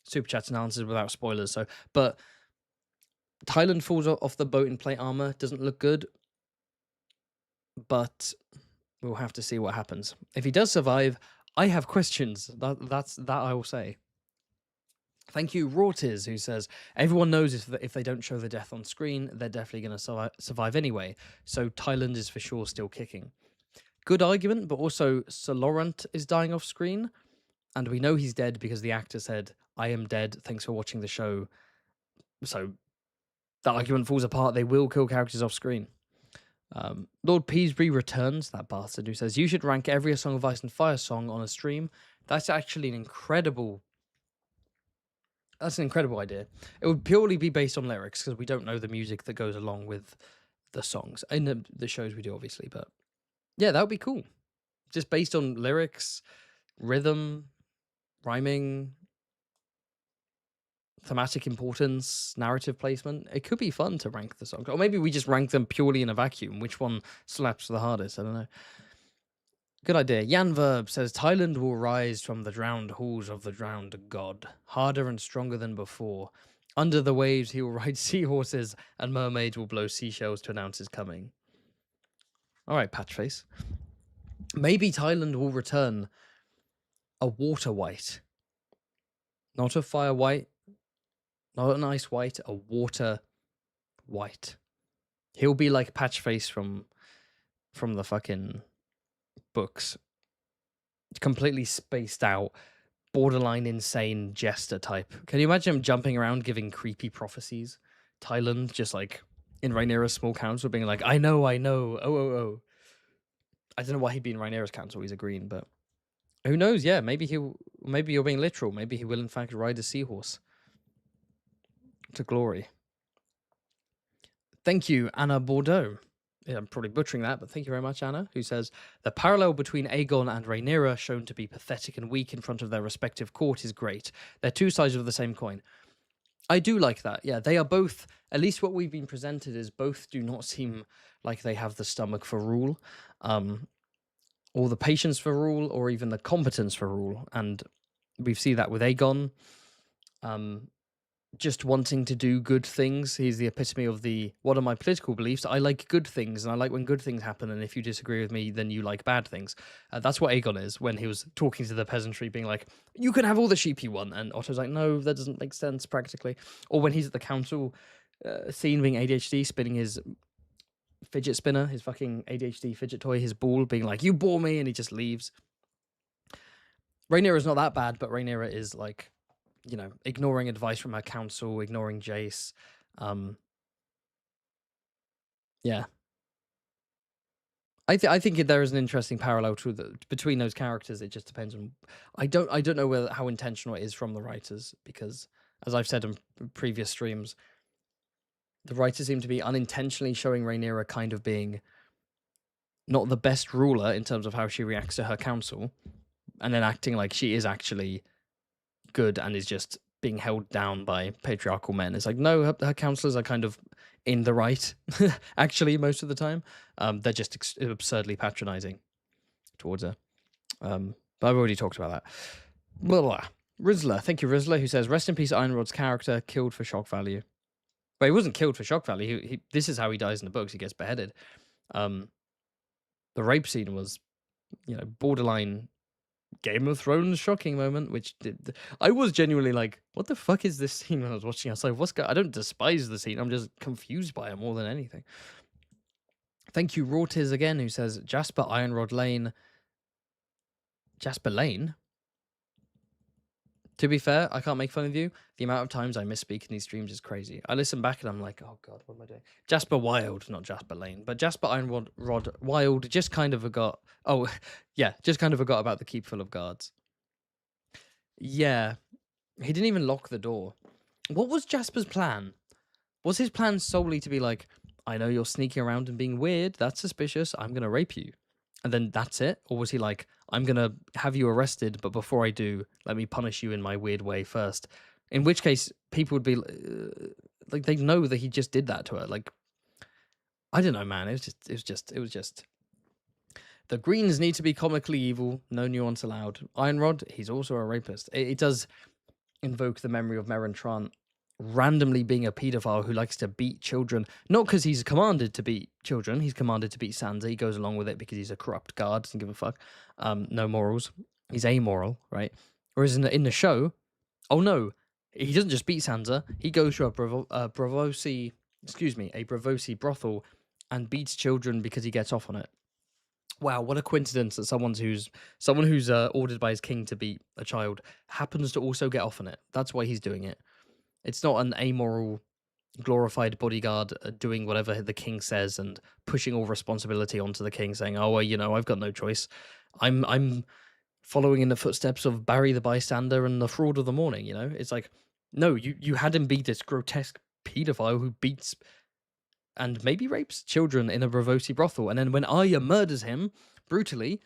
super chats and answers without spoilers. So, but Thailand falls off the boat in plate armor. Doesn't look good, but we'll have to see what happens. If he does survive, I have questions. That I will say. Thank you, Rortiz, who says, everyone knows if they don't show the death on screen, they're definitely going to survive anyway. So Thailand is for sure still kicking. Good argument, but also Sir Laurent is dying off screen. And we know he's dead because the actor said, I am dead. Thanks for watching the show. So the argument falls apart. They will kill characters off screen. Lord Peasbury returns, that bastard, who says, you should rank every A Song of Ice and Fire song on a stream. That's actually an incredible idea. It would purely be based on lyrics, because we don't know the music that goes along with the songs. In the shows we do, obviously, but yeah, that would be cool. Just based on lyrics, rhythm, rhyming, thematic importance, narrative placement. It could be fun to rank the songs. Or maybe we just rank them purely in a vacuum. Which one slaps the hardest? I don't know. Good idea. Yan Verb says, Thailand will rise from the drowned halls of the drowned god, harder and stronger than before. Under the waves, he will ride seahorses, and mermaids will blow seashells to announce his coming. All right, Patchface. Maybe Thailand will return a water white. Not a fire white, not an ice white, a water white. He'll be like Patchface from the fucking books. Completely spaced out, borderline insane jester type. Can you imagine him jumping around giving creepy prophecies? Thailand, just like in Rhaenyra's small council, being like, I know, oh. I don't know why he'd be in Rhaenyra's council, he's a green, but who knows? Yeah, maybe you're being literal. Maybe he will in fact ride a seahorse to glory. Thank you, Anna Bordeaux. Yeah, I'm probably butchering that, but thank you very much, Anna, who says, the parallel between Aegon and Rhaenyra, shown to be pathetic and weak in front of their respective court, is great. They're two sides of the same coin. I do like that. Yeah, they are both, at least what we've been presented is, both do not seem like they have the stomach for rule, or the patience for rule, or even the competence for rule. And we see that with Aegon, just wanting to do good things. He's the epitome of what are my political beliefs? I like good things, and I like when good things happen, and if you disagree with me, then you like bad things. That's what Aegon is, when he was talking to the peasantry, being like, you can have all the sheep you want, and Otto's like, no, that doesn't make sense practically. Or when he's at the council scene being ADHD, spinning his fidget spinner, his fucking ADHD fidget toy, his ball, being like, you bore me, and he just leaves. Rhaenyra is not that bad, but Rhaenyra is like, you know, ignoring advice from her council, ignoring Jace. Yeah. I think there is an interesting parallel between those characters. It just depends on. I don't know how intentional it is from the writers, because, as I've said in previous streams, the writers seem to be unintentionally showing Rhaenyra kind of being not the best ruler in terms of how she reacts to her council, and then acting like she is actually good and is just being held down by patriarchal men. It's like, no, her counselors are kind of in the right, actually, most of the time. They're just absurdly patronizing towards her. But I've already talked about that. Blah, blah. Rizzler, thank you, Rizzler, who says, "Rest in peace, Ironrod's character killed for shock value." But he wasn't killed for shock value. This is how he dies in the books. He gets beheaded. The rape scene was, borderline Game of Thrones shocking moment, which I was genuinely like, what the fuck is this scene when I was watching? I was like, I don't despise the scene. I'm just confused by it more than anything. Thank you, Rortiz, again, who says, Jasper Ironrod Lane. Jasper Lane? To be fair, I can't make fun of you. The amount of times I misspeak in these streams is crazy. I listen back and I'm like, oh god, what am I doing? Jasper Wild, not Jasper Lane, but Jasper Ironrod Wild just kind of forgot. Oh, yeah, just kind of forgot about the keep full of guards. Yeah, he didn't even lock the door. What was Jasper's plan? Was his plan solely to be like, I know you're sneaking around and being weird, that's suspicious, I'm going to rape you? And then that's it? Or was he like, I'm going to have you arrested, but before I do, let me punish you in my weird way first? In which case, people would be like, they know that he just did that to her. Like, I don't know, man. It was just. The Greens need to be comically evil, no nuance allowed. Ironrod, he's also a rapist. It does invoke the memory of Meryn Trant randomly being a paedophile who likes to beat children, not because he's commanded to beat children. He's commanded to beat Sansa. He goes along with it because he's a corrupt guard, doesn't give a fuck. No morals. He's amoral, right? Whereas in the show, oh no, he doesn't just beat Sansa. He goes to a Bravosi brothel and beats children because he gets off on it. Wow, what a coincidence that someone who's ordered by his king to beat a child happens to also get off on it. That's why he's doing it. It's not an amoral, glorified bodyguard doing whatever the king says and pushing all responsibility onto the king, saying, "Oh, well, I've got no choice. I'm following in the footsteps of Barry the Bystander and the Fraud of the Morning." It's like, no, you had him be this grotesque paedophile who beats and maybe rapes children in a Bravosi brothel, and then when Arya murders him brutally,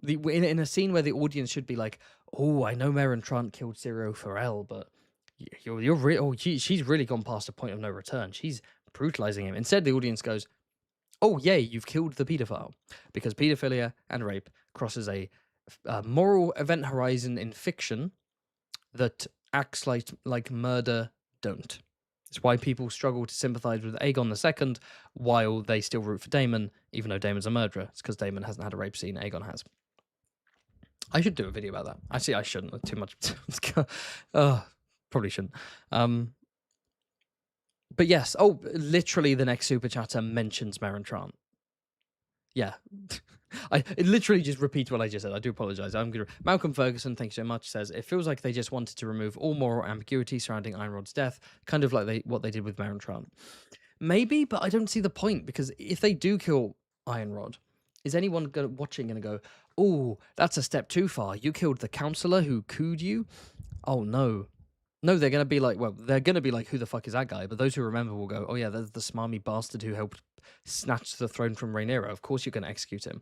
in a scene where the audience should be like, "Oh, I know Meryn Trant killed Syrio Forel, but." She's really gone past a point of no return. She's brutalizing him. Instead, the audience goes, "Oh, yay, you've killed the pedophile," because pedophilia and rape crosses a moral event horizon in fiction that acts like murder don't. It's why people struggle to sympathize with Aegon II while they still root for Daemon, even though Daemon's a murderer. It's because Daemon hasn't had a rape scene. Aegon has. I should do a video about that. Actually, I shouldn't. Too much. Probably shouldn't. But yes. Oh, literally, the next super chatter mentions Meryn Trant. Yeah, it literally just repeats what I just said. I do apologize. Malcolm Ferguson, thank you so much, says it feels like they just wanted to remove all moral ambiguity surrounding Ironrod's death, kind of like what they did with Meryn Trant. Maybe, but I don't see the point, because if they do kill Ironrod, is anyone watching going to go, "Oh, that's a step too far. You killed the counselor who cooed you"? Oh no. No, they're going to be like, who the fuck is that guy? But those who remember will go, "Oh yeah, that's the smarmy bastard who helped snatch the throne from Rhaenyra. Of course you're going to execute him."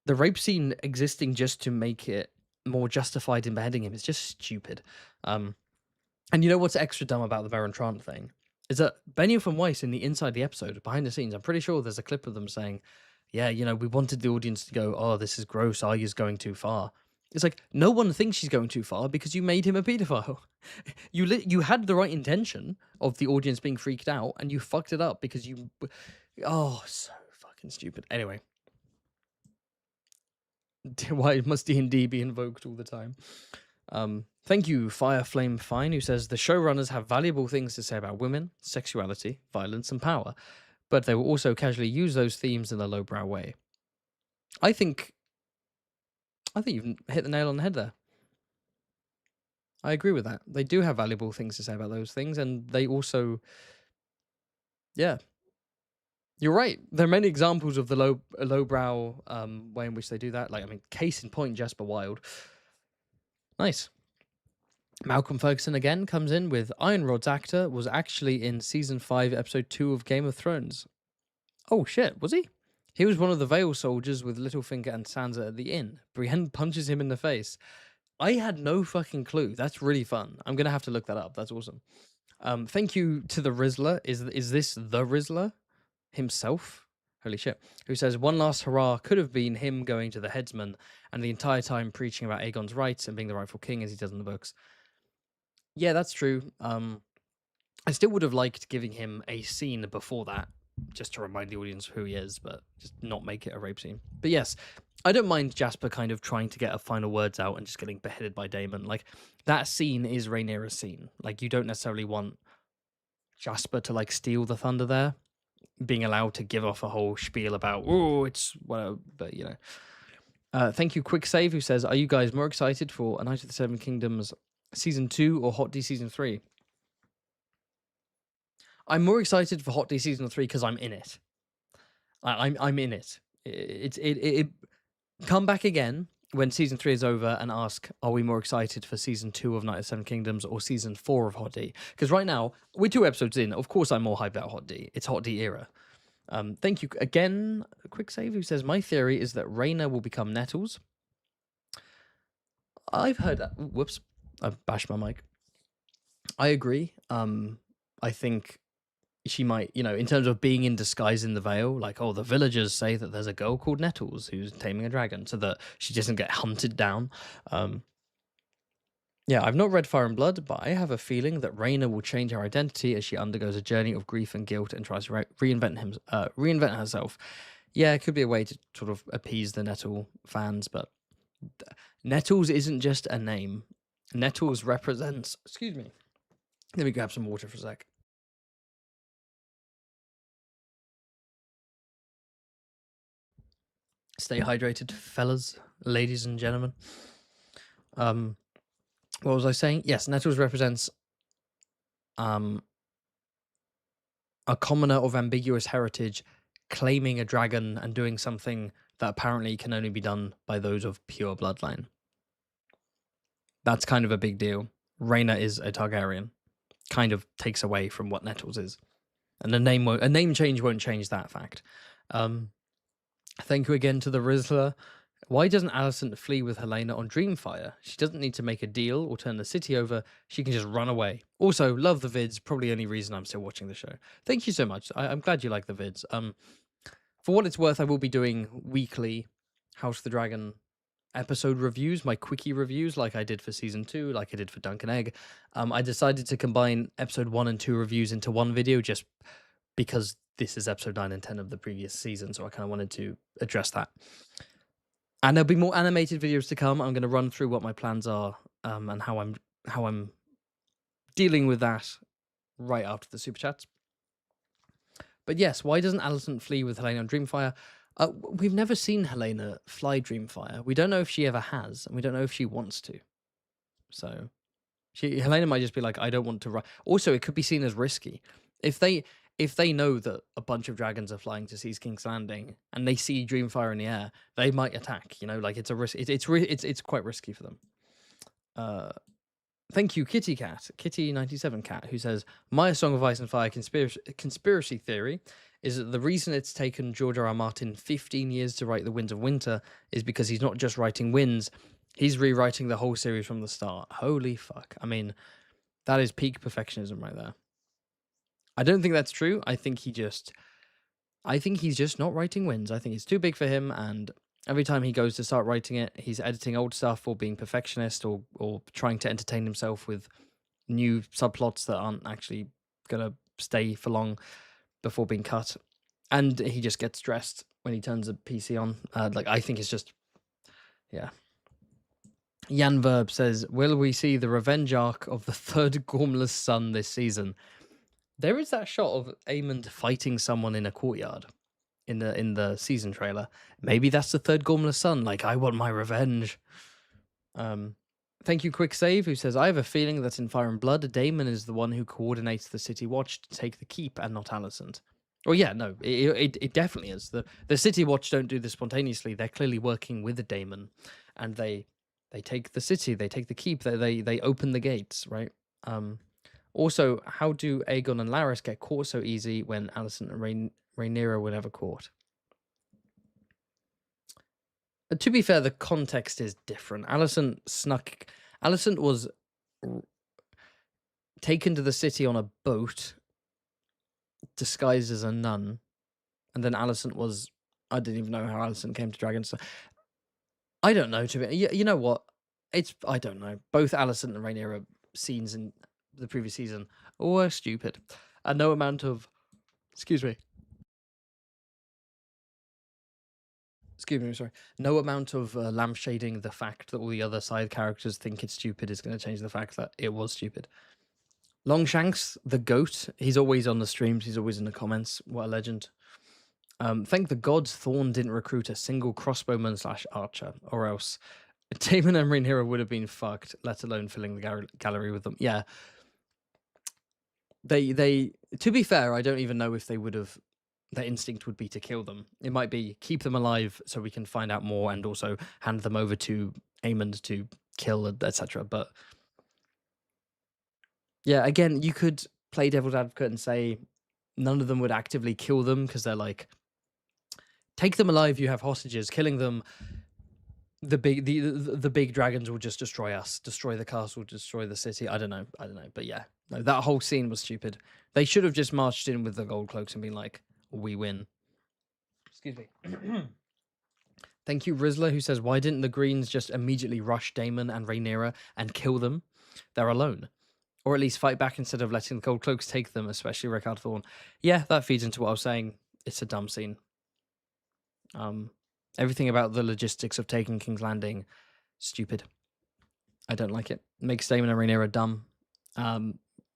The rape scene existing just to make it more justified in beheading him is just stupid. And you know what's extra dumb about the Meryn Trant thing? Is that Benioff and Weiss in the inside the episode, behind the scenes, I'm pretty sure there's a clip of them saying, "Yeah, we wanted the audience to go, oh, this is gross, Arya's going too far." It's like, no one thinks she's going too far because you made him a pedophile. You had the right intention of the audience being freaked out, and you fucked it up because you... Oh, so fucking stupid. Anyway. Why must D&D be invoked all the time? Thank you, Fireflame Fine, who says, the showrunners have valuable things to say about women, sexuality, violence, and power, but they will also casually use those themes in a lowbrow way. I think you've hit the nail on the head there. I agree with that. They do have valuable things to say about those things, and they also... Yeah. You're right. There are many examples of the lowbrow way in which they do that. Like, I mean, case in point, Jasper Wild. Nice. Malcolm Ferguson again comes in with Ironrod's actor was actually in season 5, episode 2 of Game of Thrones. Oh shit, was he? He was one of the Vale soldiers with Littlefinger and Sansa at the inn. Brienne punches him in the face. I had no fucking clue. That's really fun. I'm gonna have to look that up. That's awesome. Thank you to the Rizzler. Is this the Rizzler himself? holy shit, who says, one last hurrah could have been him going to the headsman and the entire time preaching about Aegon's rights and being the rightful king as he does in the books. Yeah, that's true. I still would have liked giving him a scene before that, just to remind the audience who he is, but just not make it a rape scene. But yes, I don't mind Jasper kind of trying to get a final words out and just getting beheaded by Daemon. Like, that scene is Rhaenyra's scene. Like, you don't necessarily want Jasper to, like, steal the thunder there, being allowed to give off a whole spiel about, oh, it's whatever, but, you know. Thank you, Quick Save, who says, are you guys more excited for A Night of the Seven Kingdoms Season 2 or Hot D Season 3? I'm more excited for Hot D Season 3 because I'm in it. I'm in it. It come back again when Season 3 is over and ask, are we more excited for Season 2 of Night of Seven Kingdoms or Season 4 of Hot D? Because right now, we're 2 episodes in. Of course, I'm more hyped about Hot D. It's Hot D era. Thank you again, Quick Save, who says, my theory is that Rhaena will become Nettles. I've heard that. Whoops. I've bashed my mic. I agree. I think she might, you know, in terms of being in disguise in the Vale, like, oh, the villagers say that there's a girl called Nettles who's taming a dragon, so that she doesn't get hunted down. Yeah, I've not read Fire and Blood, but I have a feeling that Rhaena will change her identity as she undergoes a journey of grief and guilt and tries to reinvent herself. Yeah, it could be a way to sort of appease the Nettle fans, but Nettles isn't just a name. Nettles represents... Excuse me. Let me grab some water for a sec. Stay hydrated, fellas, ladies and gentlemen. What was I saying? Yes, Nettles represents a commoner of ambiguous heritage claiming a dragon and doing something that apparently can only be done by those of pure bloodline. That's kind of a big deal. Rhaena is a Targaryen. Kind of takes away from what Nettles is. And a name change won't change that fact. Thank you again to the Rizzler. Why doesn't Alicent flee with Helena on Dreamfire? She doesn't need to make a deal or turn the city over. She can just run away. Also, love the vids. Probably the only reason I'm still watching the show. Thank you so much. I'm glad you like the vids. For what it's worth, I will be doing weekly House of the Dragon episode reviews, my quickie reviews, like I did for Season 2, like I did for Dunk and Egg. I decided to combine episode 1 and 2 reviews into one video just because this is episode 9 and 10 of the previous season, so I kind of wanted to address that. And there'll be more animated videos to come. I'm going to run through what my plans are and how I'm dealing with that right after the super chats. But yes, why doesn't Alicent flee with Helena on Dreamfire? We've never seen Helena fly Dreamfire. We don't know if she ever has, and we don't know if she wants to. So Helena might just be like, I don't want to run. Also, it could be seen as risky. If they know that a bunch of dragons are flying to seize King's Landing and they see Dreamfire in the air, they might attack. You know, like it's a risk. It's quite risky for them. Thank you, Kitty 97 Cat, who says, my Song of Ice and Fire conspiracy theory is that the reason it's taken George R.R. Martin 15 years to write The Winds of Winter is because he's not just writing Winds, he's rewriting the whole series from the start. Holy fuck. I mean, that is peak perfectionism right there. I don't think that's true. I think he's just not writing Winds. I think it's too big for him, and every time he goes to start writing it, he's editing old stuff or being perfectionist or trying to entertain himself with new subplots that aren't actually going to stay for long before being cut. And he just gets stressed when he turns a PC on. I think it's just, yeah. Jan Verb says, will we see the revenge arc of the third Gormless son this season? There is that shot of Aemond fighting someone in a courtyard in the season trailer. Maybe that's the third Gormless son. Like, I want my revenge. Thank you, Quick Save, who says, I have a feeling that in Fire and Blood, Daemon is the one who coordinates the City Watch to take the keep and not Alicent. Well, yeah, no, it definitely is. The City Watch don't do this spontaneously. They're clearly working with Daemon, and they take the city, they take the keep, they open the gates, right? Also, how do Aegon and Larys get caught so easy when Alicent and Rhaenyra were never caught? To be fair, the context is different. Alicent was taken to the city on a boat, disguised as a nun, And then Alicent was... I didn't even know how Alicent came to Dragonstone. I don't know. You know what? I don't know. Both Alicent and Rhaenyra scenes in the previous season were stupid. And no amount of... Excuse me. Sorry. No amount of lampshading the fact that all the other side characters think it's stupid is going to change the fact that it was stupid. Longshanks, the goat, he's always on the streams, he's always in the comments. What a legend. Thank the gods Thorne didn't recruit a single crossbowman / archer, or else Daemon and Rhaenyra would have been fucked, let alone filling the gallery with them. Yeah. They to be fair, I don't even know if they would have... Their instinct would be to kill them. It might be keep them alive so we can find out more and also hand them over to Aemond to kill, etc. But yeah, again, you could play devil's advocate and say none of them would actively kill them because they're like, take them alive, you have hostages. Killing them, the big dragons will just destroy us, destroy the castle, destroy the city. I don't know. But yeah, no, that whole scene was stupid. They should have just marched in with the gold cloaks and been like, we win. Excuse me. Thank you, Rizzler, who says, why didn't the Greens just immediately rush Daemon and Rhaenyra and kill them? They're alone. Or at least fight back instead of letting the gold cloaks take them, especially Rickard Thorne. Yeah, that feeds into what I was saying. It's a dumb scene. Everything about the logistics of taking King's Landing, stupid. I don't like it. Makes Daemon and Rhaenyra dumb.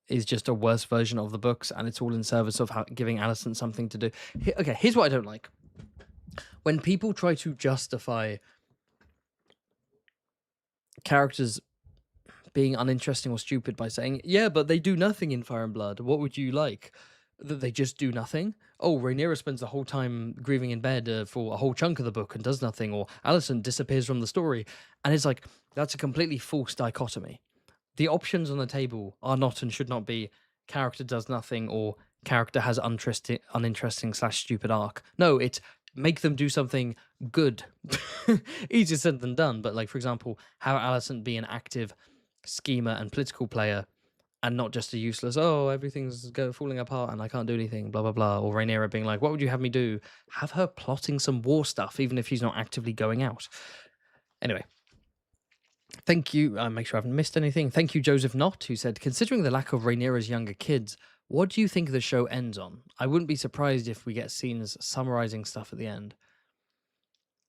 Is just a worse version of the books, and it's all in service of giving Alicent something to do. Okay, here's what I don't like. When people try to justify characters being uninteresting or stupid by saying, yeah, but they do nothing in Fire and Blood. What would you like? That they just do nothing? Oh, Rhaenyra spends the whole time grieving in bed for a whole chunk of the book and does nothing, or Alicent disappears from the story. And it's like, that's a completely false dichotomy. The options on the table are not and should not be character does nothing or character has uninteresting / stupid arc. No, it's make them do something good. Easier said than done. But like, for example, have Alicent be an active schemer and political player and not just a useless, oh, everything's falling apart and I can't do anything, blah, blah, blah. Or Rhaenyra being like, what would you have me do? Have her plotting some war stuff, even if she's not actively going out. Anyway. Thank you. Make sure I haven't missed anything. Thank you, Joseph Knott, who said, considering the lack of Rhaenyra's younger kids, what do you think the show ends on? I wouldn't be surprised if we get scenes summarizing stuff at the end.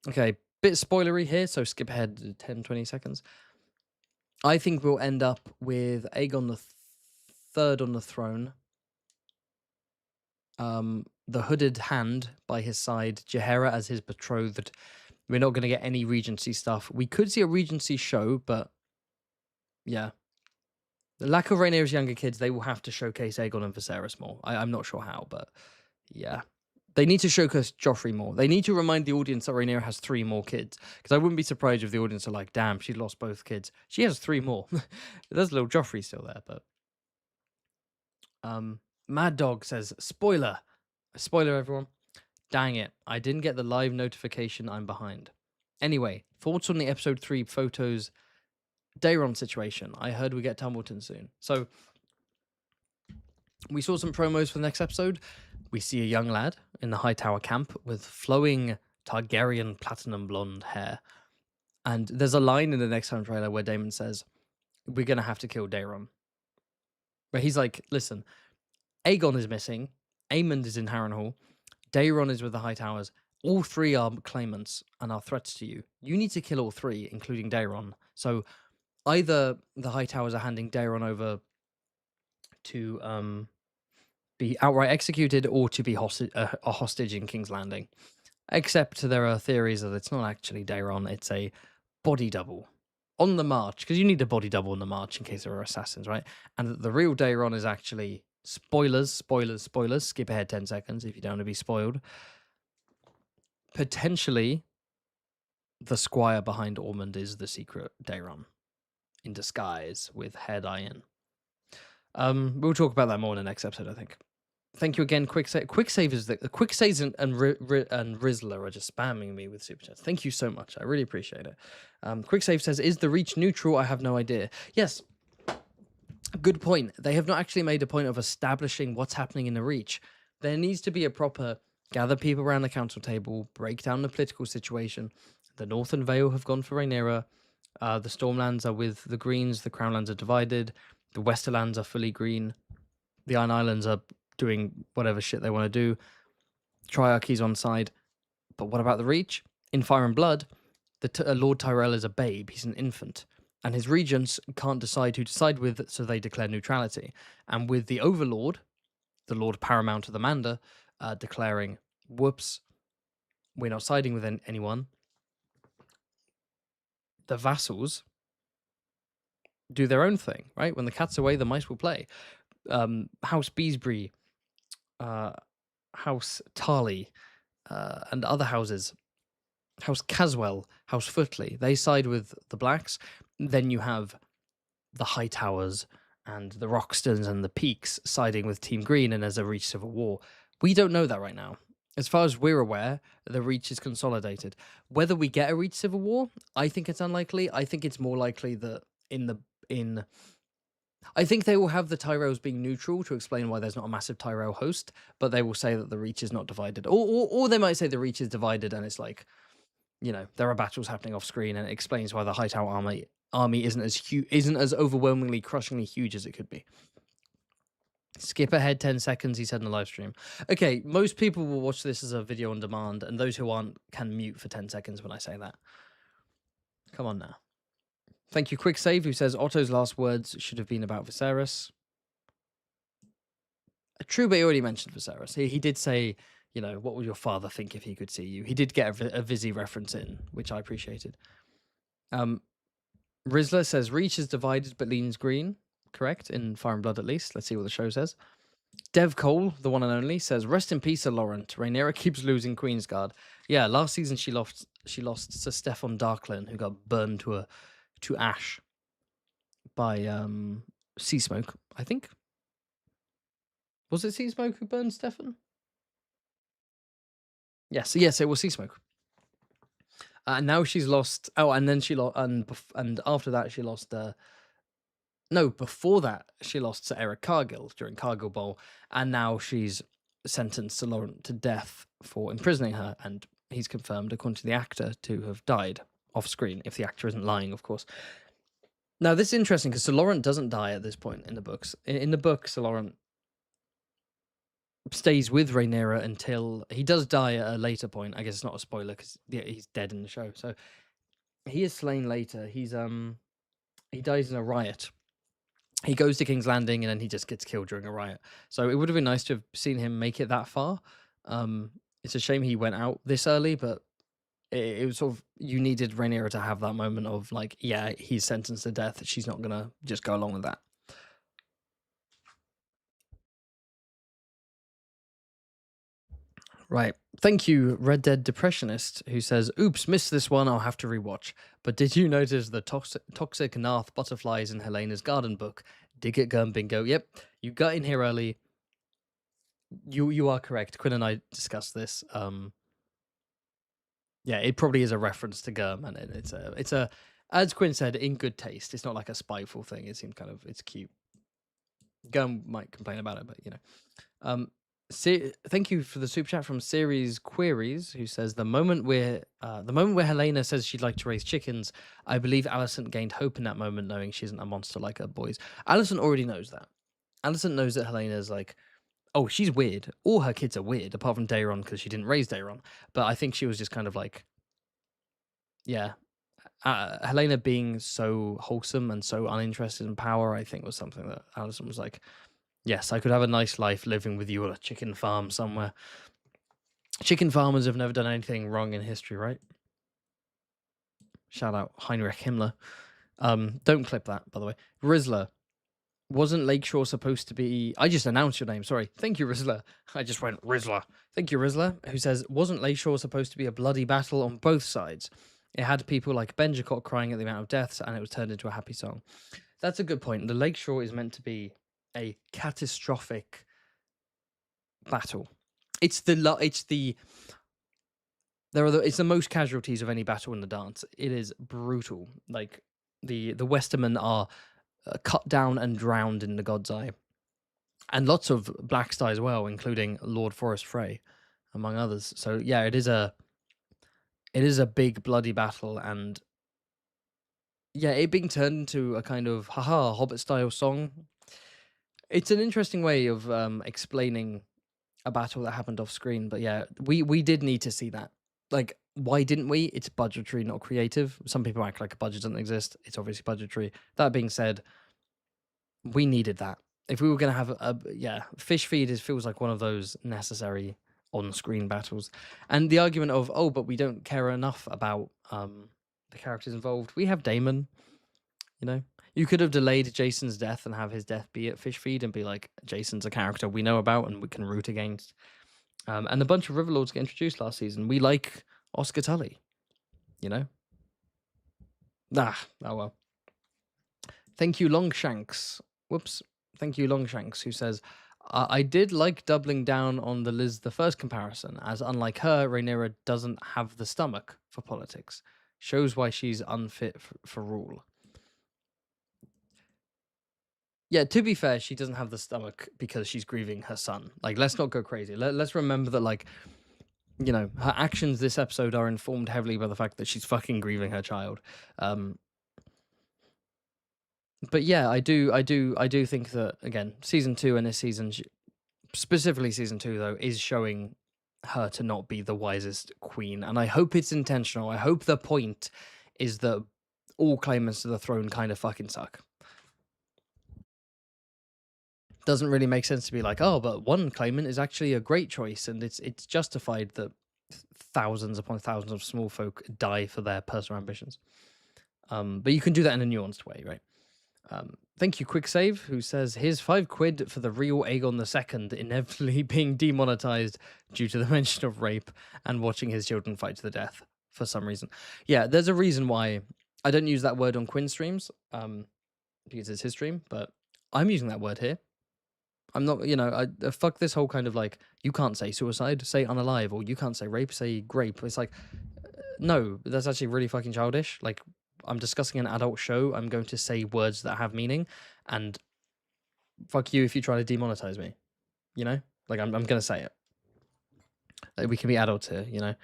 Okay, bit spoilery here, so skip ahead to 10, 20 seconds. I think we'll end up with Aegon the Third on the throne. The Hooded Hand by his side, Jaehaera as his betrothed. We're not going to get any Regency stuff. We could see a Regency show, but yeah. The lack of Rhaenyra's younger kids, they will have to showcase Aegon and Viserys more. I'm not sure how, but yeah. They need to showcase Joffrey more. They need to remind the audience that Rhaenyra has 3 more kids. Because I wouldn't be surprised if the audience are like, damn, she lost both kids. She has 3 more. There's little Joffrey still there, but... Mad Dog says, spoiler. Spoiler, everyone. Dang it, I didn't get the live notification, I'm behind. Anyway, thoughts on the episode 3 photos Daeron situation. I heard we get Tumbleton soon. So, we saw some promos for the next episode. We see a young lad in the Hightower camp with flowing Targaryen platinum blonde hair. And there's a line in the next time trailer where Daemon says, we're going to have to kill Daeron. Where he's like, listen, Aegon is missing, Aemond is in Harrenhal, Daeron is with the Hightowers. All 3 are claimants and are threats to you. You need to kill all 3, including Daeron. So either the Hightowers are handing Daeron over to be outright executed or to be a hostage in King's Landing. Except there are theories that it's not actually Daeron, it's a body double on the march, because you need a body double on the march in case there are assassins, right? And that the real Daeron is actually... Spoilers, skip ahead 10 seconds if you don't want to be spoiled. Potentially, the squire behind Ormond is the secret Daeron in disguise with head iron. We'll talk about that more in the next episode, I think. Thank you again, Quick Save is the Quick Saves and Rizzler are just spamming me with super chats. Thank you so much. I really appreciate it. Quick Save says, is the Reach neutral? I have no idea. Yes. Good point. They have not actually made a point of establishing what's happening in the Reach. There needs to be a proper Gather people around the council table, break down the political situation. The Northern Vale have gone for Rhaenyra. The Stormlands are with the Greens. The Crownlands are divided. The Westerlands are fully green. The Iron Islands are doing whatever shit they want to do. Triarchy's on side. But what about the Reach? In Fire and Blood, Lord Tyrell is a babe. He's an infant. And his regents can't decide who to side with, so they declare neutrality. And with the Overlord, the Lord Paramount of the Mander, declaring, whoops, we're not siding with anyone, the vassals do their own thing, right? When the cat's away, the mice will play. House Beesbury, House Tarley, and other houses, House Caswell, House Footley, they side with the blacks. Then you have the Hightowers and the Roxtons and the Peaks siding with Team Green, and there's a Reach civil war. We don't know that right now. As far as we're aware, the Reach is consolidated. Whether we get a Reach civil war, I think it's unlikely. I think it's more likely that I think they will have the Tyrells being neutral to explain why there's not a massive Tyrell host, but they will say that the Reach is not divided. Or they might say the Reach is divided and it's like, there are battles happening off screen, and it explains why the Hightower army isn't as overwhelmingly, crushingly huge as it could be. Skip ahead 10 seconds, he said in the live stream. Okay, most people will watch this as a video on demand, and those who aren't can mute for 10 seconds when I say that. Come on now. Thank you, Quick Save, who says Otto's last words should have been about Viserys. True, but he already mentioned Viserys. He did say, what would your father think if he could see you? He did get a Vizzy reference in, which I appreciated. Rizla says Reach is divided but leans green. Correct, in Fire and Blood at least. Let's see what the show says. Dev Cole, the one and only, says, rest in peace, Sir Laurent. Rhaenyra keeps losing Queensguard. Yeah, last season she lost Sir Steffon Darklyn, who got burned to ash by Sea Smoke, I think. Was it Sea Smoke who burned Steffon? Yes, it was Sea Smoke. And now she's lost. Oh, and then she lost, and after that she lost. No, before that she lost to Eric Cargill during Cargill Bowl, and now she's sentenced Sir Laurent to death for imprisoning her, and he's confirmed, according to the actor, to have died off screen. If the actor isn't lying, of course. Now this is interesting because Sir Laurent doesn't die at this point in the books. In the book, Sir Laurent stays with Rhaenyra until he does die at a later point. I guess it's not a spoiler because he's dead in the show. So he is slain later. He dies in a riot. He goes to King's Landing and then he just gets killed during a riot. So it would have been nice to have seen him make it that far. It's a shame he went out this early, but it was sort of, you needed Rhaenyra to have that moment of like, yeah, he's sentenced to death. She's not gonna just go along with that. Right. Thank you, Red Dead Depressionist, who says, oops, missed this one, I'll have to rewatch. But did you notice the toxic Narth butterflies in Helena's garden book? Dig it, Gum Bingo. Yep, you got in here early. You are correct. Quinn and I discussed this. Yeah, it probably is a reference to Gum, and it's a as Quinn said, in good taste. It's not like a spiteful thing. It seems it's cute. Gum might complain about it, but thank you for the super chat from Series Queries, who says the moment where Helena says she'd like to raise chickens, I believe Alicent gained hope in that moment, knowing she isn't a monster like her boys. Alicent already knows that. Alicent knows that Helena's like, oh, she's weird. All her kids are weird, apart from Daeron because she didn't raise Daeron. But I think she was just kind of like, yeah. Helena being so wholesome and so uninterested in power, I think was something that Alicent was like, yes, I could have a nice life living with you on a chicken farm somewhere. Chicken farmers have never done anything wrong in history, right? Shout out Heinrich Himmler. Don't clip that, by the way. Rizla. Wasn't Lakeshore supposed to be... I just announced your name, sorry. Thank you, Rizla. I just went, Rizla. Thank you, Rizla, who says, wasn't Lakeshore supposed to be a bloody battle on both sides? It had people like Benjicott crying at the amount of deaths, and it was turned into a happy song. That's a good point. The Lakeshore is meant to be a catastrophic battle. It's the most casualties of any battle in the dance. It is brutal. Like the Westermen are cut down and drowned in the God's Eye, and lots of Blackstars as well, including Lord Forrest Frey. among others. So yeah, it is a big bloody battle, and yeah, it being turned into a kind of haha Hobbit style song. It's an interesting way of explaining a battle that happened off screen. But yeah, we did need to see that. Like, why didn't we? It's budgetary, not creative. Some people act like a budget doesn't exist. It's obviously budgetary. That being said, we needed that. If we were going to have Fish Feed feels like one of those necessary on-screen battles. And the argument of, oh, but we don't care enough about the characters involved. We have Damon, you know? You could have delayed Jason's death and have his death be at Fish Feed and be like, Jason's a character we know about and we can root against. And a bunch of Riverlords get introduced last season. We like Oscar Tully, you know? Oh well. Thank you, Longshanks. Whoops. Thank you, Longshanks, who says, I did like doubling down on the Liz the First comparison, as unlike her, Rhaenyra doesn't have the stomach for politics. Shows why she's unfit for rule. Yeah, to be fair, she doesn't have the stomach because she's grieving her son. Like, let's not go crazy. Let's remember that, like, you know, her actions this episode are informed heavily by the fact that she's fucking grieving her child. But yeah, I do think that, again, season 2 and this season, specifically season 2 though, is showing her to not be the wisest queen, and I hope it's intentional. I hope the point is that all claimants to the throne kind of fucking suck. Doesn't really make sense to be like, oh, but one claimant is actually a great choice, and it's justified that thousands upon thousands of small folk die for their personal ambitions. But you can do that in a nuanced way, right? Thank you, Quick Save, who says, here's £5 for the real Aegon II inevitably being demonetized due to the mention of rape and watching his children fight to the death for some reason. Yeah, there's a reason why I don't use that word on Quinn streams, because it's his stream, but I'm using that word here. I'm not, you know, fuck this whole kind of like, you can't say suicide, say unalive, or you can't say rape, say grape. It's like, no, that's actually really fucking childish. Like, I'm discussing an adult show. I'm going to say words that have meaning, and fuck you if you try to demonetize me. You know, like I'm gonna say it. Like, we can be adults here, you know.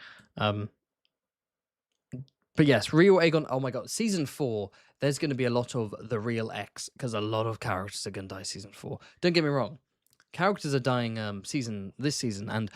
But yes, real Aegon. Oh my god, season 4. There's going to be a lot of the real X because a lot of characters are going to die season 4. Don't get me wrong, characters are dying this season, and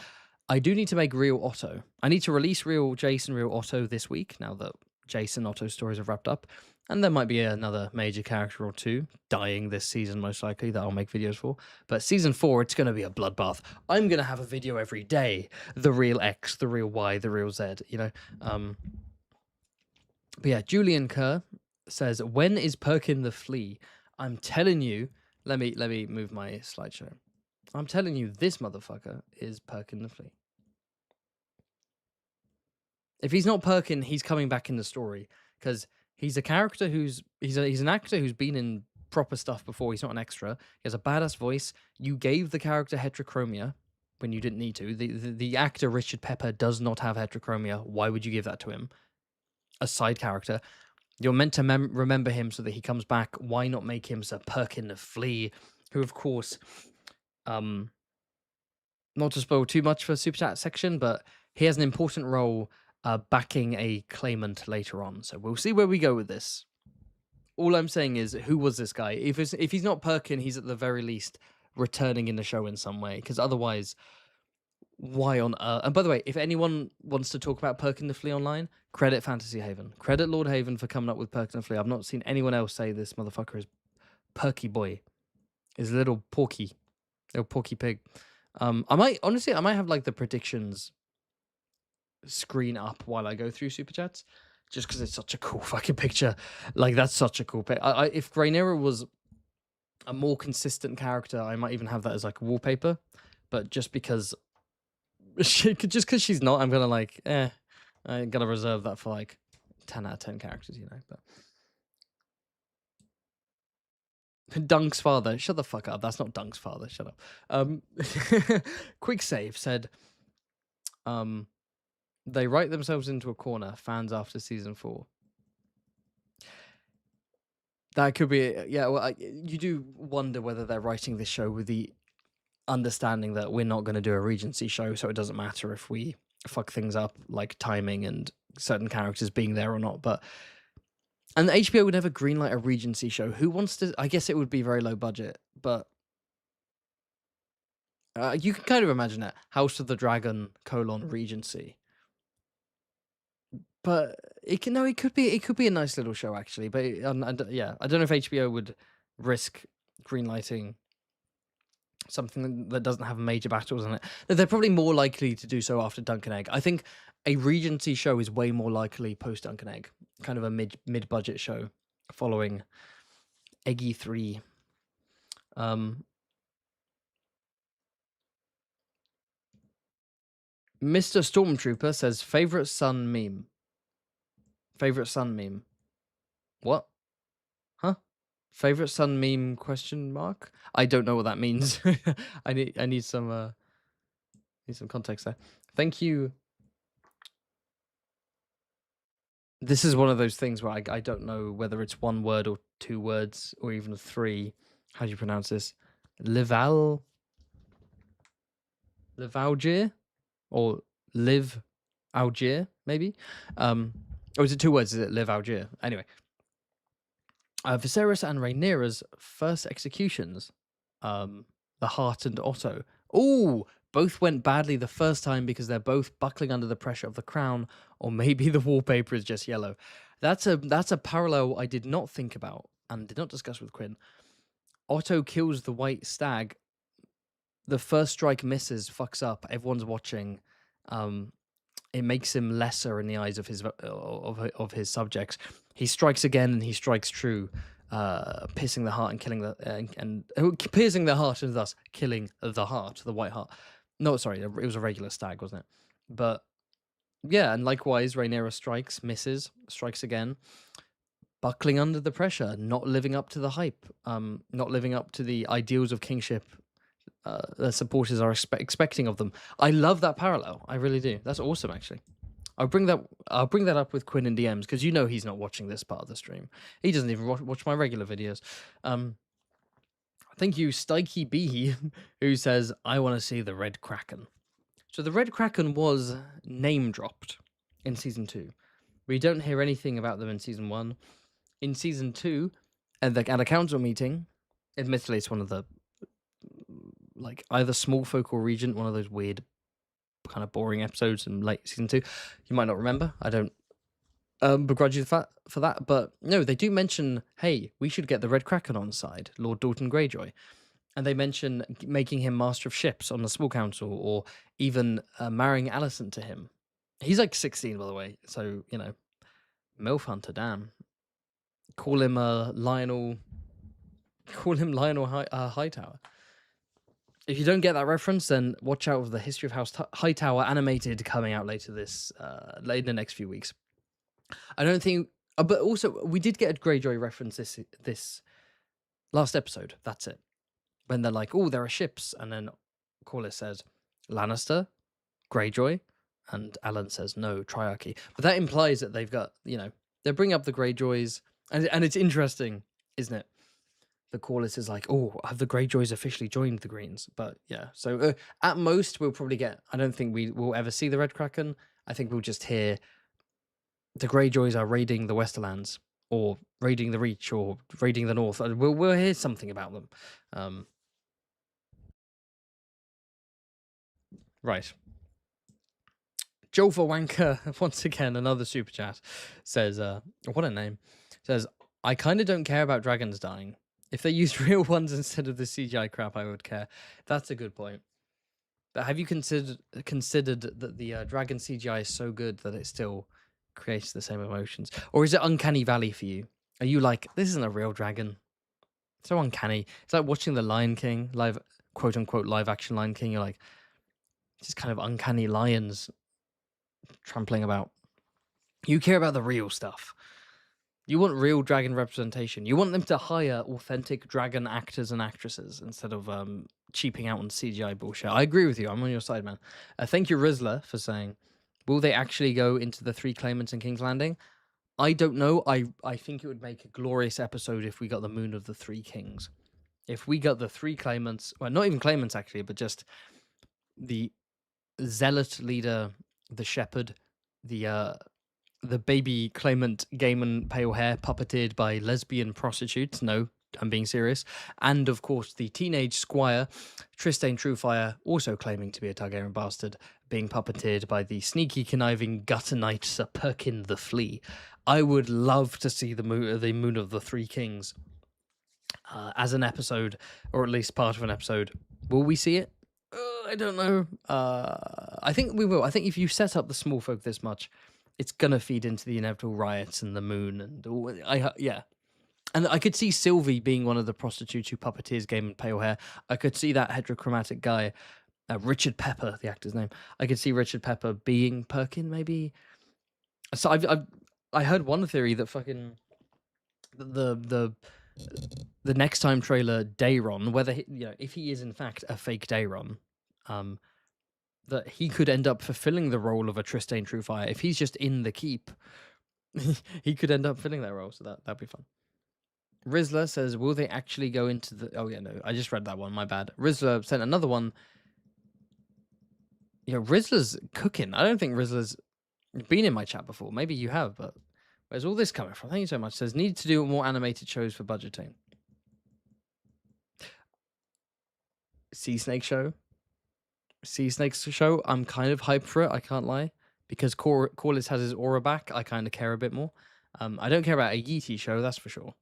I do need to make real Otto. I need to release real Jason, real Otto this week now that Jason Otto stories have wrapped up, and there might be another major character or two dying this season, most likely, that I'll make videos for. But season 4, it's going to be a bloodbath. I'm going to have a video every day. The real X, the real Y, the real Z, you know. But yeah, Julian Kerr says, when is Perkin the Flea? I'm telling you, let me move my slideshow. I'm telling you, this motherfucker is Perkin the Flea. If he's not Perkin, he's coming back in the story, because he's a character he's an actor who's been in proper stuff before. He's not an extra. He has a badass voice. You gave the character heterochromia when you didn't need to. The actor Richard Pepper does not have heterochromia. Why would you give that to him? A side character. You're meant to remember him so that he comes back. Why not make him Sir Perkin the Flea, who, of course, not to spoil too much for Super Chat section, but he has an important role backing a claimant later on. So we'll see where we go with this. All I'm saying is, who was this guy? If he's not Perkin, he's at the very least returning in the show in some way, because otherwise, why on earth? And by the way, if anyone wants to talk about Perkin the Flea online, credit Fantasy Haven. Credit Lord Haven for coming up with Perkin the Flea. I've not seen anyone else say this motherfucker is Perky Boy. Is a little porky pig. I might have like the predictions screen up while I go through Super Chats, just because it's such a cool fucking picture. Like, that's such a cool pic. If Rhaenyra was a more consistent character, I might even have that as like a wallpaper. But just because she's not, I'm gonna like, I'm gonna reserve that for like 10 out of 10 characters, you know. But Dunk's father, shut the fuck up. That's not Dunk's father. Shut up. Quick Save said, they write themselves into a corner. Fans after season 4. That could be, yeah. Well, you do wonder whether they're writing this show with the understanding that we're not going to do a Regency show, so it doesn't matter if we fuck things up, like timing and certain characters being there or not. And the HBO would never greenlight a Regency show. Who wants to? I guess it would be very low budget, but you can kind of imagine it. House of the Dragon : Regency. But it could be a nice little show actually. But yeah, I don't know if HBO would risk greenlighting something that doesn't have major battles in it. They're probably more likely to do so after Dunk and Egg. I think a Regency show is way more likely post Dunk and Egg, kind of a mid budget show following Eggy 3. Mr. Stormtrooper says favorite son meme. Favorite son meme. What? Huh? Favorite son meme ? I don't know what that means. I need some context there. Thank you. This is one of those things where I don't know whether it's one word or two words or even three. How do you pronounce this? Livalgir or Live Algier, maybe? Or is it two words? Is it Live Algier? Anyway. Viserys and Rhaenyra's first executions. The Heart and Otto. Ooh, both went badly the first time because they're both buckling under the pressure of the crown, or maybe the wallpaper is just yellow. That's a parallel I did not think about and did not discuss with Quinn. Otto kills the white stag. The first strike misses, fucks up. Everyone's watching. It makes him lesser in the eyes of his subjects. He strikes again and he strikes true, piercing the heart and killing piercing the heart and thus killing the heart, the white heart. No, sorry, it was a regular stag, wasn't it? But yeah, and likewise, Rhaenyra strikes, misses, strikes again, buckling under the pressure, not living up to the hype, not living up to the ideals of kingship the supporters are expecting of them. I love that parallel. I really do. That's awesome, actually. I'll bring that up with Quinn in DMs because he's not watching this part of the stream. He doesn't even watch my regular videos. Thank you, Stikey B, who says, I want to see the Red Kraken. So the Red Kraken was name dropped in season 2. We don't hear anything about them in season 1. In season 2, at a council meeting, admittedly it's one of the either small folk or regent, one of those weird kind of boring episodes in late season 2. You might not remember. I don't begrudge you for that, but no, they do mention, hey, we should get the Red Kraken on side, Lord Dalton Greyjoy. And they mention making him Master of Ships on the small council, or even marrying Alicent to him. He's 16, by the way, so, MILF Hunter, damn. Call him Lionel Hightower. If you don't get that reference, then watch out for the History of House Hightower animated coming out later in the next few weeks. I don't think, but also we did get a Greyjoy reference this last episode. That's it. When they're like, oh, there are ships, and then Corlys says Lannister, Greyjoy, and Alan says no, Triarchy. But that implies that they've got, they bring up the Greyjoys, and it's interesting, isn't it? The Corlys is like, oh, have the Greyjoys officially joined the Greens? But yeah, so at most we'll probably get, I don't think we will ever see the Red Kraken. I think we'll just hear the Greyjoys are raiding the Westerlands, or raiding the Reach, or raiding the North. We'll hear something about them. Right. Joel Wanker, once again, another super chat, says, what a name, says, I kind of don't care about dragons dying. If they used real ones instead of the CGI crap, I would care. That's a good point. But have you considered that the dragon CGI is so good that it still creates the same emotions? Or is it uncanny valley for you? Are you like, this isn't a real dragon? It's so uncanny. It's like watching the Lion King, quote unquote live action Lion King. You're like, just kind of uncanny lions trampling about. You care about the real stuff. You want real dragon representation. You want them to hire authentic dragon actors and actresses instead of cheaping out on CGI bullshit. I agree with you. I'm on your side, man. Thank you, Rizla, for saying, will they actually go into the 3 claimants in King's Landing? I don't know. I think it would make a glorious episode if we got the Moon of the 3 Kings. if we got the 3 claimants, well, not even claimants actually, but just the zealot leader, the shepherd, the baby claimant Gaiman pale hair puppeted by lesbian prostitutes. No, I'm being serious. And of course, the teenage squire, Tristane Truefire, also claiming to be a Targaryen bastard, being puppeted by the sneaky, conniving gutter knight Sir Perkin the Flea. I would love to see the Moon of the Three Kings as an episode, or at least part of an episode. Will we see it? I don't know. I think we will. I think if you set up the small folk this much, it's gonna feed into the inevitable riots and the moon and all. Yeah. And I could see Sylvie being one of the prostitutes who puppeteers Game and Pale Hair. I could see that heterochromatic guy, Richard Pepper, the actor's name. I could see Richard Pepper being Perkin, maybe. So I heard one theory that fucking the next time trailer Daeron, whether if he is in fact a fake Daeron, that he could end up fulfilling the role of a Tristane Truefire. If he's just in the keep, he could end up filling that role. So that'd be fun. Rizzler says, will they actually go into the... Oh, yeah, no, I just read that one. My bad. Rizzler sent another one. Rizzler's cooking. I don't think Rizzler's been in my chat before. Maybe you have, but where's all this coming from? Thank you so much. Says, need to do more animated shows for budgeting. Sea Snake Show. Sea Snake Show. I'm kind of hyped for it. I can't lie. Because Corliss has his aura back. I kind of care a bit more. I don't care about a Yeetie show, that's for sure.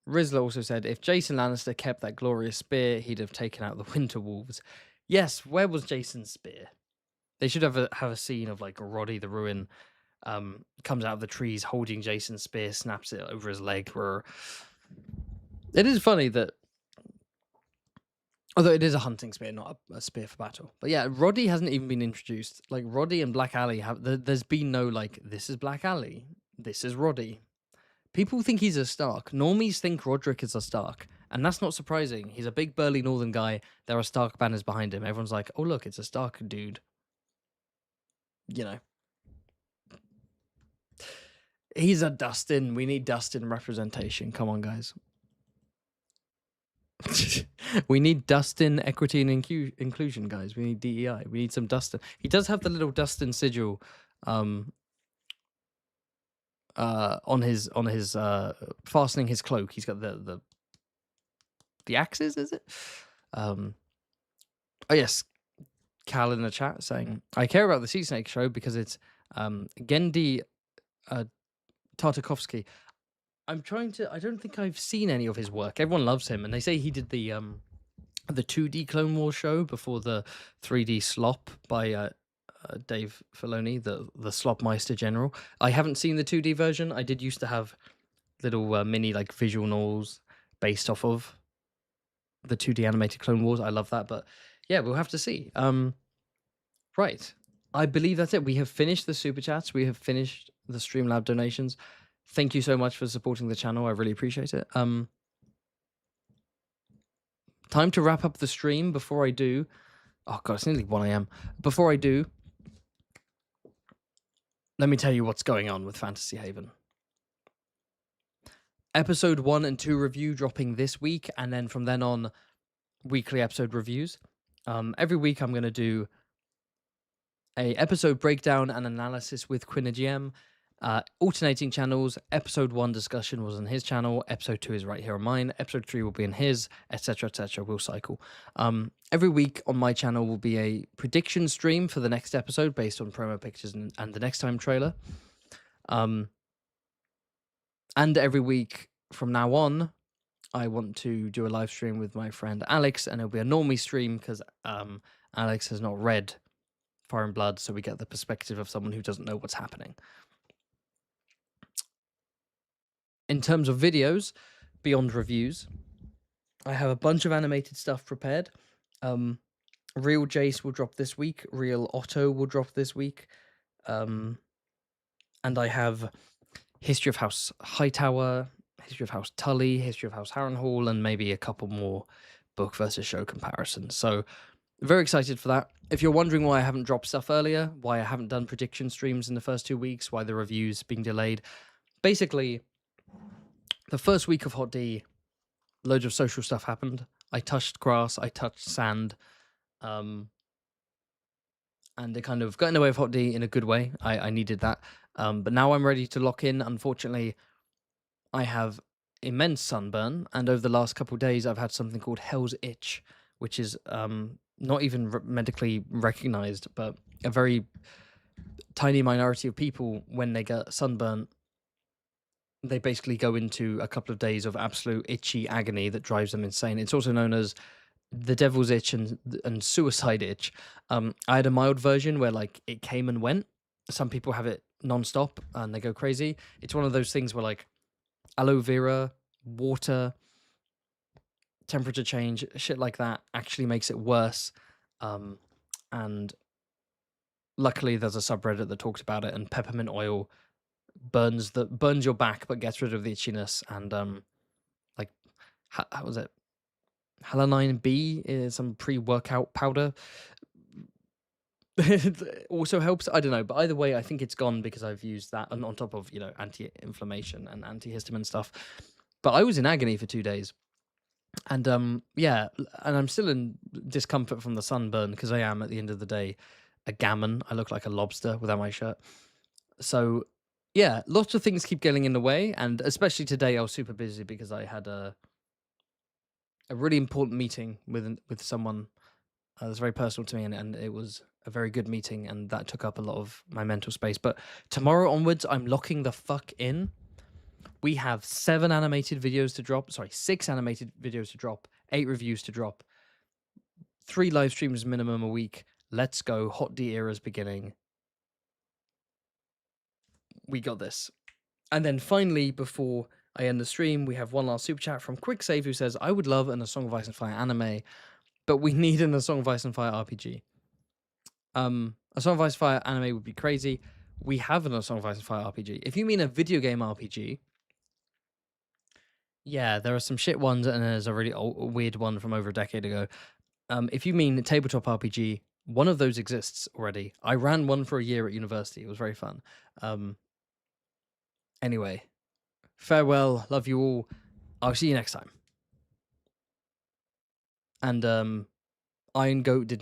Rizzler also said, if Jason Lannister kept that glorious spear, he'd have taken out the Winter Wolves. Yes, where was Jason's spear? They should have a scene of like Roddy the Ruin comes out of the trees holding Jason's spear, snaps it over his leg. It is funny that, although it is a hunting spear, not a spear for battle. But yeah, Roddy hasn't even been introduced. Like Roddy and Black Alley there's been no like, this is Black Alley, this is Roddy. People think he's a Stark. Normies think Roderick is a Stark. And that's not surprising. He's a big, burly northern guy. There are Stark banners behind him. Everyone's like, oh, look, it's a Stark dude. He's a Dustin. We need Dustin representation. Come on, guys. We need Dustin equity and inclusion, guys. We need DEI. We need some Dustin. He does have the little Dustin sigil on his fastening his cloak. He's got the axes, is it? Oh yes, Cal in the chat saying, I care about the Sea Snake show because it's Gendy Tartakovsky. I don't think I've seen any of his work. Everyone loves him, and they say he did the 2D Clone Wars show before the 3D slop by Dave Filoni, the Slopmeister General. I haven't seen the 2D version. I did used to have little mini like visual novels based off of the 2D animated Clone Wars. I love that, but yeah, we'll have to see. Right. I believe that's it. We have finished the super chats. We have finished the Streamlab donations. Thank you so much for supporting the channel. I really appreciate it. Time to wrap up the stream. Before I do, oh god, it's nearly 1 a.m. Before I do, let me tell you what's going on with Fantasy Haven. Episode 1 and 2 review dropping this week, and then from then on, weekly episode reviews. Every week I'm going to do a episode breakdown and analysis with Quinn GM. Alternating channels. Episode 1 discussion was on his channel. Episode 2 is right here on mine. Episode 3 will be in his, etc., etc. We'll cycle. Every week on my channel will be a prediction stream for the next episode based on promo pictures and the next time trailer. And every week from now on, I want to do a live stream with my friend Alex, and it'll be a normie stream because Alex has not read Fire and Blood, so we get the perspective of someone who doesn't know what's happening. In terms of videos, beyond reviews, I have a bunch of animated stuff prepared. Real Jace will drop this week. Real Otto will drop this week. And I have History of House Hightower, History of House Tully, History of House Harrenhal, and maybe a couple more book versus show comparisons. So very excited for that. If you're wondering why I haven't dropped stuff earlier, why I haven't done prediction streams in the first 2 weeks, why the review's being delayed, basically, the first week of Hot D, loads of social stuff happened. I touched grass, I touched sand, and it kind of got in the way of Hot D in a good way. I needed that. But now I'm ready to lock in. Unfortunately, I have immense sunburn, and over the last couple of days, I've had something called Hell's Itch, which is not even medically recognized, but a very tiny minority of people, when they get sunburn, they basically go into a couple of days of absolute itchy agony that drives them insane. It's also known as the devil's itch and suicide itch. I had a mild version where like it came and went. Some people have it nonstop and they go crazy. It's one of those things where like aloe vera, water, temperature change, shit like that actually makes it worse. And luckily there's a subreddit that talks about it, and peppermint oil burns your back but gets rid of the itchiness. And like how was it? Halanine B is some pre-workout powder. It also helps. I don't know, but either way, I think it's gone because I've used that, and on top of anti-inflammation and antihistamine stuff. But I was in agony for 2 days, and yeah, and I'm still in discomfort from the sunburn because I am, at the end of the day, a gammon. I look like a lobster without my shirt. So yeah, lots of things keep getting in the way, and especially today, I was super busy because I had a really important meeting with someone that's very personal to me, and it was a very good meeting, and that took up a lot of my mental space. But tomorrow onwards, I'm locking the fuck in. We have 6 animated videos to drop, 8 reviews to drop, 3 live streams minimum a week. Let's go. Hot D era's beginning. We got this. And then finally, before I end the stream, we have one last super chat from Quicksave, who says, I would love an A Song of Ice and Fire anime, but we need an A Song of Ice and Fire RPG. A Song of Ice and Fire anime would be crazy. We have an A Song of Ice and Fire RPG. If you mean a video game RPG, yeah, there are some shit ones, and there's a really weird one from over a decade ago. If you mean tabletop RPG, one of those exists already. I ran one for a year at university. It was very fun. Anyway, farewell. Love you all. I'll see you next time. And Iron Goat did